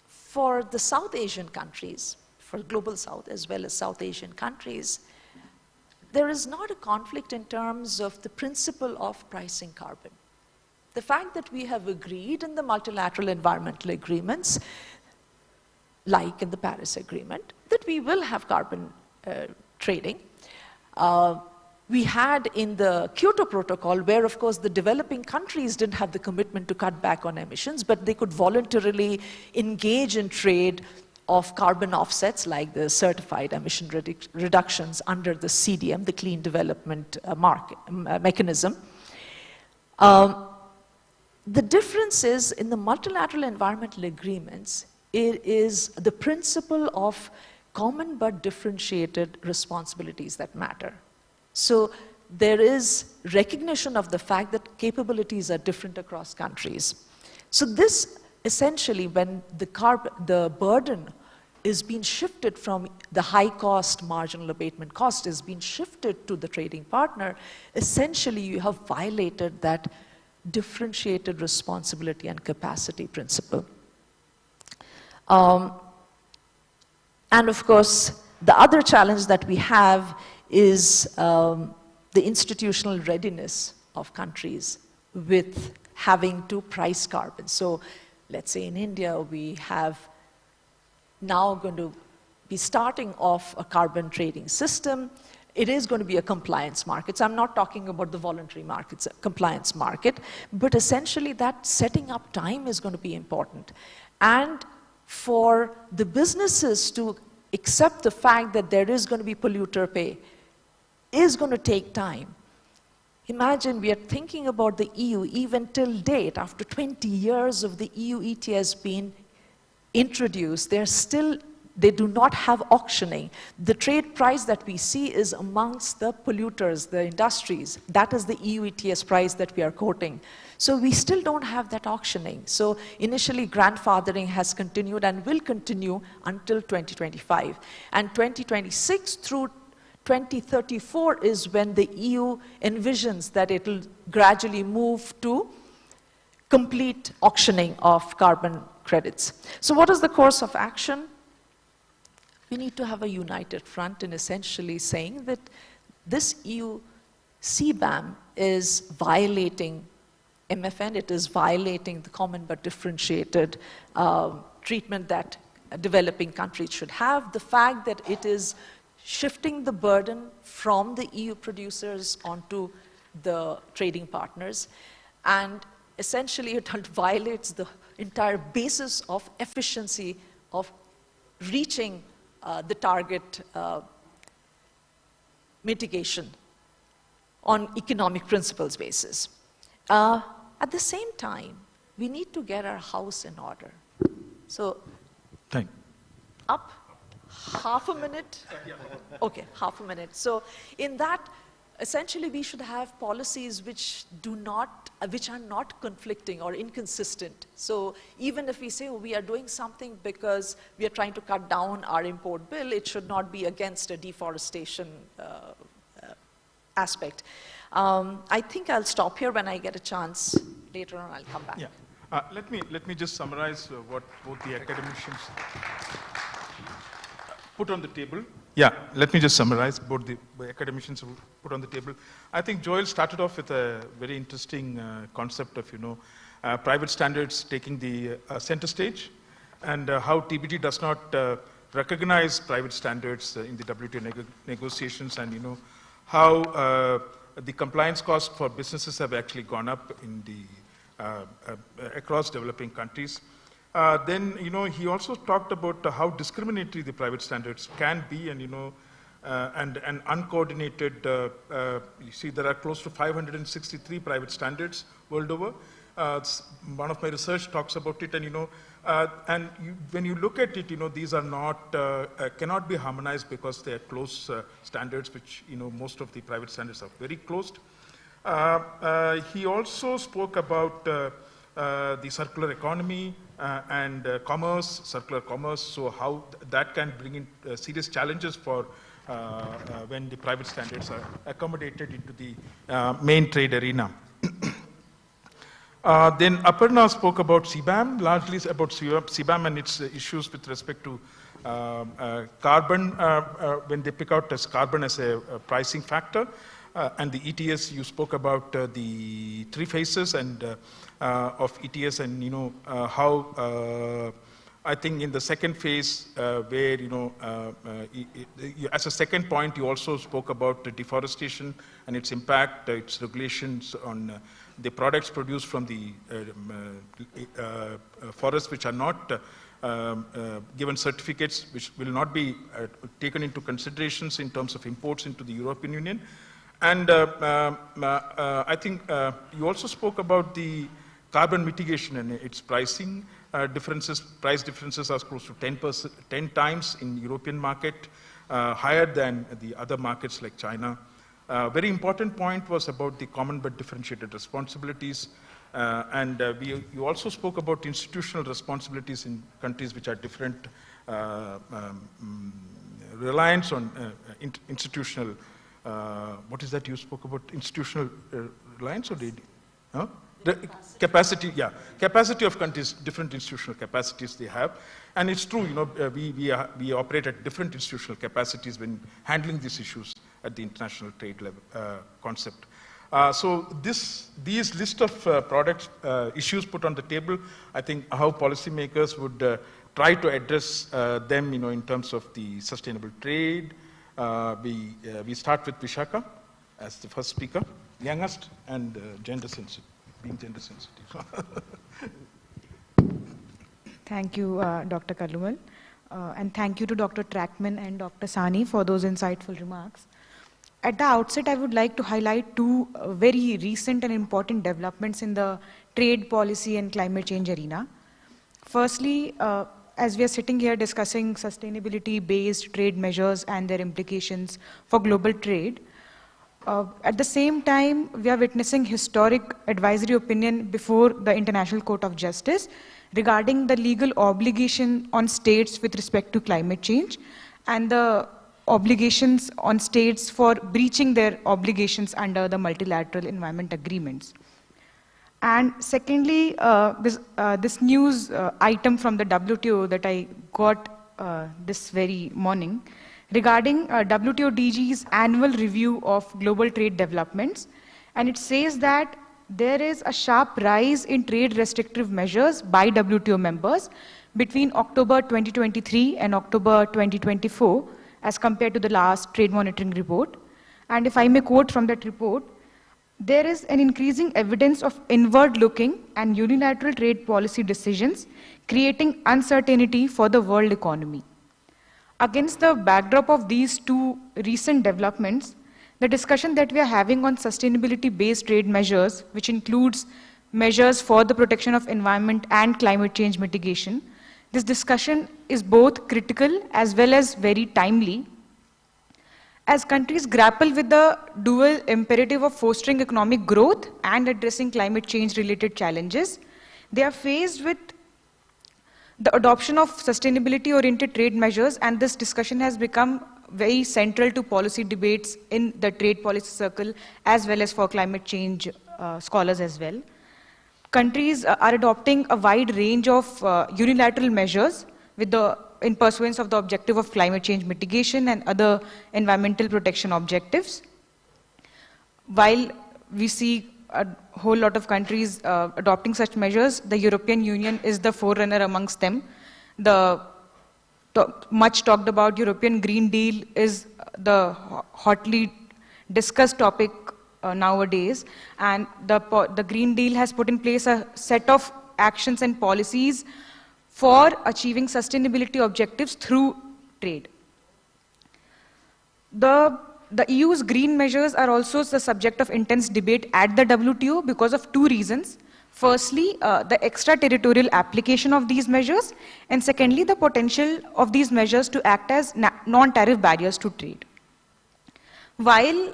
for the South Asian countries, for Global South as well as South Asian countries, there is not a conflict in terms of the principle of pricing carbon. The fact that we have agreed in the multilateral environmental agreements, like in the Paris Agreement, that we will have carbon trading. We had in the Kyoto Protocol, where of course the developing countries didn't have the commitment to cut back on emissions, but they could voluntarily engage in trade of carbon offsets like the certified emission reductions under the CDM, the Clean Development Mechanism. The difference is in the multilateral environmental agreements, it is the principle of common but differentiated responsibilities that matter. So there is recognition of the fact that capabilities are different across countries. So this essentially, when the burden is being shifted from the high cost marginal abatement cost is being shifted to the trading partner, essentially you have violated that differentiated responsibility and capacity principle. And of course, the other challenge that we have is the institutional readiness of countries with having to price carbon. So let's say in India, we have now going to be starting off a carbon trading system. It is going to be a compliance market. So I'm not talking about the voluntary markets, a compliance market, but essentially that setting up time is going to be important. And for the businesses to accept the fact that there is going to be polluter pay is going to take time. Imagine we are thinking about the EU even till date, after 20 years of the EU ETS being introduced, they do not have auctioning. The trade price that we see is amongst the polluters, the industries. That is the EU ETS price that we are quoting. So we still don't have that auctioning. So initially grandfathering has continued and will continue until 2025. And 2026 through 2034 is when the EU envisions that it will gradually move to complete auctioning of carbon credits. So what is the course of action? We need to have a united front in essentially saying that this EU CBAM is violating MFN, it is violating the common but differentiated treatment that developing countries should have. The fact that it is shifting the burden from the EU producers onto the trading partners, and essentially it violates the entire basis of efficiency of reaching the target mitigation on economic principles basis. At the same time, we need to get our house in order. So, up half a minute? Okay, half a minute. So in that, essentially we should have policies which are not conflicting or inconsistent. So even if we say, oh, we are doing something because we are trying to cut down our import bill, it should not be against a deforestation aspect. I think I'll stop here. When I get a chance later on, I'll come back. Yeah. Let me just summarize what both the academicians put on the table. Yeah, let me just summarize both the academicians who put on the table. I think Joel started off with a very interesting concept of, private standards taking the center stage, and how TBT does not recognize private standards in the WTO negotiations, and how the compliance costs for businesses have actually gone up in the across developing countries. Then, he also talked about how discriminatory the private standards can be, and, and uncoordinated, you see there are close to 563 private standards world over. One of my research talks about it, and when you look at it, these are not, cannot be harmonized because they are close standards, which, most of the private standards are very closed. He also spoke about the circular economy and commerce, circular commerce, so how that can bring in serious challenges for when the private standards are accommodated into the main trade arena. Then Aparna spoke about CBAM, largely about CBAM and its issues with respect to carbon, when they pick out as carbon as a pricing factor. And the ETS, you spoke about the 3 phases and of ETS, and how I think in the second phase, where as a second point, you also spoke about the deforestation and its impact, its regulations on the products produced from the forests, which are not given certificates, which will not be taken into considerations in terms of imports into the European Union. And I think you also spoke about the carbon mitigation and its pricing differences. Price differences are close to 10 times in European market, higher than the other markets like China. Very important point was about the common but differentiated responsibilities. And you also spoke about institutional responsibilities in countries which are different, reliance on institutional, what is that you spoke about, institutional reliance, or did you? Huh? The capacity, yeah, capacity of countries, different institutional capacities they have. And it's true, we operate at different institutional capacities when handling these issues at the international trade level concept. So these list of products, issues put on the table, I think how policymakers would try to address them, in terms of the sustainable trade. We start with Vishaka as the first speaker, youngest and gender sensitive, being gender sensitive. Thank you, Dr. Kallumal. And thank you to Dr. Trackman and Dr. Sani for those insightful remarks. At the outset, I would like to highlight 2 very recent and important developments in the trade policy and climate change arena. Firstly, as we are sitting here discussing sustainability-based trade measures and their implications for global trade, at the same time, we are witnessing historic advisory opinion before the International Court of Justice regarding the legal obligation on states with respect to climate change and the obligations on states for breaching their obligations under the multilateral environment agreements. And secondly, this news item from the WTO that I got this very morning regarding WTO DG's annual review of global trade developments. And it says that there is a sharp rise in trade restrictive measures by WTO members between October 2023 and October 2024 as compared to the last trade monitoring report. And if I may quote from that report, there is an increasing evidence of inward-looking and unilateral trade policy decisions creating uncertainty for the world economy. Against the backdrop of these 2 recent developments, the discussion that we are having on sustainability-based trade measures, which includes measures for the protection of environment and climate change mitigation, this discussion is both critical as well as very timely. As countries grapple with the dual imperative of fostering economic growth and addressing climate change related challenges, they are faced with the adoption of sustainability oriented trade measures, and this discussion has become very central to policy debates in the trade policy circle as well as for climate change scholars as well. Countries are adopting a wide range of unilateral measures in pursuance of the objective of climate change mitigation and other environmental protection objectives. While we see a whole lot of countries adopting such measures, the European Union is the forerunner amongst them. The much talked about European Green Deal is the hotly discussed topic nowadays, and the Green Deal has put in place a set of actions and policies for achieving sustainability objectives through trade. The EU's green measures are also the subject of intense debate at the WTO because of two reasons. Firstly, the extraterritorial application of these measures, and secondly, the potential of these measures to act as non-tariff barriers to trade. While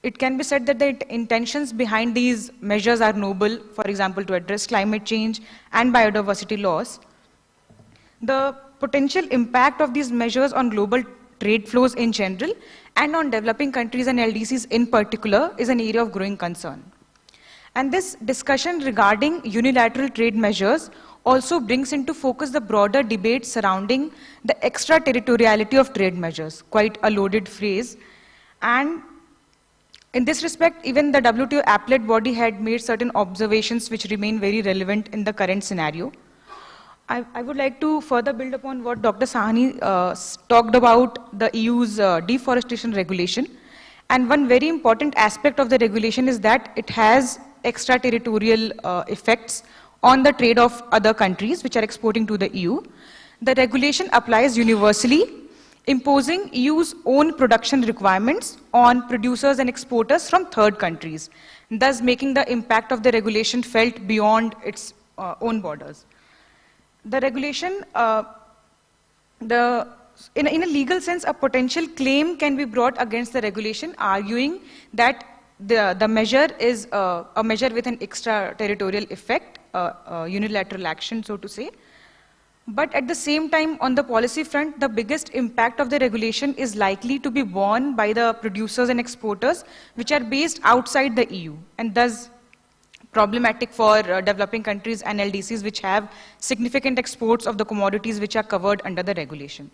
it can be said that the intentions behind these measures are noble, for example, to address climate change and biodiversity loss, the potential impact of these measures on global trade flows in general and on developing countries and LDCs in particular is an area of growing concern. And this discussion regarding unilateral trade measures also brings into focus the broader debate surrounding the extraterritoriality of trade measures, quite a loaded phrase. And in this respect, even the WTO appellate body had made certain observations which remain very relevant in the current scenario. I would like to further build upon what Dr. Sahni talked about the EU's deforestation regulation. And one very important aspect of the regulation is that it has extraterritorial effects on the trade of other countries which are exporting to the EU. The regulation applies universally, imposing EU's own production requirements on producers and exporters from third countries, thus making the impact of the regulation felt beyond its own borders. The regulation, in a legal sense, a potential claim can be brought against the regulation, arguing that the measure is a measure with an extraterritorial effect, unilateral action, so to say. But at the same time, on the policy front, the biggest impact of the regulation is likely to be borne by the producers and exporters which are based outside the EU, and thus problematic for developing countries and LDCs which have significant exports of the commodities which are covered under the regulation.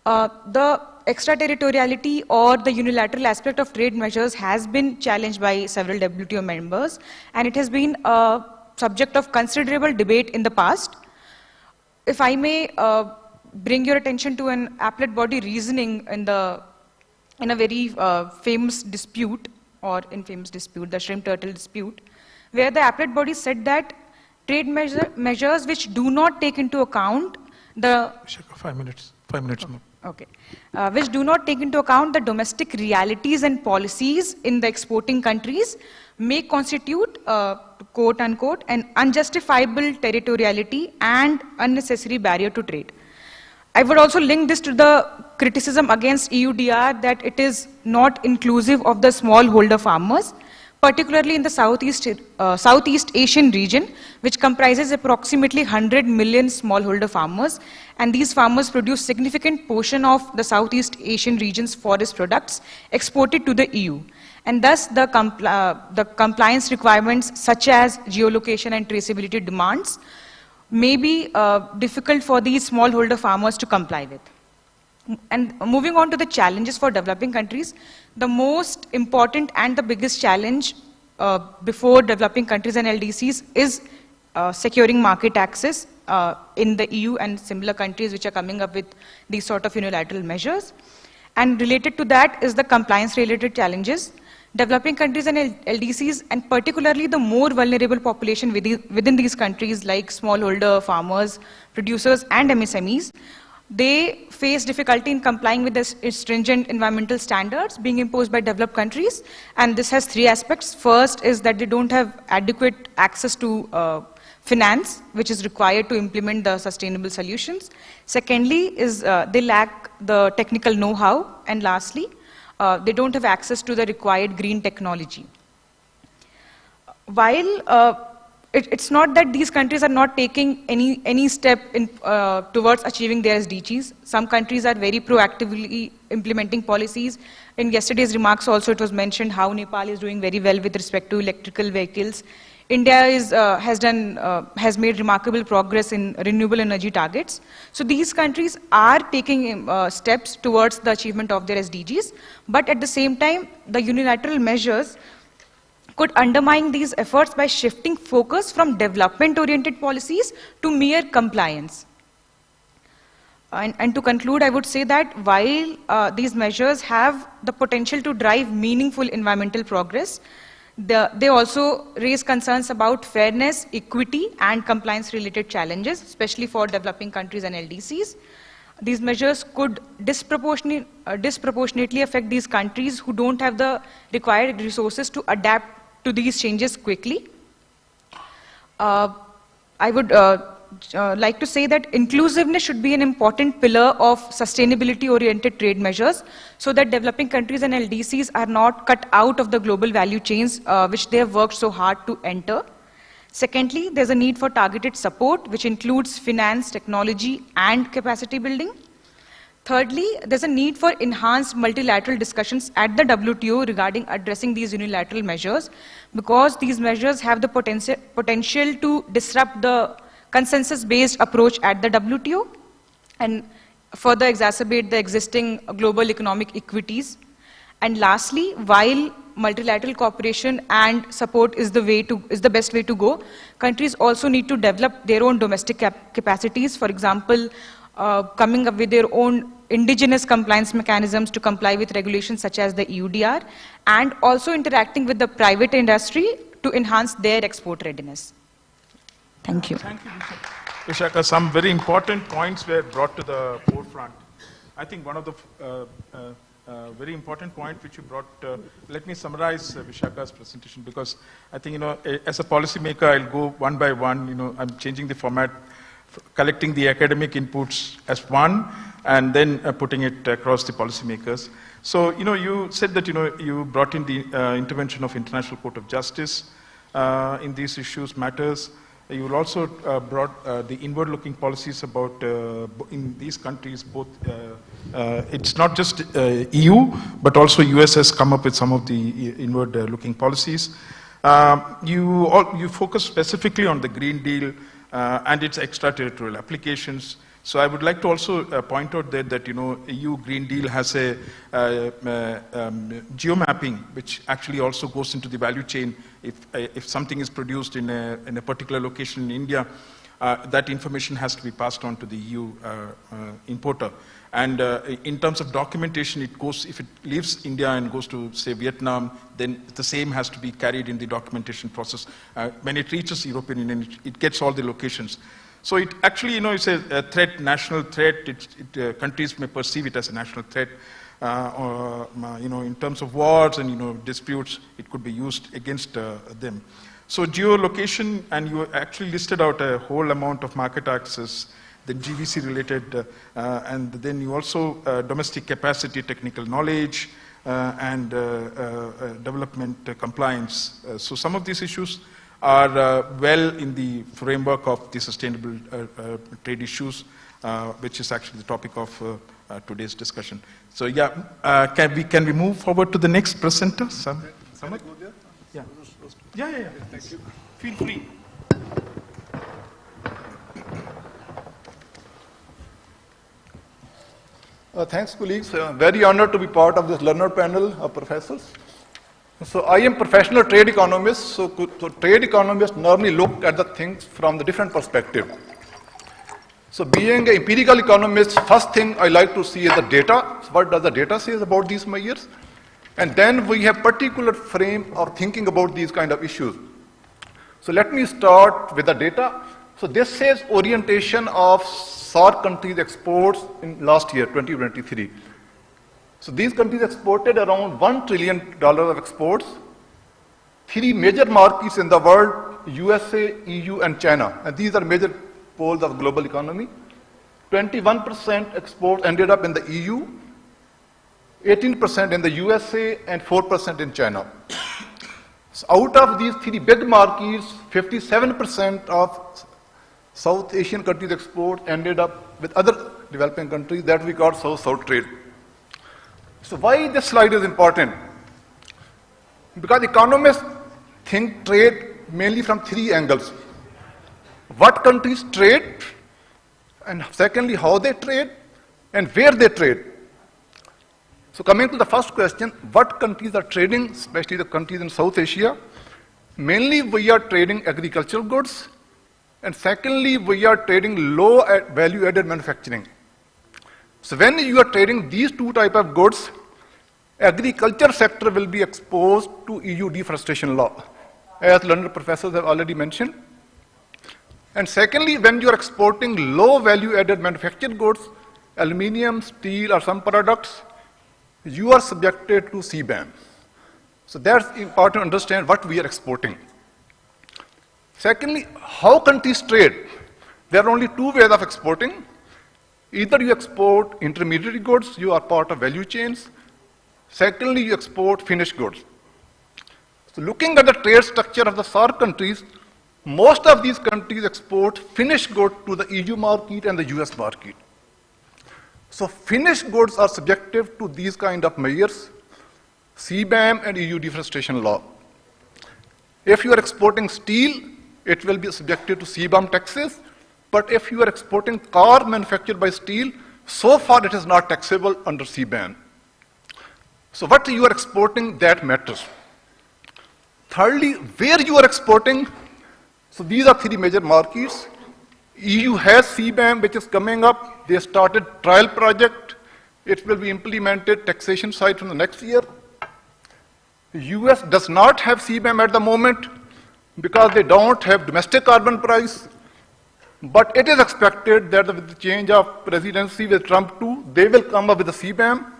The extraterritoriality or the unilateral aspect of trade measures has been challenged by several WTO members, and it has been a subject of considerable debate in the past. If I may bring your attention to an appellate body reasoning in a very famous dispute, or infamous dispute, the shrimp turtle dispute, where the appellate body said that trade measures which do not take into account the... 5 minutes more. Okay. Which do not take into account the domestic realities and policies in the exporting countries may constitute, quote unquote, an unjustifiable territoriality and unnecessary barrier to trade. I would also link this to the criticism against EUDR that it is not inclusive of the smallholder farmers, particularly in the Southeast Asian region, which comprises approximately 100 million smallholder farmers, and these farmers produce significant portion of the Southeast Asian region's forest products exported to the EU. And thus the compliance requirements such as geolocation and traceability demands may be difficult for these smallholder farmers to comply with. And moving on to the challenges for developing countries, the most important and the biggest challenge before developing countries and LDCs is securing market access in the EU and similar countries which are coming up with these sort of unilateral measures. And related to that is the compliance-related challenges. Developing countries and LDCs, and particularly the more vulnerable population within these countries like smallholder farmers, producers and MSMEs, they face difficulty in complying with the stringent environmental standards being imposed by developed countries. And this has three aspects. First is that they don't have adequate access to finance, which is required to implement the sustainable solutions. Secondly is they lack the technical know-how. And lastly, they don't have access to the required green technology. While it's not that these countries are not taking any step in, towards achieving their SDGs. Some countries are very proactively implementing policies. In yesterday's remarks also it was mentioned how Nepal is doing very well with respect to electrical vehicles. India has made remarkable progress in renewable energy targets. So these countries are taking steps towards the achievement of their SDGs, but at the same time, the unilateral measures could undermine these efforts by shifting focus from development-oriented policies to mere compliance. And to conclude, I would say that while these measures have the potential to drive meaningful environmental progress, they also raise concerns about fairness, equity, and compliance-related challenges, especially for developing countries and LDCs. These measures could disproportionately affect these countries who don't have the required resources to adapt to these changes quickly. I would like to say that inclusiveness should be an important pillar of sustainability-oriented trade measures so that developing countries and LDCs are not cut out of the global value chains which they have worked so hard to enter. Secondly, there's a need for targeted support, which includes finance, technology, and capacity building. Thirdly, there's a need for enhanced multilateral discussions at the WTO regarding addressing these unilateral measures, because these measures have the potential to disrupt the consensus-based approach at the WTO and further exacerbate the existing global economic inequities. And lastly, while multilateral cooperation and support is the best way to go, countries also need to develop their own domestic capacities. For example, coming up with their own indigenous compliance mechanisms to comply with regulations such as the EUDR, and also interacting with the private industry to enhance their export readiness. Thank you. Thank you, Vishaka. Some very important points were brought to the forefront. I think one of the very important point which you brought, let me summarize Vishaka's presentation, because I think, as a policymaker, I'll go one by one. I'm changing the format, collecting the academic inputs as one, and then putting it across the policymakers. So, you said that, you brought in the intervention of International Court of Justice in these issues, matters. You also brought the inward-looking policies about, in these countries, both, it's not just EU, but also US has come up with some of the inward-looking policies. You focus specifically on the Green Deal and its extraterritorial applications. So I would like to also point out that EU Green Deal has a geomapping, which actually also goes into the value chain. If something is produced in a particular location in India, that information has to be passed on to the EU importer. And in terms of documentation, it goes, if it leaves India and goes to, say, Vietnam, then the same has to be carried in the documentation process. When it reaches European Union, it gets all the locations. So it actually, it's a threat, national threat. Countries may perceive it as a national threat. Or, in terms of wars and, disputes, it could be used against them. So geolocation, and you actually listed out a whole amount of market access, then GVC related, and then you also domestic capacity, technical knowledge, and development compliance. So some of these issues are well in the framework of the sustainable trade issues, which is actually the topic of today's discussion. So yeah, can we move forward to the next presenter? Can I go there? Yeah. Thank you. Feel free. Thanks, colleagues. Very honored to be part of this learner panel of professors. So I am professional trade economist. So trade economists normally look at the things from the different perspective. So being an empirical economist, first thing I like to see is the data. So what does the data say about these measures? And then we have particular frame of thinking about these kind of issues. So let me start with the data. So this says orientation of SAARC countries' exports in last year, 2023. So these countries exported around $1 trillion of exports. 3 major markets in the world USA, EU, and China. And these are major poles of global economy. 21% exports ended up in the EU, 18% in the USA, and 4% in China. So out of these three big markets, 57% of South Asian countries' export ended up with other developing countries that we call South-South trade. So why this slide is important? Because economists think trade mainly from three angles. What countries trade, and secondly, how they trade, and where they trade. So coming to the first question, what countries are trading, especially the countries in South Asia? Mainly we are trading agricultural goods, and secondly, we are trading low value-added manufacturing. So when you are trading these two types of goods, agriculture sector will be exposed to EU deforestation law, as learned professors have already mentioned. And secondly, when you are exporting low value-added manufactured goods, aluminium, steel, or some products, you are subjected to CBAM. So that's important to understand what we are exporting. Secondly, how countries trade. There are only two ways of exporting. Either you export intermediary goods, you are part of value chains. Secondly, you export finished goods. So looking at the trade structure of the SAARC countries, most of these countries export finished goods to the EU market and the US market. So finished goods are subjective to these kind of measures, CBAM and EU deforestation law. If you are exporting steel, it will be subjected to CBAM taxes, but if you are exporting car manufactured by steel, so far it is not taxable under CBAM. So what you are exporting, that matters. Thirdly, where you are exporting, so these are three major markets. EU has CBAM, which is coming up. They started trial project. It will be implemented taxation side from the next year. The US does not have CBAM at the moment because they don't have domestic carbon price. But it is expected that with the change of presidency with Trump too, they will come up with a CBAM.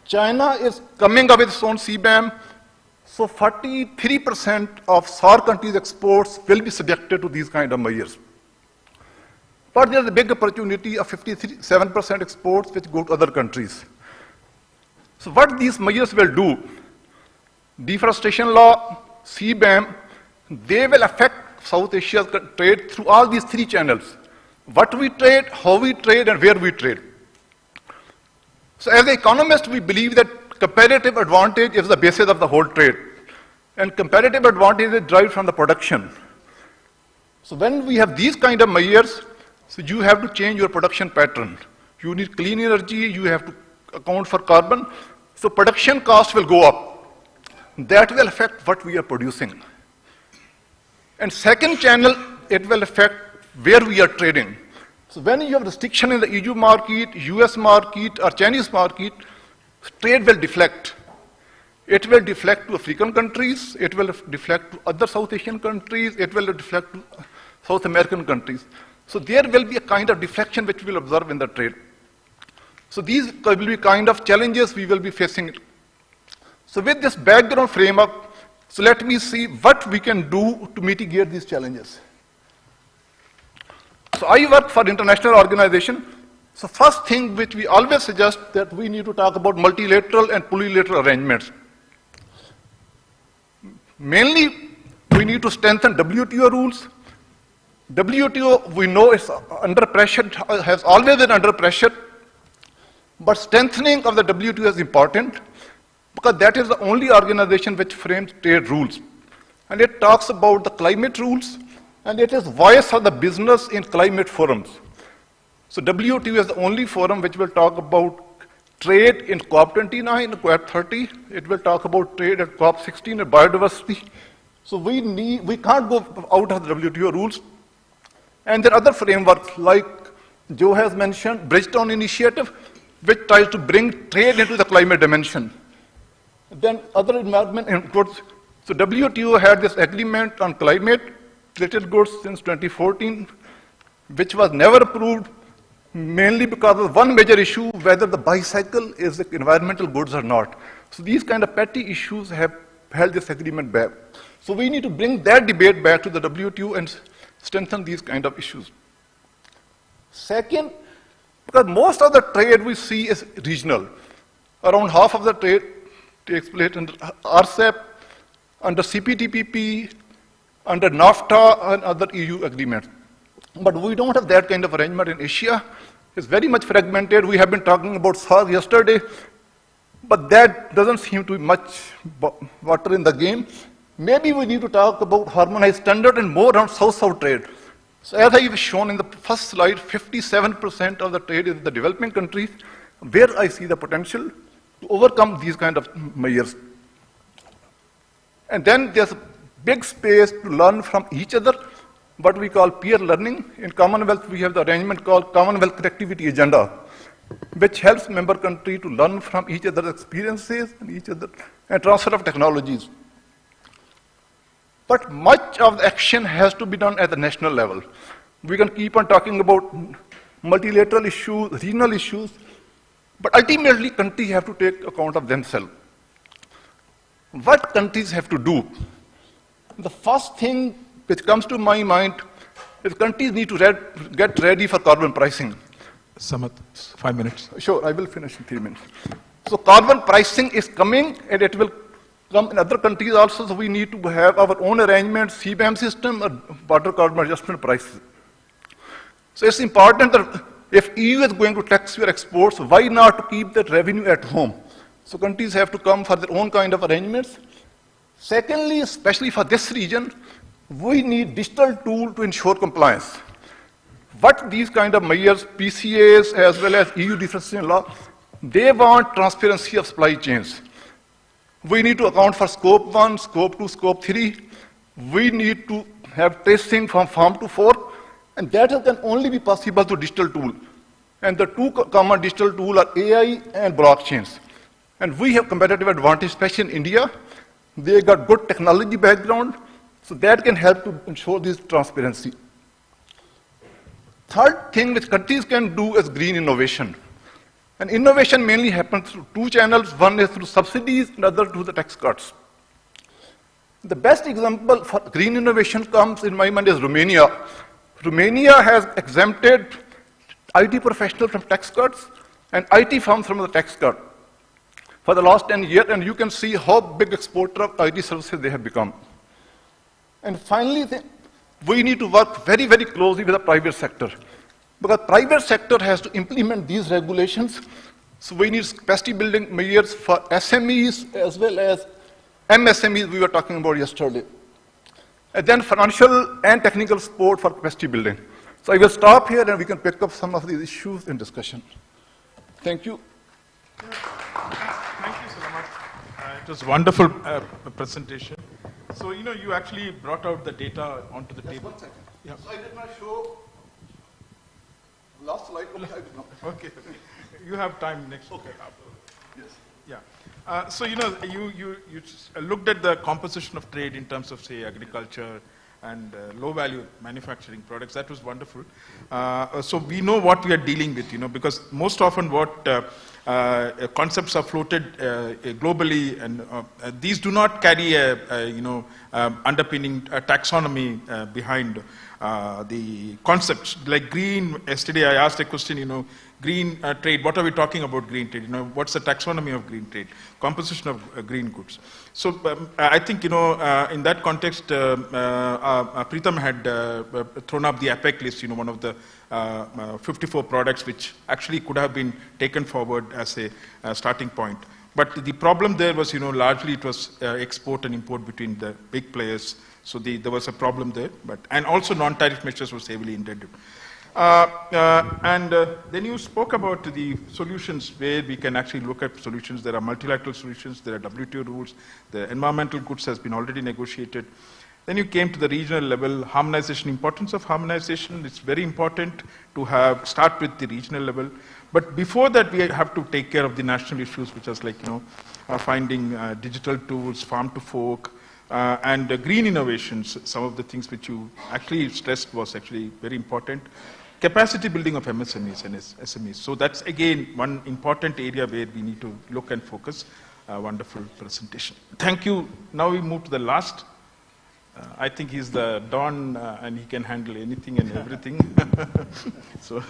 China is coming up with its own CBAM. So 43% of SAARC countries' exports will be subjected to these kind of measures. But there is a big opportunity of 57% exports which go to other countries. So what these measures will do, deforestation law, CBAM, they will affect South Asia's trade through all these three channels. What we trade, how we trade, and where we trade. So as an economist, we believe that comparative advantage is the basis of the whole trade. And comparative advantage is derived from the production. So when we have these kind of measures, so you have to change your production pattern. You need clean energy, you have to account for carbon. So production cost will go up. That will affect what we are producing. And second channel, it will affect where we are trading. So when you have restriction in the EU market, US market, or Chinese market, trade will deflect. It will deflect to African countries, it will deflect to other South Asian countries, it will deflect to South American countries. So there will be a kind of deflection which we will observe in the trade. So these will be kind of challenges we will be facing. So with this background framework, so let me see what we can do to mitigate these challenges. So I work for international organization. So first thing which we always suggest that we need to talk about multilateral and plurilateral arrangements. Mainly, we need to strengthen WTO rules. WTO, we know, is under pressure, has always been under pressure, but strengthening of the WTO is important because that is the only organization which frames trade rules. And it talks about the climate rules, and it is voice of the business in climate forums. So WTO is the only forum which will talk about trade in COP29 and COP30. It will talk about trade at COP16 and biodiversity. So we can't go out of the WTO rules. And there are other frameworks like Joe has mentioned, Bridgetown Initiative, which tries to bring trade into the climate dimension. Then other environment goods. So WTO had this agreement on climate-related goods since 2014, which was never approved, mainly because of one major issue, whether the bicycle is the environmental goods or not. So these kind of petty issues have held this agreement back. So we need to bring that debate back to the WTO and strengthen these kind of issues. Second, because most of the trade we see is regional. Around half of the trade takes place under RCEP, under CPTPP, under NAFTA and other EU agreements. But we don't have that kind of arrangement in Asia. It's very much fragmented. We have been talking about SAES yesterday, but that doesn't seem to be much water in the game. Maybe we need to talk about harmonized standard and more around South-South trade. So as I have shown in the first slide, 57% of the trade is in the developing countries, where I see the potential to overcome these kind of measures. And then there's a big space to learn from each other, what we call peer learning. In Commonwealth, we have the arrangement called Commonwealth Connectivity Agenda, which helps member countries to learn from each other's experiences and transfer of technologies. But much of the action has to be done at the national level. We can keep on talking about multilateral issues, regional issues, but ultimately countries have to take account of themselves. What countries have to do? The first thing which comes to my mind is countries need to get ready for carbon pricing. Samat, 5 minutes. Sure, I will finish in 3 minutes. So carbon pricing is coming, and it will come in other countries also, so we need to have our own arrangement, CBAM system, or border carbon adjustment prices. So it's important that if EU is going to tax your exports, why not to keep that revenue at home? So countries have to come for their own kind of arrangements. Secondly, especially for this region, we need digital tool to ensure compliance. What these kind of measures, PCAs as well as EU differentiation law, they want transparency of supply chains. We need to account for scope 1, scope 2, scope 3. We need to have tracing from farm to fork, and that can only be possible through digital tool. And the two common digital tools are AI and blockchains. And we have competitive advantage, especially in India. They got good technology background, so that can help to ensure this transparency. Third thing which countries can do is green innovation. And innovation mainly happens through two channels. One is through subsidies, and other through the tax cuts. The best example for green innovation comes in my mind is Romania. Romania has exempted IT professionals from tax cuts and IT firms from the tax cut for the last 10 years, and you can see how big exporter of IT services they have become. And finally, we need to work very, very closely with the private sector, because private sector has to implement these regulations. So we need capacity building measures for SMEs as well as MSMEs we were talking about yesterday. And then financial and technical support for capacity building. So I will stop here and we can pick up some of these issues in discussion. Thank you. Thank you so much. It was a wonderful presentation. So, you actually brought out the data onto the table. 1 second. Yeah. So I did not show last slide. Okay. You have time next. Okay. Yes. Yeah. So, you looked at the composition of trade in terms of, say, agriculture and low-value manufacturing products. That was wonderful. So we know what we are dealing with, because most often what concepts are floated globally, and these do not carry underpinning taxonomy behind the concepts. Like green, yesterday I asked a question, green trade, what are we talking about green trade? What's the taxonomy of green trade? Composition of green goods. So I think, in that context, Preetham had thrown up the APEC list, one of the 54 products which actually could have been taken forward as a starting point. But the problem there was, largely it was export and import between the big players. So there was a problem there. And also non-tariff measures was heavily intended. Then you spoke about the solutions where we can actually look at solutions. There are multilateral solutions, there are WTO rules, the environmental goods has been already negotiated. Then you came to the regional level, harmonization, importance of harmonization. It's very important to start with the regional level. But before that, we have to take care of the national issues, which is like, finding digital tools, farm to fork, and green innovations. Some of the things which you actually stressed was actually very important. Capacity building of MSMEs and SMEs. So that's again one important area where we need to look and focus. wonderful presentation. Thank you. Now we move to the last. I think he's the Don, and he can handle anything and everything. So,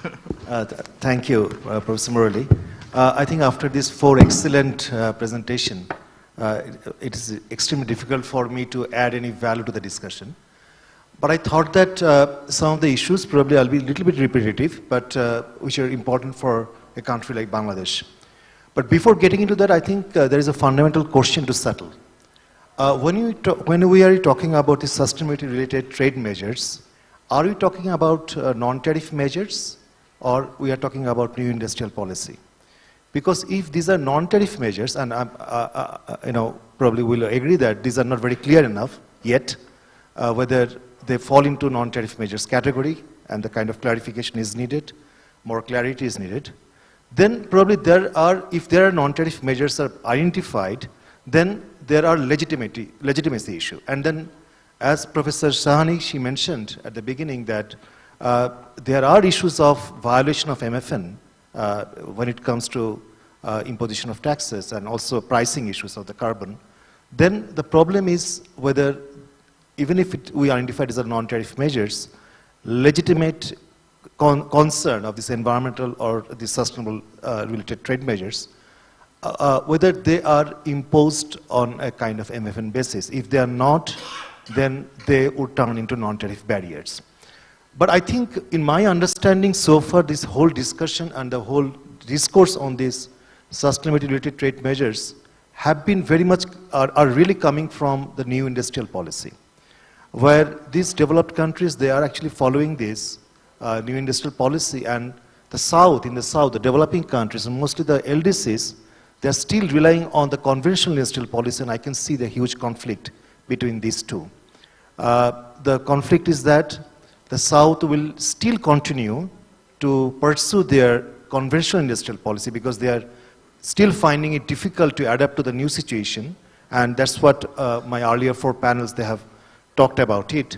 thank you, Professor Murali. I think after this 4 excellent presentation, it is extremely difficult for me to add any value to the discussion. But I thought that some of the issues probably I'll be a little bit repetitive, but which are important for a country like Bangladesh. But before getting into that, I think there is a fundamental question to settle. When we are talking about the sustainability-related trade measures, are we talking about non-tariff measures, or we are talking about new industrial policy? Because if these are non-tariff measures, and probably will agree that these are not very clear enough yet, whether they fall into non-tariff measures category, and the kind of clarification is needed, more clarity is needed, then probably if there are non-tariff measures are identified, then there are legitimacy issue. And then, as Professor Sahani, she mentioned at the beginning that there are issues of violation of MFN when it comes to imposition of taxes and also pricing issues of the carbon. Then the problem is whether, even if we identify it as non-tariff measures, legitimate concern of this environmental or the sustainable related trade measures, whether they are imposed on a kind of MFN basis. If they are not, then they would turn into non-tariff barriers. But I think, in my understanding so far, this whole discussion and the whole discourse on these sustainability-related trade measures have been very much, are really coming from the new industrial policy, where these developed countries, they are actually following this new industrial policy, and the South, the developing countries, and mostly the LDCs, they are still relying on the conventional industrial policy, and I can see the huge conflict between these two. The conflict is that the South will still continue to pursue their conventional industrial policy because they are still finding it difficult to adapt to the new situation, and that's what my earlier 4 panels, they have talked about it.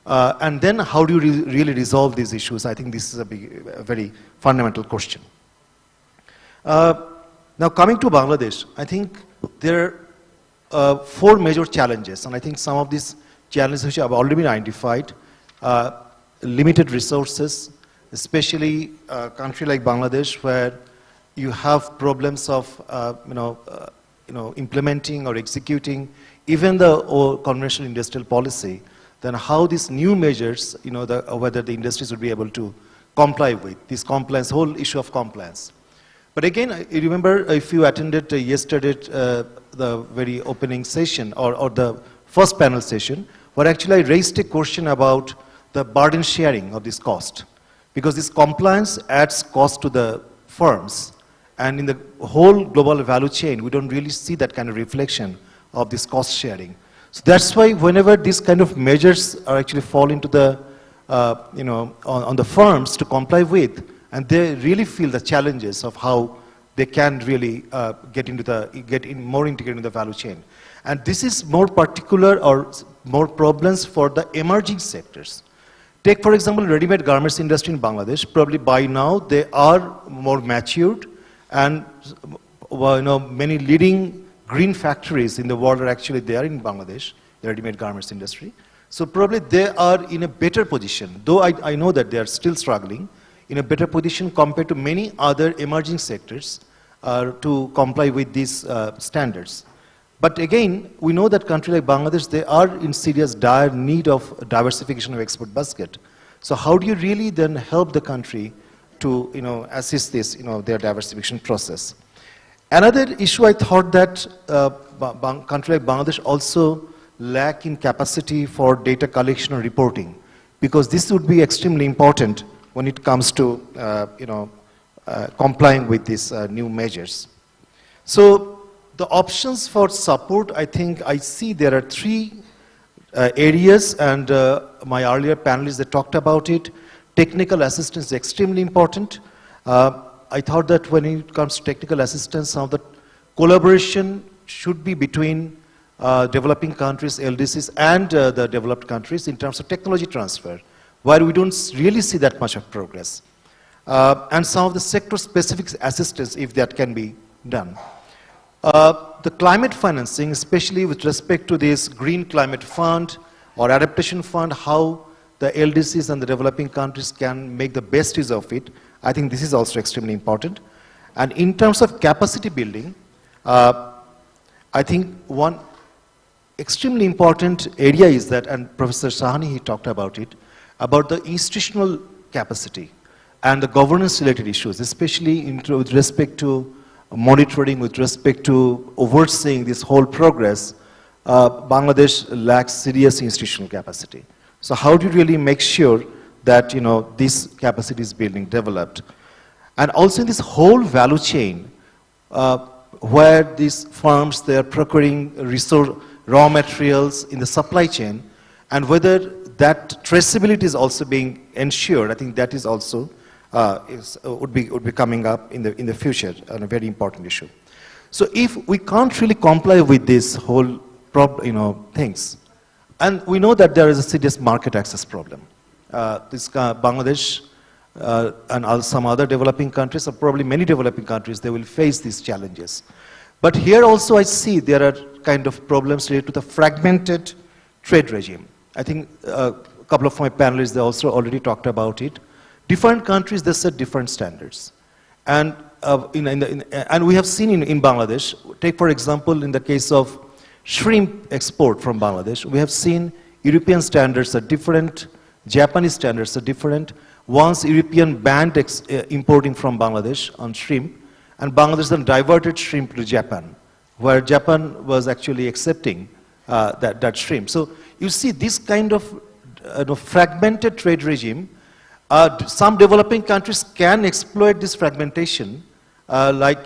And then how do you really resolve these issues? I think this is a very fundamental question. Now coming to Bangladesh, I think there are 4 major challenges, and I think some of these challenges which have already been identified. Limited resources, especially a country like Bangladesh, where you have problems of implementing or executing even the conventional industrial policy. Then how these new measures, whether the industries would be able to comply with this compliance, whole issue of compliance. But again, you remember if you attended yesterday the very opening session or the first panel session, where actually I raised a question about the burden sharing of this cost. Because this compliance adds cost to the firms, and in the whole global value chain, we don't really see that kind of reflection of this cost sharing. So that's why whenever these kind of measures are actually fall into the, on the firms to comply with, and they really feel the challenges of how they can really get more integrated in the value chain. And this is more particular or more problems for the emerging sectors. Take, for example, ready-made garments industry in Bangladesh. Probably by now they are more matured, and many leading green factories in the world are actually there in Bangladesh, the ready-made garments industry. So probably they are in a better position, though I know that they are still struggling, in a better position compared to many other emerging sectors to comply with these standards. But again, we know that countries like Bangladesh, they are in serious dire need of diversification of export basket. So how do you really then help the country to assist this their diversification process? Another issue I thought that country like Bangladesh also lack in capacity for data collection and reporting, because this would be extremely important when it comes to complying with these new measures. So the options for support, I think I see there are 3 areas, and my earlier panelists, they talked about it. Technical assistance is extremely important. I thought that when it comes to technical assistance, some of the collaboration should be between developing countries, LDCs, and the developed countries in terms of technology transfer, where we don't really see that much of progress. And some of the sector-specific assistance, if that can be done. The climate financing, especially with respect to this Green Climate Fund or Adaptation Fund, how the LDCs and the developing countries can make the best use of it, I think this is also extremely important. And in terms of capacity building, I think one extremely important area is that, and Professor Sahani, he talked about it, about the institutional capacity and the governance related issues, especially with respect to monitoring, with respect to overseeing this whole progress. Bangladesh lacks serious institutional capacity. So how do you really make sure that, you know, this capacity is being developed? And also in this whole value chain, where these firms, they are procuring raw materials in the supply chain, and whether that traceability is also being ensured, I think that is also would be coming up in the future, and a very important issue. So if we can't really comply with this whole things, and we know that there is a serious market access problem. Bangladesh and some other developing countries, or probably many developing countries, they will face these challenges. But here also I see there are kind of problems related to the fragmented trade regime. I think a couple of my panelists, they also already talked about it. Different countries, they set different standards. And, and we have seen in Bangladesh, take for example in the case of shrimp export from Bangladesh, we have seen European standards are different, Japanese standards are different. Once European banned importing from Bangladesh on shrimp, and Bangladesh then diverted shrimp to Japan, where Japan was actually accepting that shrimp. So you see this kind of fragmented trade regime. Some developing countries can exploit this fragmentation, like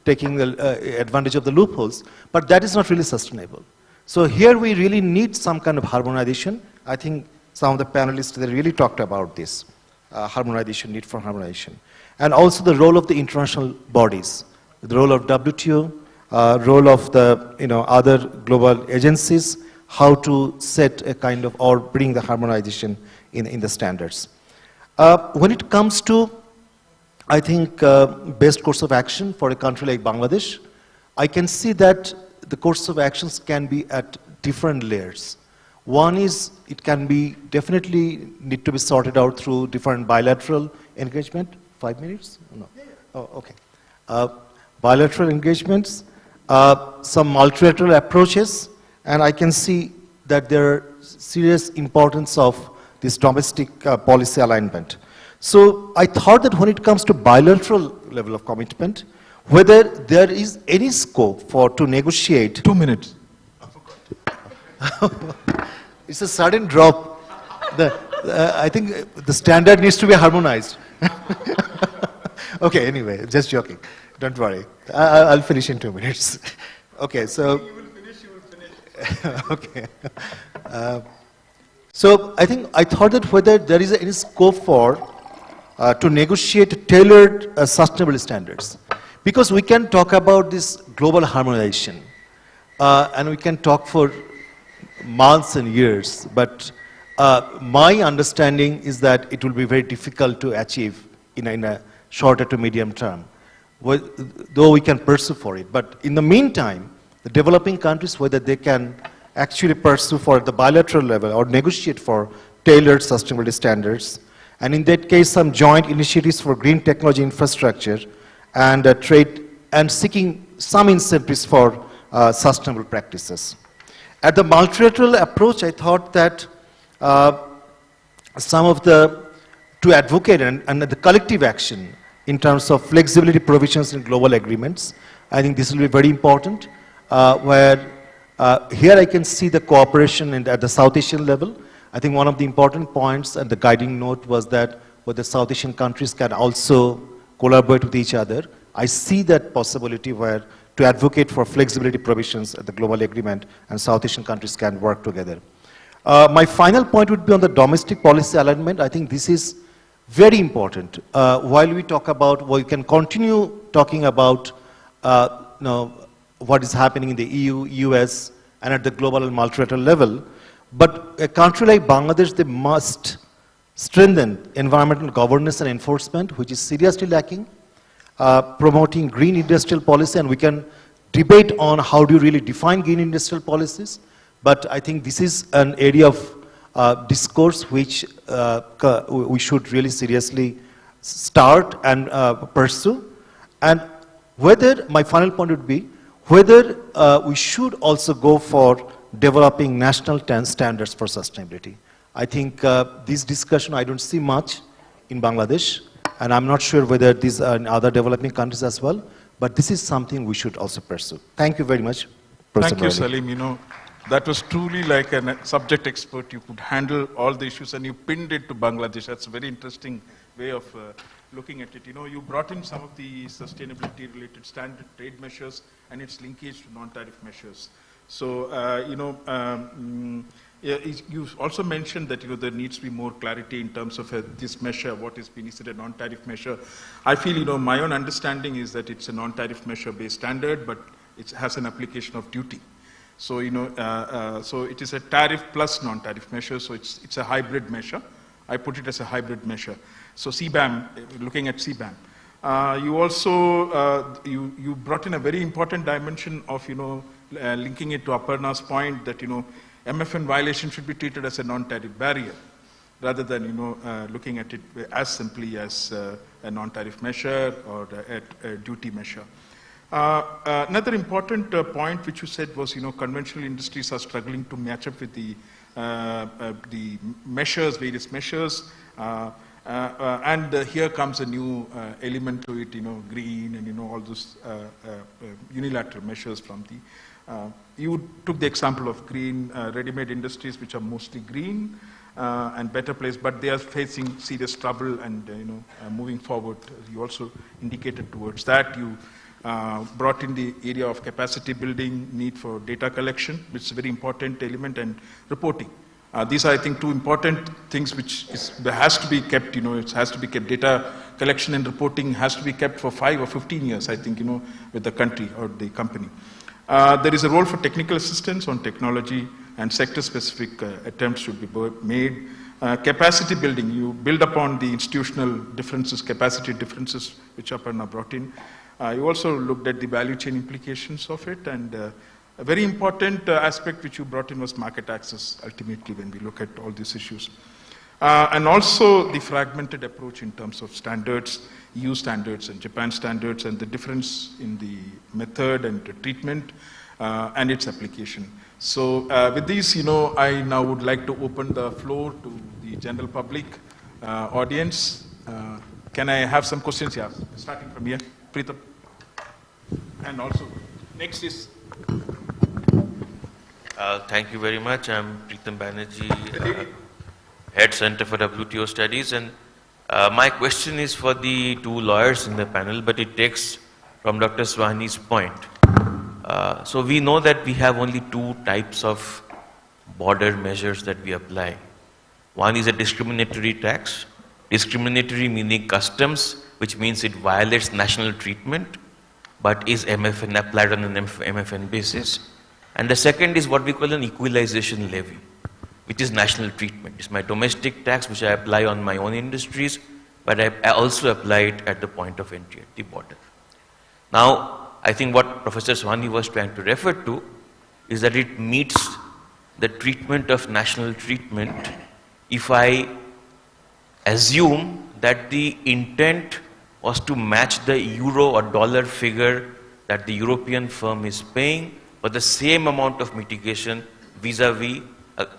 taking advantage of the loopholes, but that is not really sustainable. So here we really need some kind of harmonization. I think some of the panelists, they really talked about this harmonization, need for harmonization, and also the role of the international bodies, the role of WTO, role of the other global agencies, how to set a kind of or bring the harmonization in the standards. When it comes to, I think, best course of action for a country like Bangladesh, I can see that the course of actions can be at different layers. One is, it can be definitely need to be sorted out through different bilateral engagement. 5 minutes? No. Oh, okay. Bilateral engagements, some multilateral approaches, and I can see that there are serious importance of this domestic policy alignment. So I thought that when it comes to bilateral level of commitment, whether there is any scope to negotiate. 2 minutes. It's a sudden drop. I think the standard needs to be harmonized. Okay, anyway, just joking. Don't worry. I'll finish in 2 minutes. Okay, so. You will finish. Okay. So I thought that whether there is any scope to negotiate tailored sustainable standards. Because we can talk about this global harmonization, and we can talk for months and years, but my understanding is that it will be very difficult to achieve in a shorter to medium term, though we can pursue for it. But in the meantime, the developing countries, whether they can actually pursue for the bilateral level or negotiate for tailored sustainability standards, and in that case, some joint initiatives for green technology infrastructure and trade, and seeking some incentives for sustainable practices. At the multilateral approach, I thought that to advocate and the collective action in terms of flexibility provisions in global agreements, I think this will be very important, where here I can see the cooperation at the South Asian level. I think one of the important points and the guiding note was that whether South Asian countries can also collaborate with each other. I see that possibility where to advocate for flexibility provisions at the global agreement and South Asian countries can work together. My final point would be on the domestic policy alignment. I think this is very important. While we talk about, we can continue talking about what is happening in the EU, US, and at the global and multilateral level, but a country like Bangladesh, they must strengthen environmental governance and enforcement, which is seriously lacking, promoting green industrial policy, and we can debate on how do you really define green industrial policies, but I think this is an area of discourse which we should really seriously start and pursue. And whether, my final point would be, whether we should also go for developing national standards for sustainability. I think this discussion I don't see much in Bangladesh, and I'm not sure whether these are in other developing countries as well, but this is something we should also pursue. Thank you very much, Professor Thank you, Murali. Salim. You know, that was truly like a subject expert. You could handle all the issues and you pinned it to Bangladesh. That's a very interesting way of looking at it. You know, you brought in some of the sustainability-related standard trade measures and its linkage to non-tariff measures. So, you also mentioned that, you know, there needs to be more clarity in terms of this measure, what is being considered a non-tariff measure. I feel, you know, my own understanding is that it's a non-tariff measure-based standard, but it has an application of duty. So, you know, so it is a tariff plus non-tariff measure, so it's a hybrid measure. I put it as a hybrid measure. So CBAM, looking at CBAM. You also, you brought in a very important dimension of, you know, linking it to Aparna's point that, you know, MFN violation should be treated as a non-tariff barrier rather than, you know, looking at it as simply as a non-tariff measure or a duty measure. Another important point which you said was, you know, conventional industries are struggling to match up with the measures, various measures, and here comes a new element to it, you know, green and, you know, all those unilateral measures from the, you took the example of green ready-made industries which are mostly green and better placed, but they are facing serious trouble and, you know, moving forward. You also indicated towards that. You brought in the area of capacity building, need for data collection, which is a very important element, and reporting. These are, I think, two important things which has to be kept, you know, it has to be kept. Data collection and reporting has to be kept for 5 or 15 years, I think, you know, with the country or the company. There is a role for technical assistance on technology, and sector-specific attempts should be made. Capacity building, you build upon the institutional differences, capacity differences, which Aparna brought in. You also looked at the value chain implications of it, and a very important aspect which you brought in was market access, ultimately, when we look at all these issues. And also the fragmented approach in terms of standards, EU standards and Japan standards, and the difference in the method and the treatment and its application. So with these, you know, I now would like to open the floor to the general public audience. Can I have some questions? Yeah, starting from here. Preetham. And also, next is... Thank you very much. I'm Preetham Banerjee, Head Center for WTO Studies, and my question is for the two lawyers in the panel, but it takes from Dr. Swani's point. So we know that we have only two types of border measures that we apply. One is a discriminatory tax. Discriminatory meaning customs, which means it violates national treatment, but is MFN applied on an MFN basis. And the second is what we call an equalization levy, which is national treatment. It's my domestic tax, which I apply on my own industries, but I also apply it at the point of entry at the border. Now, I think what Professor Swani was trying to refer to is that it meets the treatment of national treatment if I assume that the intent was to match the euro or dollar figure that the European firm is paying for the same amount of mitigation vis-a-vis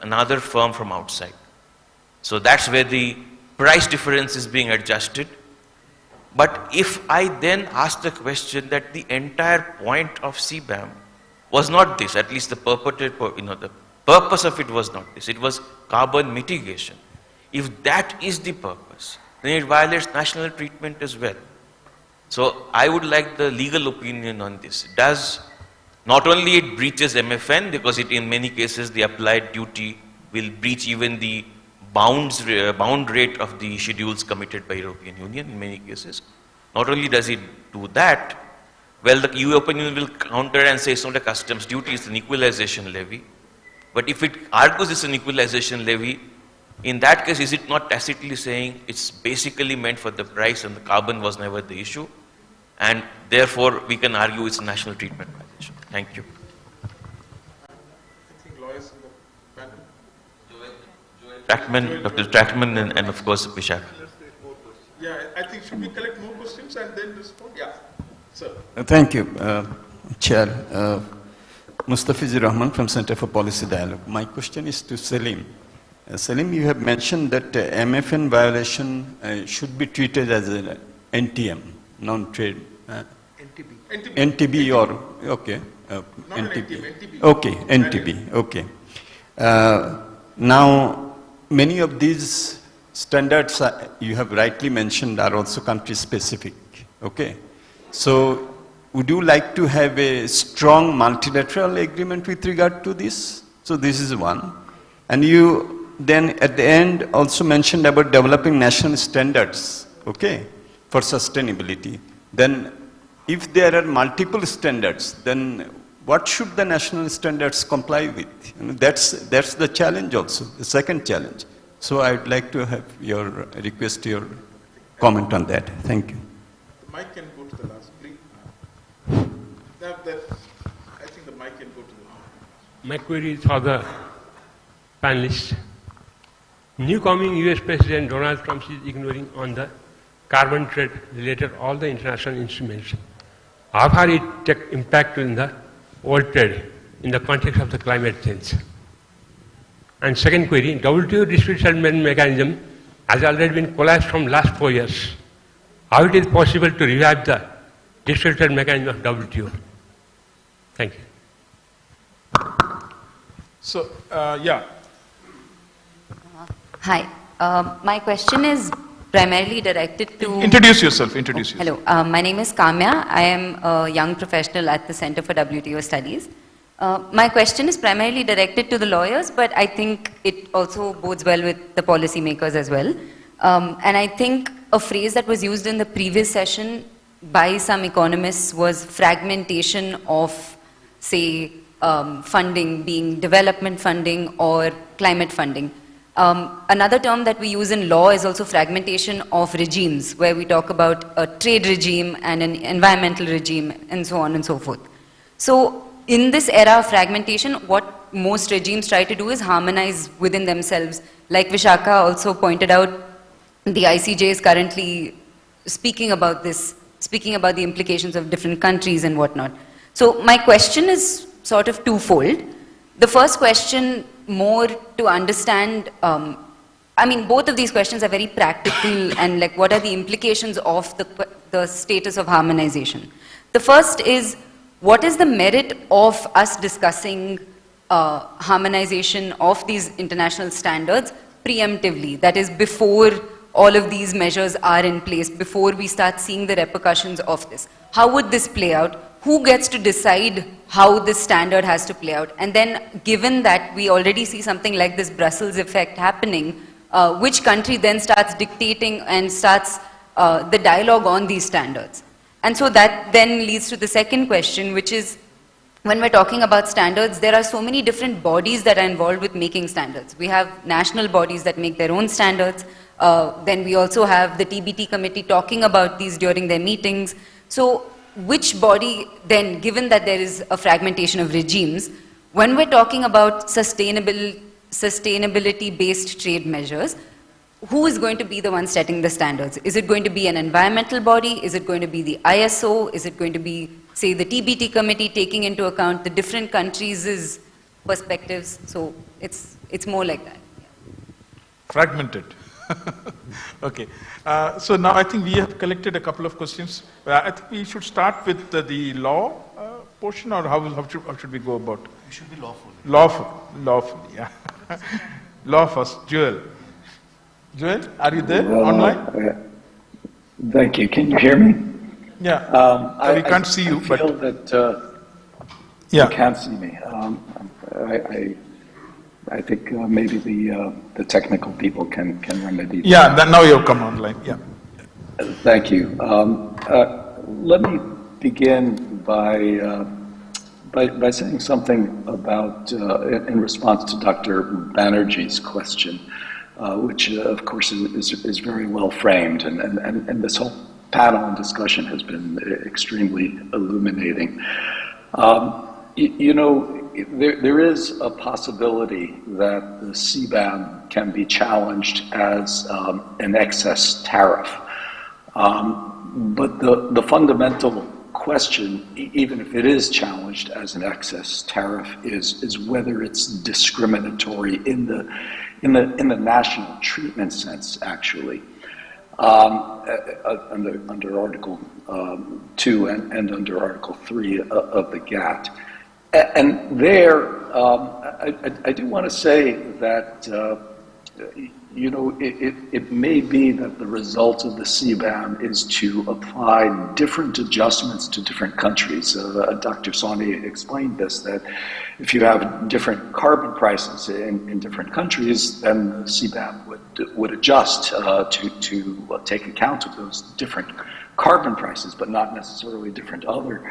another firm from outside. So that's where the price difference is being adjusted. But if I then ask the question that the entire point of CBAM was not this, at least the the purpose of it was not this, it was carbon mitigation. If that is the purpose, then it violates national treatment as well. So I would like the legal opinion on this. Not only it breaches MFN, because it in many cases the applied duty will breach even the bound rate of the schedules committed by European Union in many cases. Not only does it do that, well, the European Union will counter and say it's not a customs duty, it's an equalization levy. But if it argues it's an equalization levy, in that case, is it not tacitly saying it's basically meant for the price and the carbon was never the issue? And therefore, we can argue it's a national treatment violation. Thank you. Trackman, Dr. Trackman, and of course Vishak. Yeah, I think should we collect more questions and then respond? Yeah, sir. Thank you, Chair. Mustafizur Rahman from Center for Policy Dialogue. My question is to Salim. Salim, you have mentioned that MFN violation should be treated as an NTM, non-trade. NTB or, okay. NTB. Okay, NTB, okay. Now, many of these standards you have rightly mentioned are also country specific, okay? So, would you like to have a strong multilateral agreement with regard to this? So this is one. And you then at the end also mentioned about developing national standards, okay, for sustainability. Then if there are multiple standards, then what should the national standards comply with? You know, that's the challenge also, the second challenge. So I would like to have your request, your comment on that. Thank you. The mic can go to the last, please. I think the mic can go to the. My query is for the panelists. New coming US President Donald Trump is ignoring on the carbon trade related all the international instruments. How far it take impact in the world trade in the context of the climate change? And second query, WTO dispute settlement mechanism has already been collapsed from last 4 years. How it is possible to revive the dispute settlement mechanism of WTO? Thank you. So, yeah. Hi. My question is primarily directed to... Introduce yourself. Introduce yourself. Hello. My name is Kamya. I am a young professional at the Center for WTO Studies. My question is primarily directed to the lawyers, but I think it also bodes well with the policymakers as well. And I think a phrase that was used in the previous session by some economists was fragmentation of, say, funding being development funding or climate funding. Another term that we use in law is also fragmentation of regimes, where we talk about a trade regime and an environmental regime and so on and so forth. So in this era of fragmentation, what most regimes try to do is harmonize within themselves. Like Vishaka also pointed out, the ICJ is currently speaking about this, speaking about the implications of different countries and whatnot. So my question is sort of twofold. The first question, more to understand, I mean, both of these questions are very practical and like what are the implications of the status of harmonization. The first is, what is the merit of us discussing harmonization of these international standards preemptively? That is, before all of these measures are in place, before we start seeing the repercussions of this. How would this play out? Who gets to decide how this standard has to play out? And then, given that we already see something like this Brussels effect happening, which country then starts dictating and starts the dialogue on these standards? And so that then leads to the second question, which is, when we're talking about standards, there are so many different bodies that are involved with making standards. We have national bodies that make their own standards. Then we also have the TBT committee talking about these during their meetings. So which body then, given that there is a fragmentation of regimes, when we're talking about sustainability-based trade measures, who is going to be the one setting the standards? Is it going to be an environmental body? Is it going to be the ISO? Is it going to be, say, the TBT committee taking into account the different countries' perspectives? So it's more like that. Fragmented. Okay. So now I think we have collected a couple of questions. I think we should start with the law portion, or how should we go about? It should be lawful. Lawful, yeah. Law first. Joel, are you there online? Thank you. Can you hear me? Yeah. We can't see you, but I feel that you can't see me. I think maybe the technical people can remedy that. Yeah, now you've come online. Yeah. Thank you. Let me begin by saying something about in response to Dr. Banerjee's question, which of course is very well framed, and this whole panel and discussion has been extremely illuminating. You know, there is a possibility that the CBAM can be challenged as an excess tariff. But the fundamental question, even if it is challenged as an excess tariff, is whether it's discriminatory in the national treatment sense, actually. Under Article 2 and under Article 3 of the GATT. And there, I do want to say that, you know, it may be that the result of the CBAM is to apply different adjustments to different countries. Dr. Sawhney explained this, that if you have different carbon prices in different countries, then the CBAM would adjust to take account of those different carbon prices, but not necessarily different other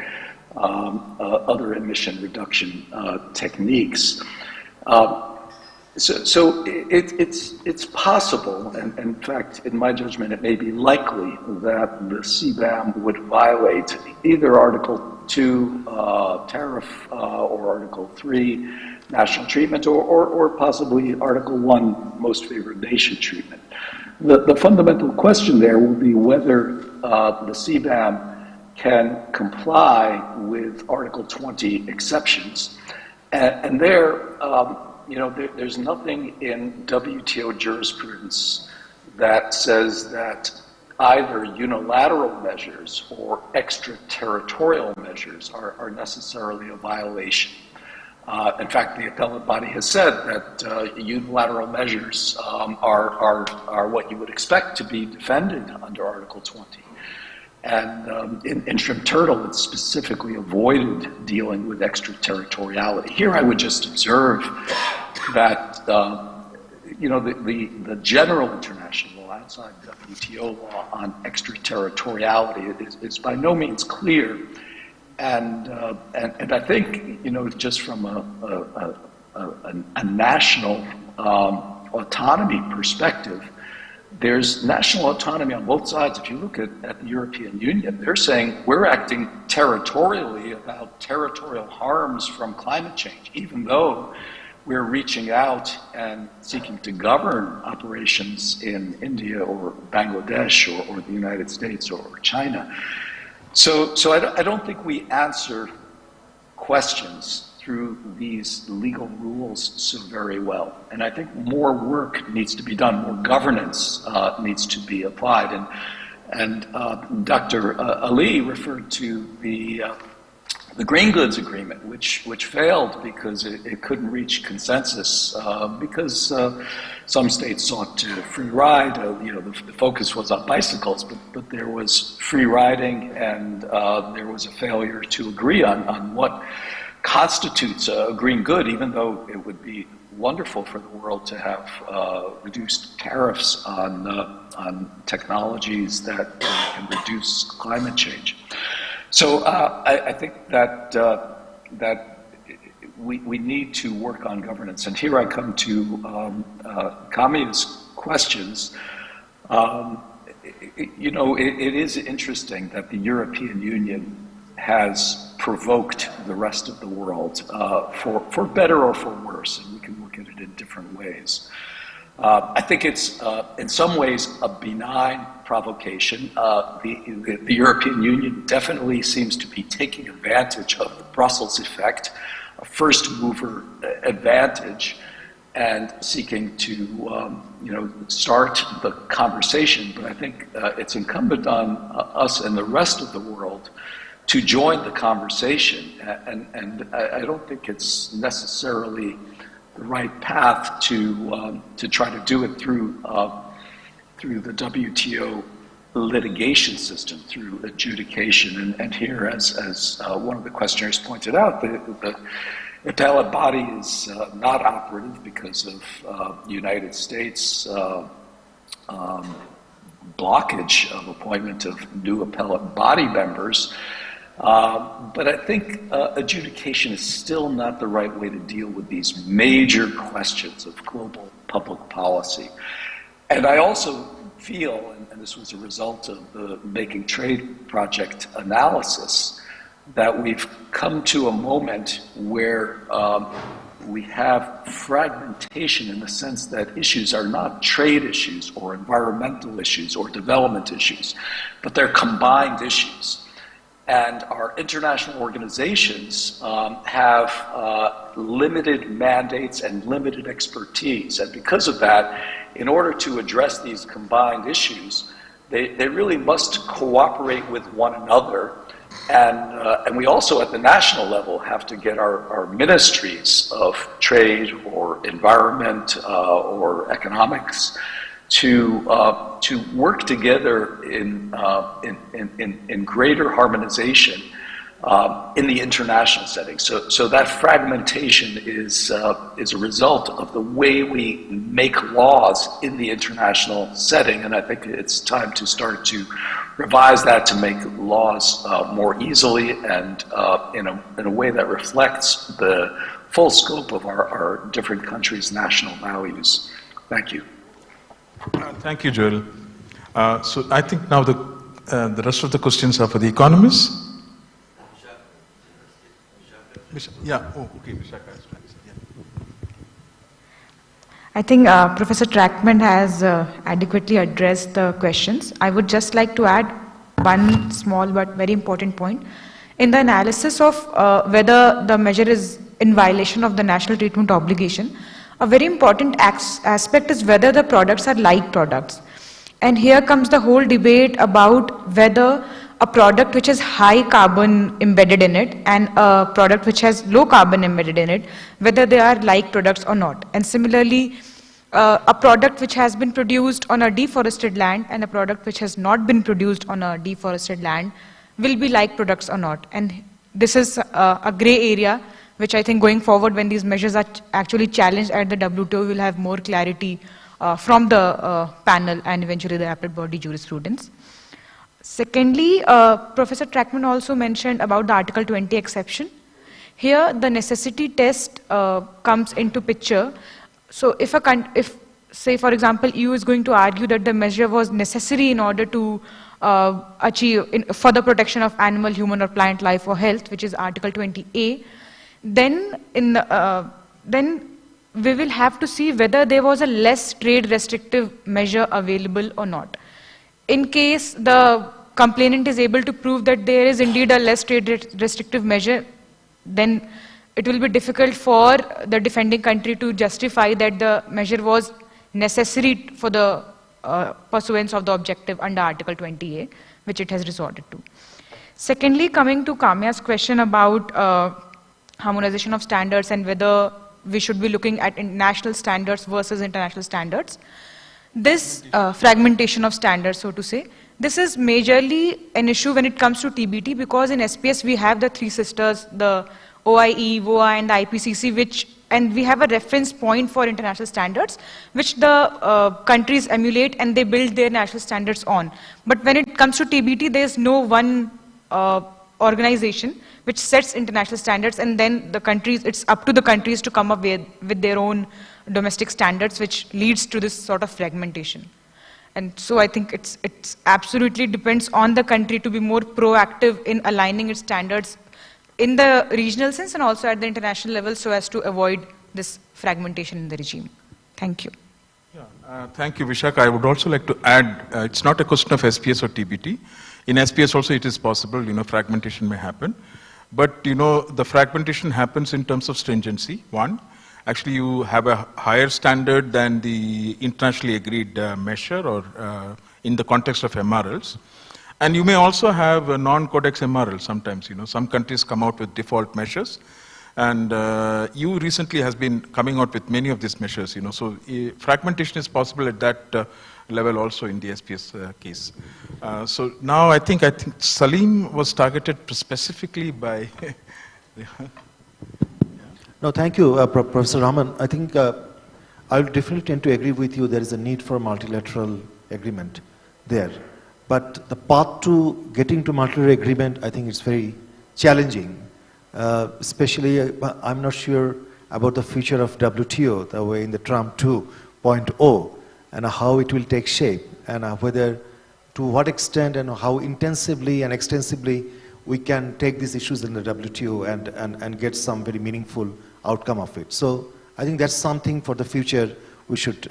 emission reduction techniques. So it's possible, and in fact, in my judgment, it may be likely that the CBAM would violate either Article 2 tariff or Article 3 national treatment, or possibly Article 1 most favored nation treatment. The fundamental question there will be whether the CBAM can comply with Article 20 exceptions. And there, you know, there's nothing in WTO jurisprudence that says that either unilateral measures or extraterritorial measures are necessarily a violation. In fact, the appellate body has said that unilateral measures are what you would expect to be defended under Article 20. And in Shrimp Turtle, it specifically avoided dealing with extraterritoriality. Here I would just observe that, you know, the general international law outside WTO law on extraterritoriality is by no means clear. And I think, you know, just from a national autonomy perspective, there's national autonomy on both sides. If you look at the European Union, they're saying we're acting territorially about territorial harms from climate change, even though we're reaching out and seeking to govern operations in India or Bangladesh or the United States or China. So I don't think we answer questions through these legal rules so very well. And I think more work needs to be done, more governance needs to be applied. And Dr. Ali referred to the Green Goods Agreement, which failed because it couldn't reach consensus because some states sought to free ride. You know, the focus was on bicycles, but there was free riding, and there was a failure to agree on what constitutes a green good, even though it would be wonderful for the world to have reduced tariffs on technologies that can reduce climate change. So I think that we need to work on governance. And here I come to Kami's questions. You know, it is interesting that the European Union has provoked the rest of the world for better or for worse, and we can look at it in different ways. I think it's in some ways a benign provocation. The European Union definitely seems to be taking advantage of the Brussels effect, a first mover advantage, and seeking to you know, start the conversation. But I think it's incumbent on us and the rest of the world to join the conversation, and I don't think it's necessarily the right path to try to do it through the WTO litigation system, through adjudication. And here, as one of the questioners pointed out, the appellate body is not operative because of United States blockage of appointment of new appellate body members. But I think adjudication is still not the right way to deal with these major questions of global public policy. And I also feel, and this was a result of the Making Trade Project analysis, that we've come to a moment where we have fragmentation in the sense that issues are not trade issues or environmental issues or development issues, but they're combined issues. And our international organizations have limited mandates and limited expertise. And because of that, in order to address these combined issues, they really must cooperate with one another. And we also at the national level have to get our ministries of trade or environment or economics to work together in greater harmonization in the international setting. So that fragmentation is a result of the way we make laws in the international setting, and I think it's time to start to revise that to make laws more easily and in a way that reflects the full scope of our different countries' national values. Thank you. Thank you, Joel. So I think now the rest of the questions are for the economists. Yeah, oh, okay, Vishaka. Yeah. I think Professor Trackman has adequately addressed the questions. I would just like to add one small but very important point. In the analysis of whether the measure is in violation of the national treatment obligation, a very important aspect is whether the products are like products. And here comes the whole debate about whether a product which has high carbon embedded in it and a product which has low carbon embedded in it, whether they are like products or not. And similarly, a product which has been produced on a deforested land and a product which has not been produced on a deforested land will be like products or not. And this is a gray area which I think going forward when these measures are actually challenged at the WTO, we'll have more clarity from the panel and eventually the appellate body jurisprudence. Secondly, Professor Trackman also mentioned about the Article 20 exception. Here, the necessity test comes into picture. So if say, for example, EU is going to argue that the measure was necessary in order to achieve for the protection of animal, human or plant life or health, which is Article 20A, then we will have to see whether there was a less trade restrictive measure available or not. In case the complainant is able to prove that there is indeed a less trade restrictive measure, then it will be difficult for the defending country to justify that the measure was necessary for the pursuance of the objective under Article 20A, which it has resorted to. Secondly, coming to Kamya's question about harmonization of standards and whether we should be looking at national standards versus international standards. This fragmentation of standards, so to say, this is majorly an issue when it comes to TBT because in SPS we have the three sisters, the OIE, VOA and the IPCC, and we have a reference point for international standards which the countries emulate and they build their national standards on. But when it comes to TBT, there is no one organization which sets international standards, and then the countries, it's up to the countries to come up with their own domestic standards, which leads to this sort of fragmentation. And so I think it's absolutely depends on the country to be more proactive in aligning its standards in the regional sense and also at the international level so as to avoid this fragmentation in the regime. Thank you. Yeah, thank you, Vishaka. I would also like to add, it's not a question of SPS or TBT. In SPS also it is possible, fragmentation may happen. But, the fragmentation happens in terms of stringency, one. Actually, you have a higher standard than the internationally agreed measure or in the context of MRLs. And you may also have a non-codex MRL sometimes, Some countries come out with default measures. And EU recently has been coming out with many of these measures, So fragmentation is possible at that level also in the SPS case. So now I think Salim was targeted specifically by... No, thank you, Professor Rahman. I think I will definitely tend to agree with you. There is a need for multilateral agreement there. But the path to getting to multilateral agreement, I think it's very challenging. Especially, I'm not sure about the future of WTO, the way in the Trump 2.0, and how it will take shape, and whether, to what extent and how intensively and extensively we can take these issues in the WTO and get some very meaningful outcome of it. So I think that's something for the future we should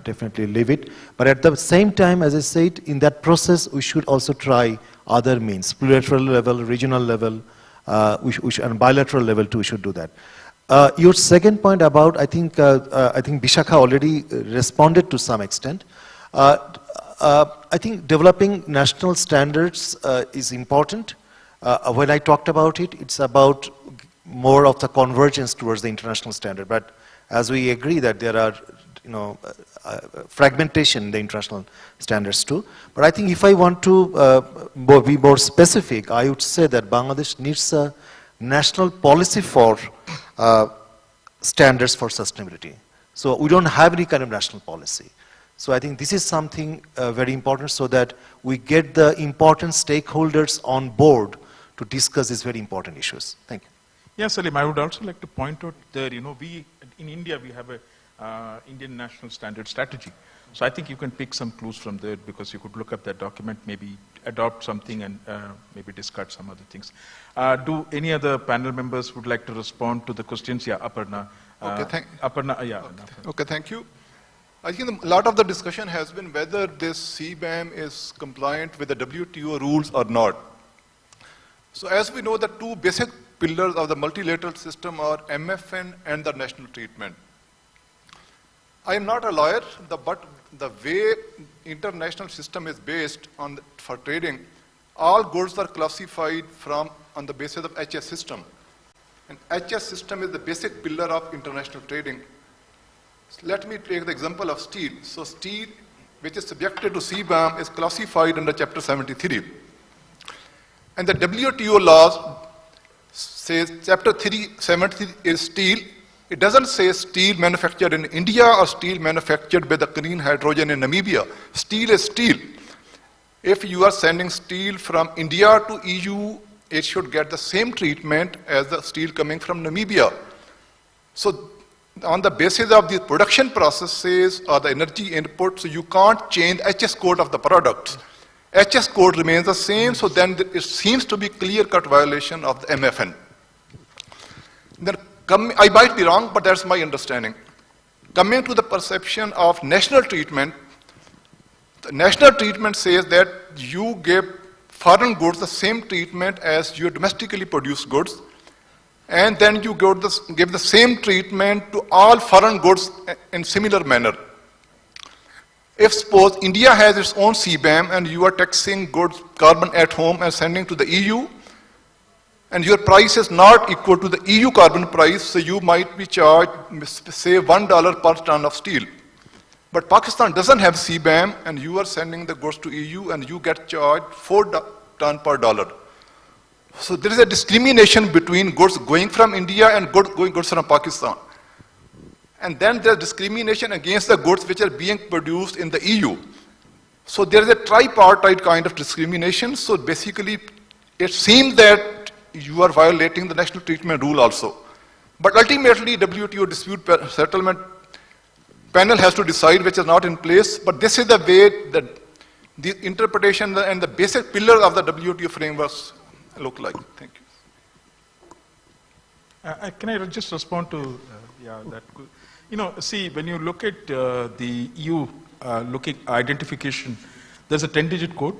definitely leave it. But at the same time, as I said, in that process we should also try other means, bilateral level, regional level, and bilateral level too, we should do that. Your second point about, I think Bishakha already responded to some extent. I think developing national standards is important. When I talked about it, it's about more of the convergence towards the international standard. But as we agree that there are, fragmentation in the international standards too. But I think if I want to be more specific, I would say that Bangladesh needs a national policy for standards for sustainability. So we don't have any kind of national policy. So I think this is something very important, so that we get the important stakeholders on board to discuss these very important issues. Thank you. Yes, Salim, I would also like to point out that, we, in India, we have a Indian National Standard Strategy. So I think you can pick some clues from there, because you could look up that document, maybe adopt something and maybe discard some other things. Do any other panel members would like to respond to the questions? Yeah, Aparna. Aparna, yeah. Okay, thank you. I think a lot of the discussion has been whether this CBAM is compliant with the WTO rules or not. So as we know, the two basic pillars of the multilateral system are MFN and the national treatment. I am not a lawyer, but the way international system is based on for trading, all goods are classified on the basis of HS system. And HS system is the basic pillar of international trading. So let me take the example of steel. So steel, which is subjected to CBAM, is classified under Chapter 73. And the WTO laws says Chapter 73 is steel. It doesn't say steel manufactured in India or steel manufactured by the green hydrogen in Namibia. Steel is steel. If you are sending steel from India to EU, it should get the same treatment as the steel coming from Namibia. So on the basis of the production processes or the energy input, so you can't change HS code of the products. HS code remains the same, so then it seems to be clear-cut violation of the MFN. Then I might be wrong, but that's my understanding. Coming to the perception of national treatment, the national treatment says that you give foreign goods the same treatment as your domestically produced goods, and then you give the same treatment to all foreign goods in similar manner. If suppose India has its own CBAM and you are taxing goods, carbon at home and sending to the EU, and your price is not equal to the EU carbon price, so you might be charged, say, $1 per ton of steel. But Pakistan doesn't have CBAM, and you are sending the goods to EU, and you get charged $4 per dollar. So there is a discrimination between goods going from India and goods from Pakistan. And then there's discrimination against the goods which are being produced in the EU. So there is a tripartite kind of discrimination. So basically, it seems that you are violating the national treatment rule also. But ultimately, WTO dispute settlement panel has to decide, which is not in place. But this is the way that the interpretation and the basic pillar of the WTO frameworks look like. Thank you. Can I just respond to that? See, when you look at the EU identification, there's a 10-digit code,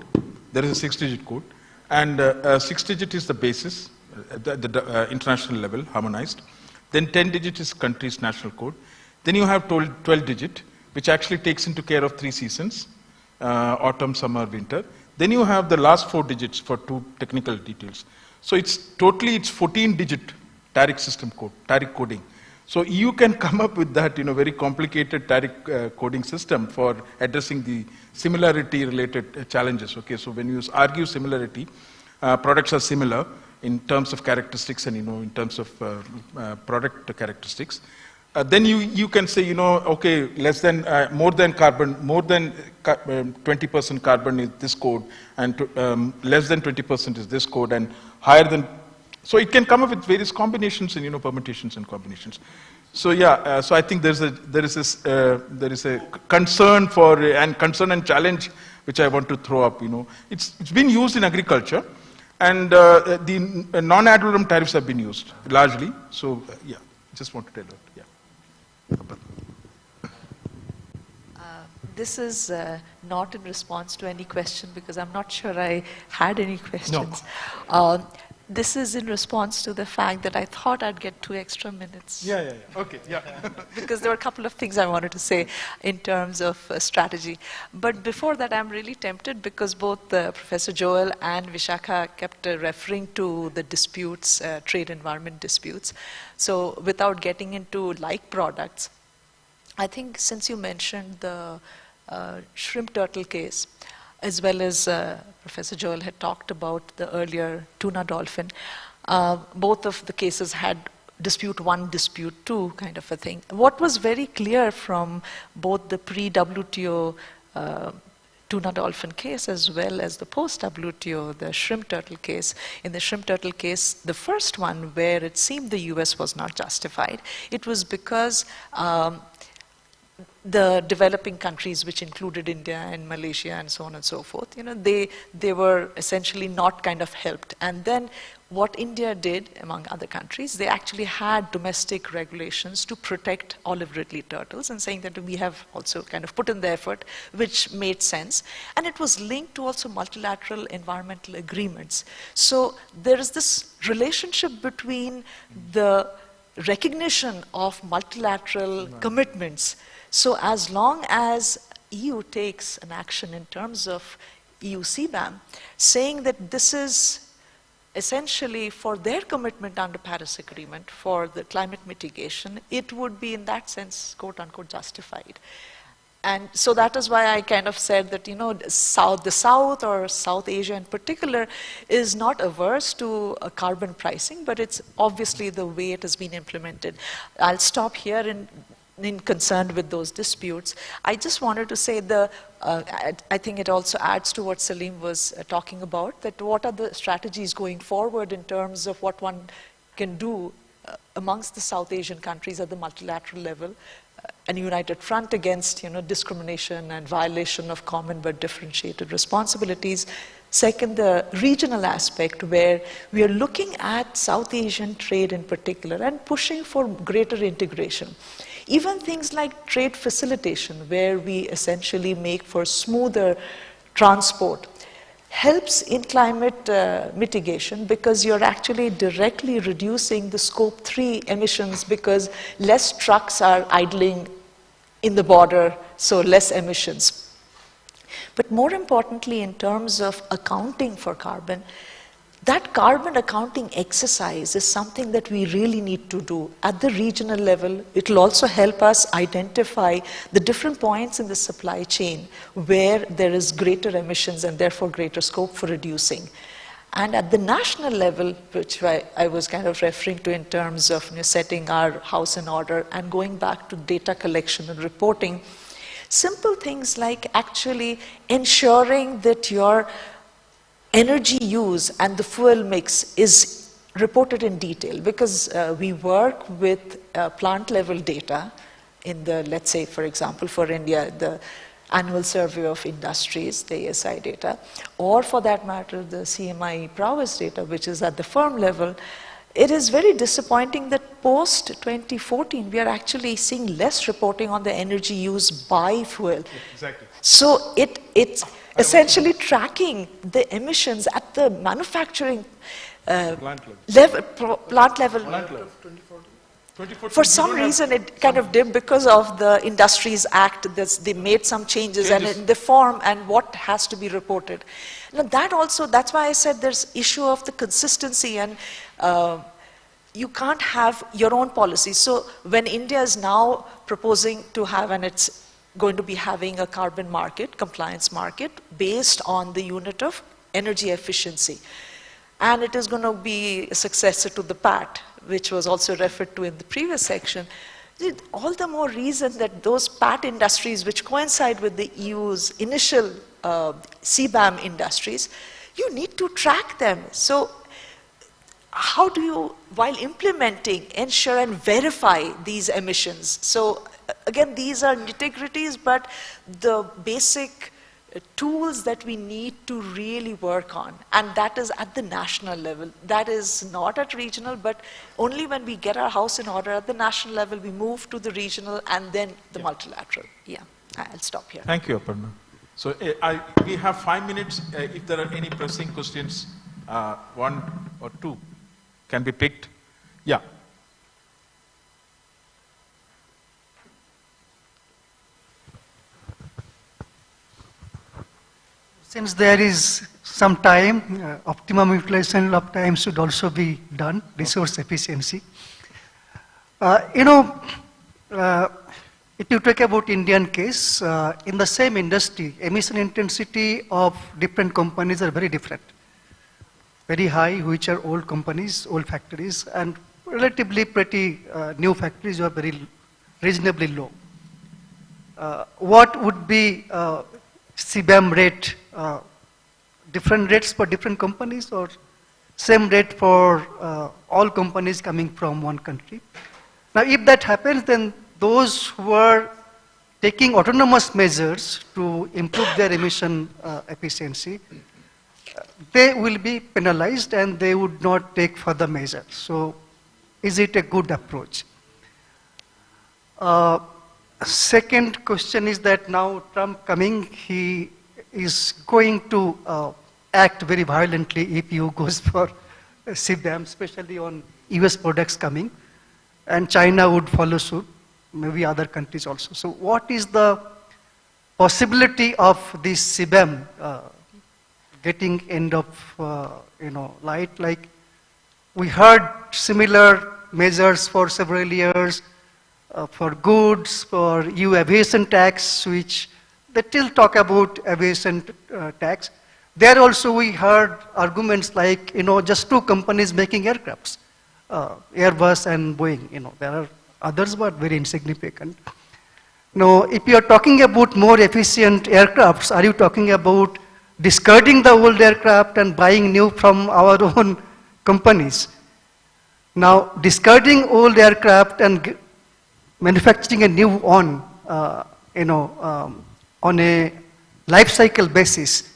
there is a 6-digit code, and 6-digit is the basis at the international level, harmonized. Then 10-digit is country's national code. Then you have 12-digit, which actually takes into care of 3 seasons, autumn, summer, winter. Then you have the last 4 digits for 2 technical details. So it's 14-digit tariff system code, tariff coding. So EU can come up with that, very complicated tariff coding system for addressing the similarity-related challenges. Okay, so when you argue similarity, products are similar in terms of characteristics and in terms of product characteristics. Then you can say, okay, more than 20% carbon is this code, and less than 20% is this code, and higher than. So it can come up with various combinations and permutations and combinations. So yeah, so I think there is a concern and challenge which I want to throw up. It's been used in agriculture, And the non-ad valorem tariffs have been used largely. So, yeah, just want to tell you. Yeah. This is not in response to any question because I'm not sure I had any questions. No. This is in response to the fact that I thought I'd get 2 extra minutes. Yeah. Okay, yeah. Because there were a couple of things I wanted to say in terms of strategy. But before that, I'm really tempted because both Professor Joel and Vishakha kept referring to the disputes, trade environment disputes. So without getting into like products, I think since you mentioned the shrimp turtle case, as well as Professor Joel had talked about the earlier tuna dolphin, both of the cases had dispute 1, dispute 2 kind of a thing. What was very clear from both the pre-WTO tuna dolphin case as well as the post-WTO, the shrimp turtle case. In the shrimp turtle case, the first one where it seemed the US was not justified, it was because the developing countries, which included India and Malaysia and so on and so forth, they were essentially not kind of helped. And then what India did, among other countries, they actually had domestic regulations to protect olive ridley turtles, and saying that we have also kind of put in the effort, which made sense. And it was linked to also multilateral environmental agreements. So there is this relationship between the recognition of multilateral commitments. So as long as EU takes an action in terms of EU CBAM, saying that this is essentially for their commitment under Paris Agreement for the climate mitigation, it would be in that sense, quote unquote, justified. And so that is why I kind of said that, the South or South Asia in particular is not averse to carbon pricing, but it's obviously the way it has been implemented. I'll stop here in concern with those disputes. I just wanted to say I think it also adds to what Salim was talking about, that what are the strategies going forward in terms of what one can do amongst the South Asian countries at the multilateral level, a united front against discrimination and violation of common but differentiated responsibilities. Second, the regional aspect where we are looking at South Asian trade in particular and pushing for greater integration. Even things like trade facilitation, where we essentially make for smoother transport, helps in climate mitigation because you're actually directly reducing the scope 3 emissions because less trucks are idling in the border, so less emissions. But more importantly, in terms of accounting for carbon, that carbon accounting exercise is something that we really need to do at the regional level. It will also help us identify the different points in the supply chain where there is greater emissions and therefore greater scope for reducing. And at the national level, which I was kind of referring to in terms of setting our house in order and going back to data collection and reporting, simple things like actually ensuring that your energy use and the fuel mix is reported in detail, because we work with plant level data in the, let's say, for example, for India, the annual survey of industries, the ASI data, or for that matter, the CMI prowess data, which is at the firm level. It is very disappointing that post 2014, we are actually seeing less reporting on the energy use by fuel. Yeah, exactly. So it's essentially tracking the emissions at the manufacturing plant level. For some reason, it kind of did because of the Industries Act. They made some changes and in the form and what has to be reported. Now that's why I said there's issue of the consistency, and you can't have your own policy. So when India is now proposing to have, and it's going to be having a carbon market, compliance market, based on the unit of energy efficiency. And it is going to be a successor to the PAT, which was also referred to in the previous section. All the more reason that those PAT industries, which coincide with the EU's initial CBAM industries, you need to track them. So how do you, while implementing, ensure and verify these emissions? So again, these are nitty-gritties, but the basic tools that we need to really work on, and that is at the national level. That is not at regional, but only when we get our house in order at the national level, we move to the regional and then the multilateral. Yeah, I'll stop here. Thank you, Aparna. So we have 5 minutes. If there are any pressing questions, 1 or 2 can be picked. Yeah. Since there is some time, optimum utilization of time should also be done, resource efficiency. If you talk about Indian case, in the same industry, emission intensity of different companies are very different. Very high, which are old companies, old factories, and relatively pretty new factories are very reasonably low. What would be CBAM rate, different rates for different companies or same rate for all companies coming from one country? Now if that happens, then those who are taking autonomous measures to improve their emission efficiency, they will be penalized and they would not take further measures. So is it a good approach? Second question is that now Trump coming, he is going to act very violently if EU goes for CBAM, especially on US products coming, and China would follow suit, maybe other countries also. So what is the possibility of this CBAM getting end of light? Like we heard similar measures for several years, for goods, for EU aviation tax, which they still talk about aviation tax. There also we heard arguments like, just 2 companies making aircrafts, Airbus and Boeing. There are others, but very insignificant. Now, if you are talking about more efficient aircrafts, are you talking about discarding the old aircraft and buying new from our own companies? Now, discarding old aircraft and manufacturing a new one, on a life cycle basis,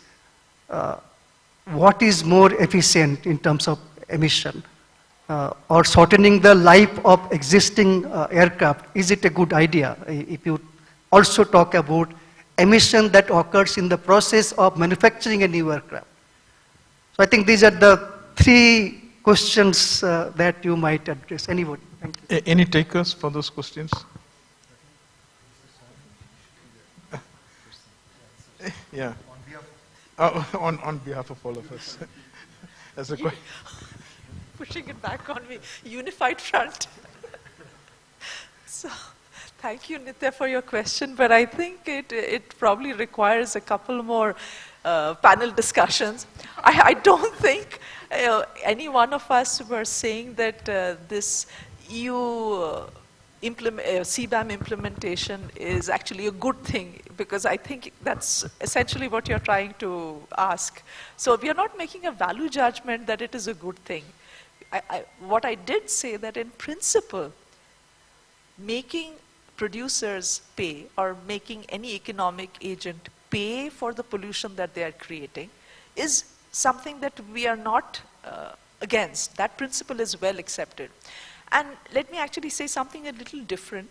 what is more efficient in terms of emission? Or shortening the life of existing aircraft, is it a good idea? If you also talk about emission that occurs in the process of manufacturing a new aircraft. So I think these are the 3 questions that you might address. Anybody? Thank you. Any takers for those questions? Yeah. On behalf of all of us. As a question. Pushing it back on me, unified front. So, thank you, Nitya, for your question, but I think it probably requires a couple more panel discussions. I don't think any one of us were saying that this EU CBAM implementation is actually a good thing, because I think that's essentially what you're trying to ask. So we are not making a value judgment that it is a good thing. What I did say that in principle, making producers pay or making any economic agent pay for the pollution that they are creating is something that we are not against. That principle is well accepted. And let me actually say something a little different,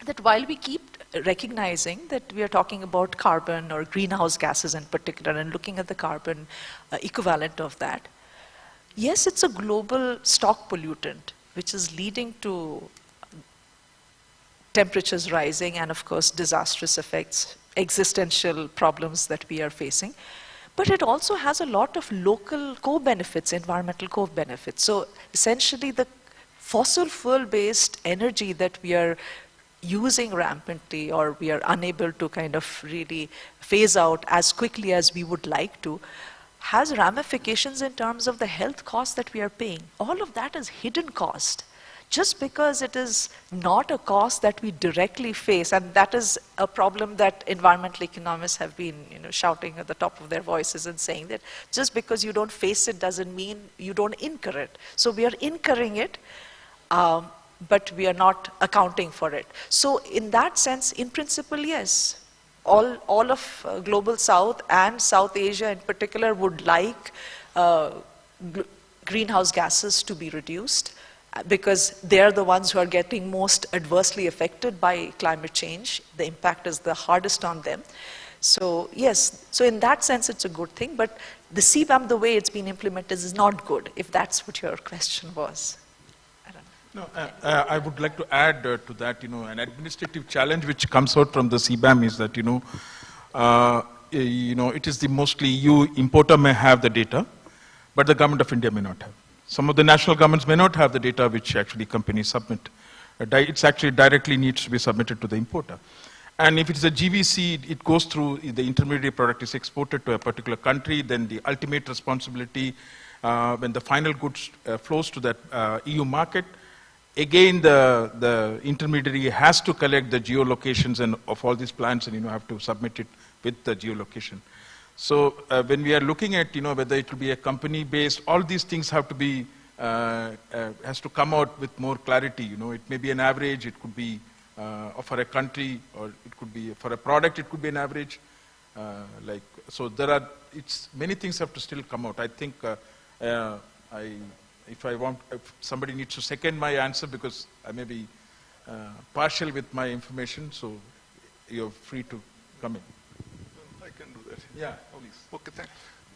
that while we keep recognizing that we are talking about carbon or greenhouse gases in particular and looking at the carbon equivalent of that, yes, it's a global stock pollutant, which is leading to temperatures rising and, of course, disastrous effects, existential problems that we are facing. But it also has a lot of local co-benefits, environmental co-benefits. So essentially, the fossil fuel-based energy that we are using rampantly, or we are unable to kind of really phase out as quickly as we would like to, has ramifications in terms of the health costs that we are paying. All of that is hidden cost. Just because it is not a cost that we directly face, and that is a problem that environmental economists have been shouting at the top of their voices and saying that just because you don't face it doesn't mean you don't incur it. So we are incurring it, but we are not accounting for it. So in that sense, in principle, yes, all of Global South and South Asia in particular would like greenhouse gases to be reduced because they're the ones who are getting most adversely affected by climate change. The impact is the hardest on them. So yes, so in that sense it's a good thing, but the CBAM, the way it's been implemented, is not good, if that's what your question was. No, I would like to add to that, an administrative challenge which comes out from the CBAM is that, it is the mostly EU importer may have the data, but the government of India may not have. Some of the national governments may not have the data which actually companies submit. It's actually directly needs to be submitted to the importer. And if it's a GVC, it goes through, the intermediate product is exported to a particular country, then the ultimate responsibility when the final goods flows to that EU market, again the intermediary has to collect the geolocations and of all these plants and have to submit it with the geolocation. So when we are looking at whether it will be a company based, all these things have to be has to come out with more clarity. It may be an average, it could be for a country, or it could be for a product, it could be an average. So there are, many things have to still come out. I think if somebody needs to second my answer, because I may be partial with my information, so you're free to come in. I can do that. Yeah, please. Okay, thanks.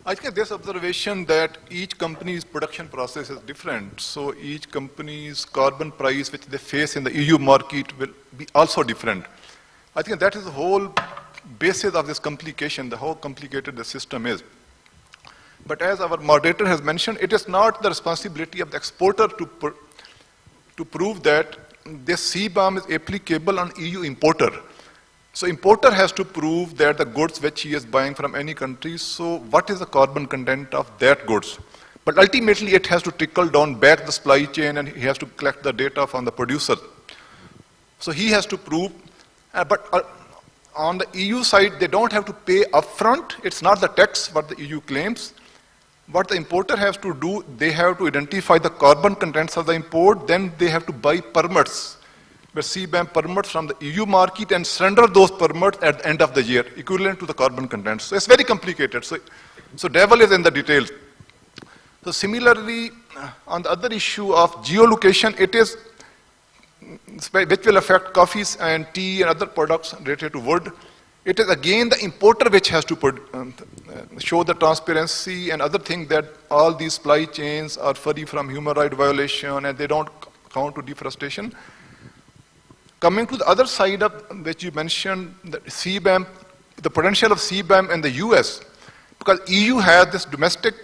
I think this observation that each company's production process is different, so each company's carbon price which they face in the EU market will be also different. I think that is the whole basis of this complication, how complicated the system is. But as our moderator has mentioned, it is not the responsibility of the exporter to prove that this CBAM is applicable on EU importer. So importer has to prove that the goods which he is buying from any country, so what is the carbon content of that goods? But ultimately it has to trickle down back the supply chain and he has to collect the data from the producer. So he has to prove, but on the EU side, they don't have to pay upfront. It's not the tax what the EU claims. What the importer has to do, they have to identify the carbon contents of the import, then they have to buy permits, where CBAM permits from the EU market and surrender those permits at the end of the year, equivalent to the carbon contents. So it's very complicated. So devil is in the details. So similarly, on the other issue of geolocation, it is, which will affect coffees and tea and other products related to wood. It is again the importer which has to show the transparency and other things that all these supply chains are free from human rights violation and they don't count to deforestation. Coming to the other side of which you mentioned, the CBAM, the potential of CBAM in the US, because EU has this domestic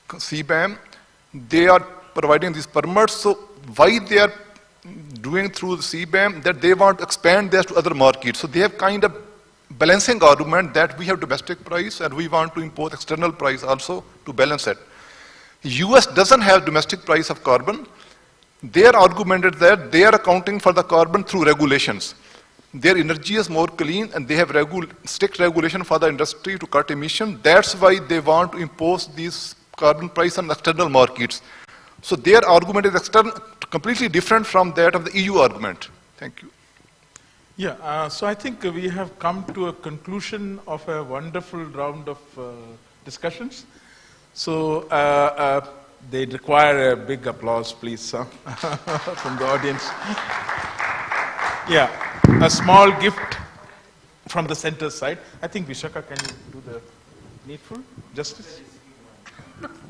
CBAM, they are providing these permits, so why they are doing through the CBAM, that they want to expand this to other markets. So they have kind of balancing argument that we have domestic price and we want to impose external price also to balance it. US doesn't have domestic price of carbon. Their argument is that they are accounting for the carbon through regulations. Their energy is more clean and they have strict regulation for the industry to cut emission. That's why they want to impose these carbon price on external markets. So their argument is completely different from that of the EU argument. Thank you. Yeah, so I think we have come to a conclusion of a wonderful round of discussions. So they require a big applause, please, from the audience. Yeah, a small gift from the center side. I think Vishaka, can you do the needful justice?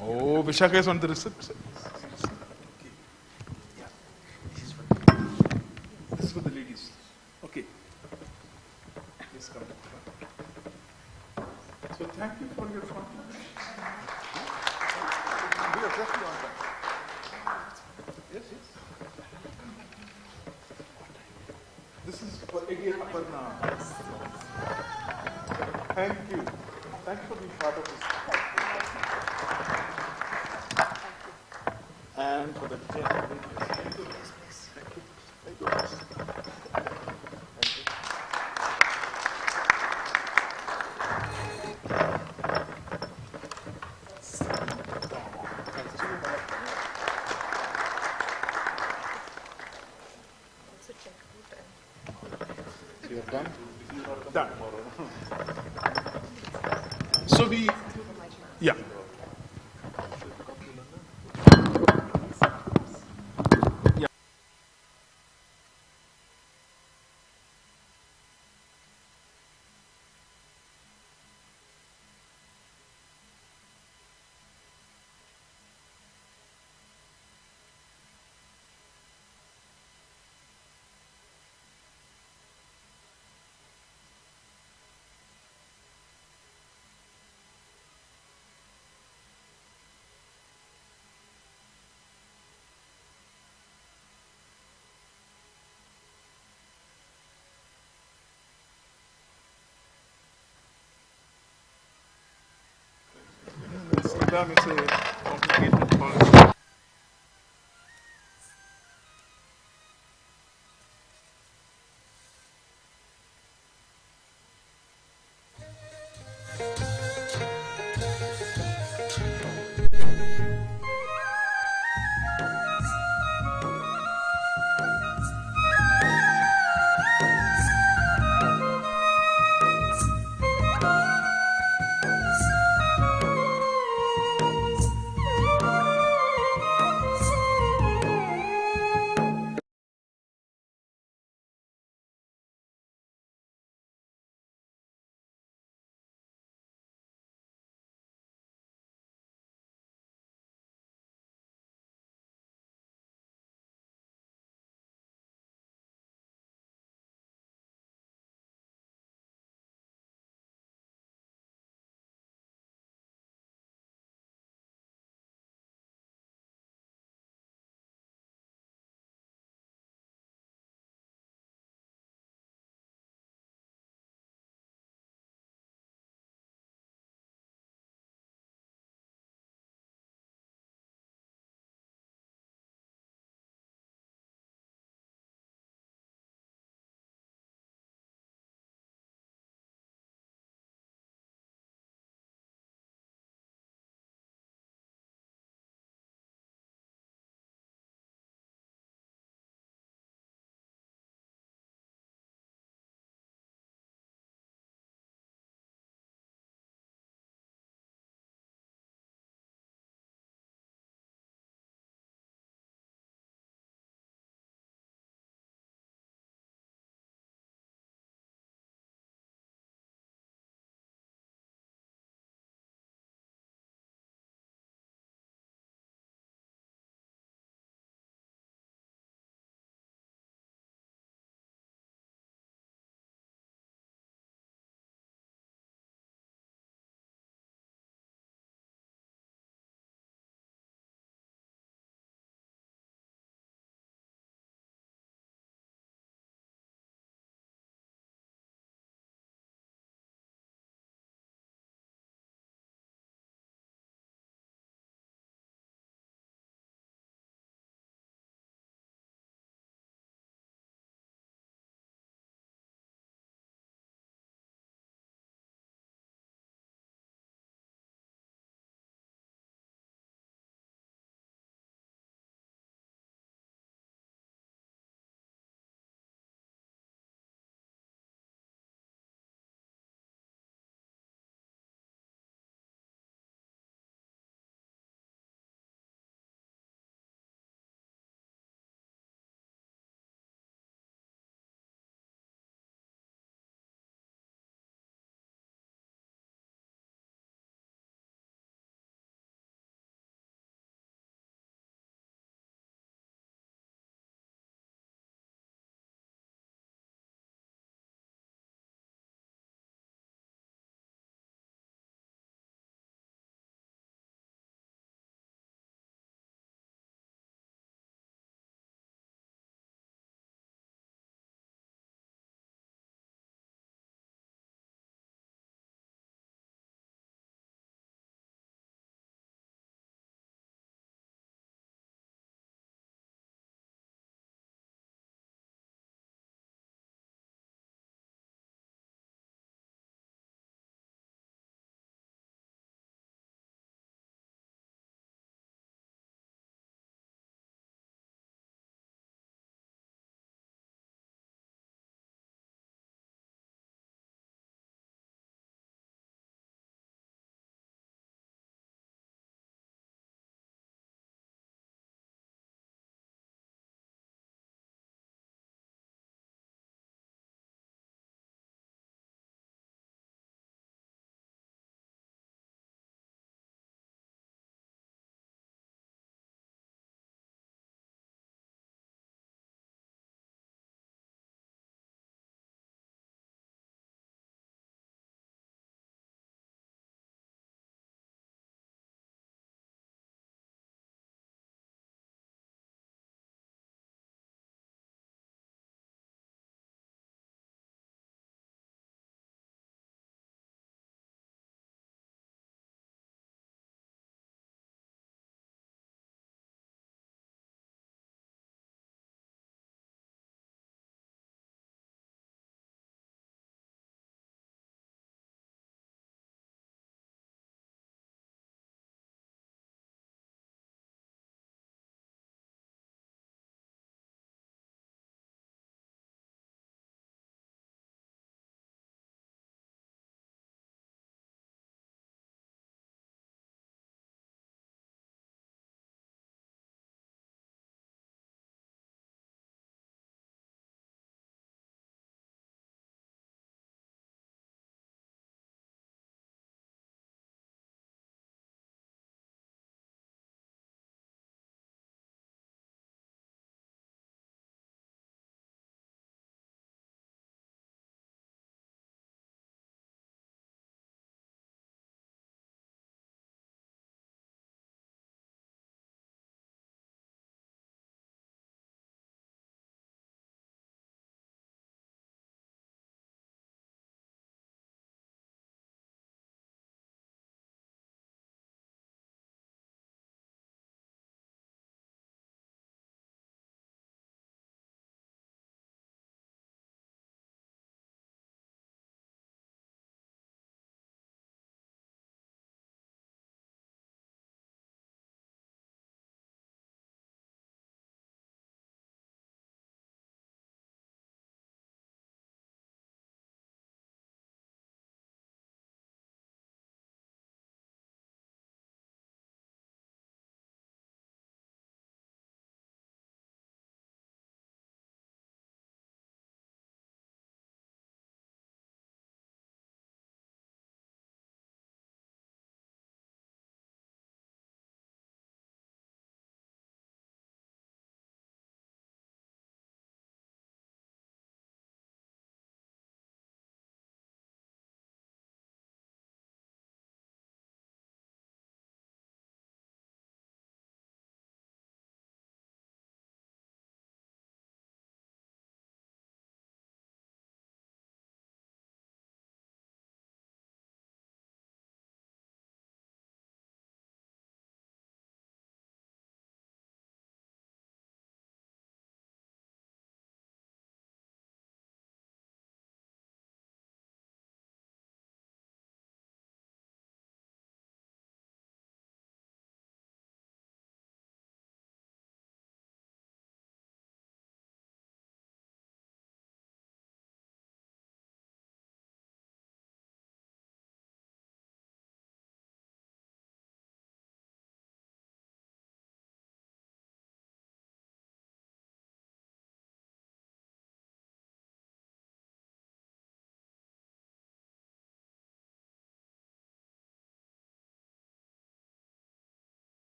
Oh, Vishaka is on the receipt side. This is for the ladies. Okay. Please come. So thank you for your contribution. We are exactly on that. Yes, yes. This is for Adi Aparna. Thank you. Thank you for being part of this. And for the thank you. Thank you. Thank you. You're done? Done. So yeah. Sometimes it's a complicated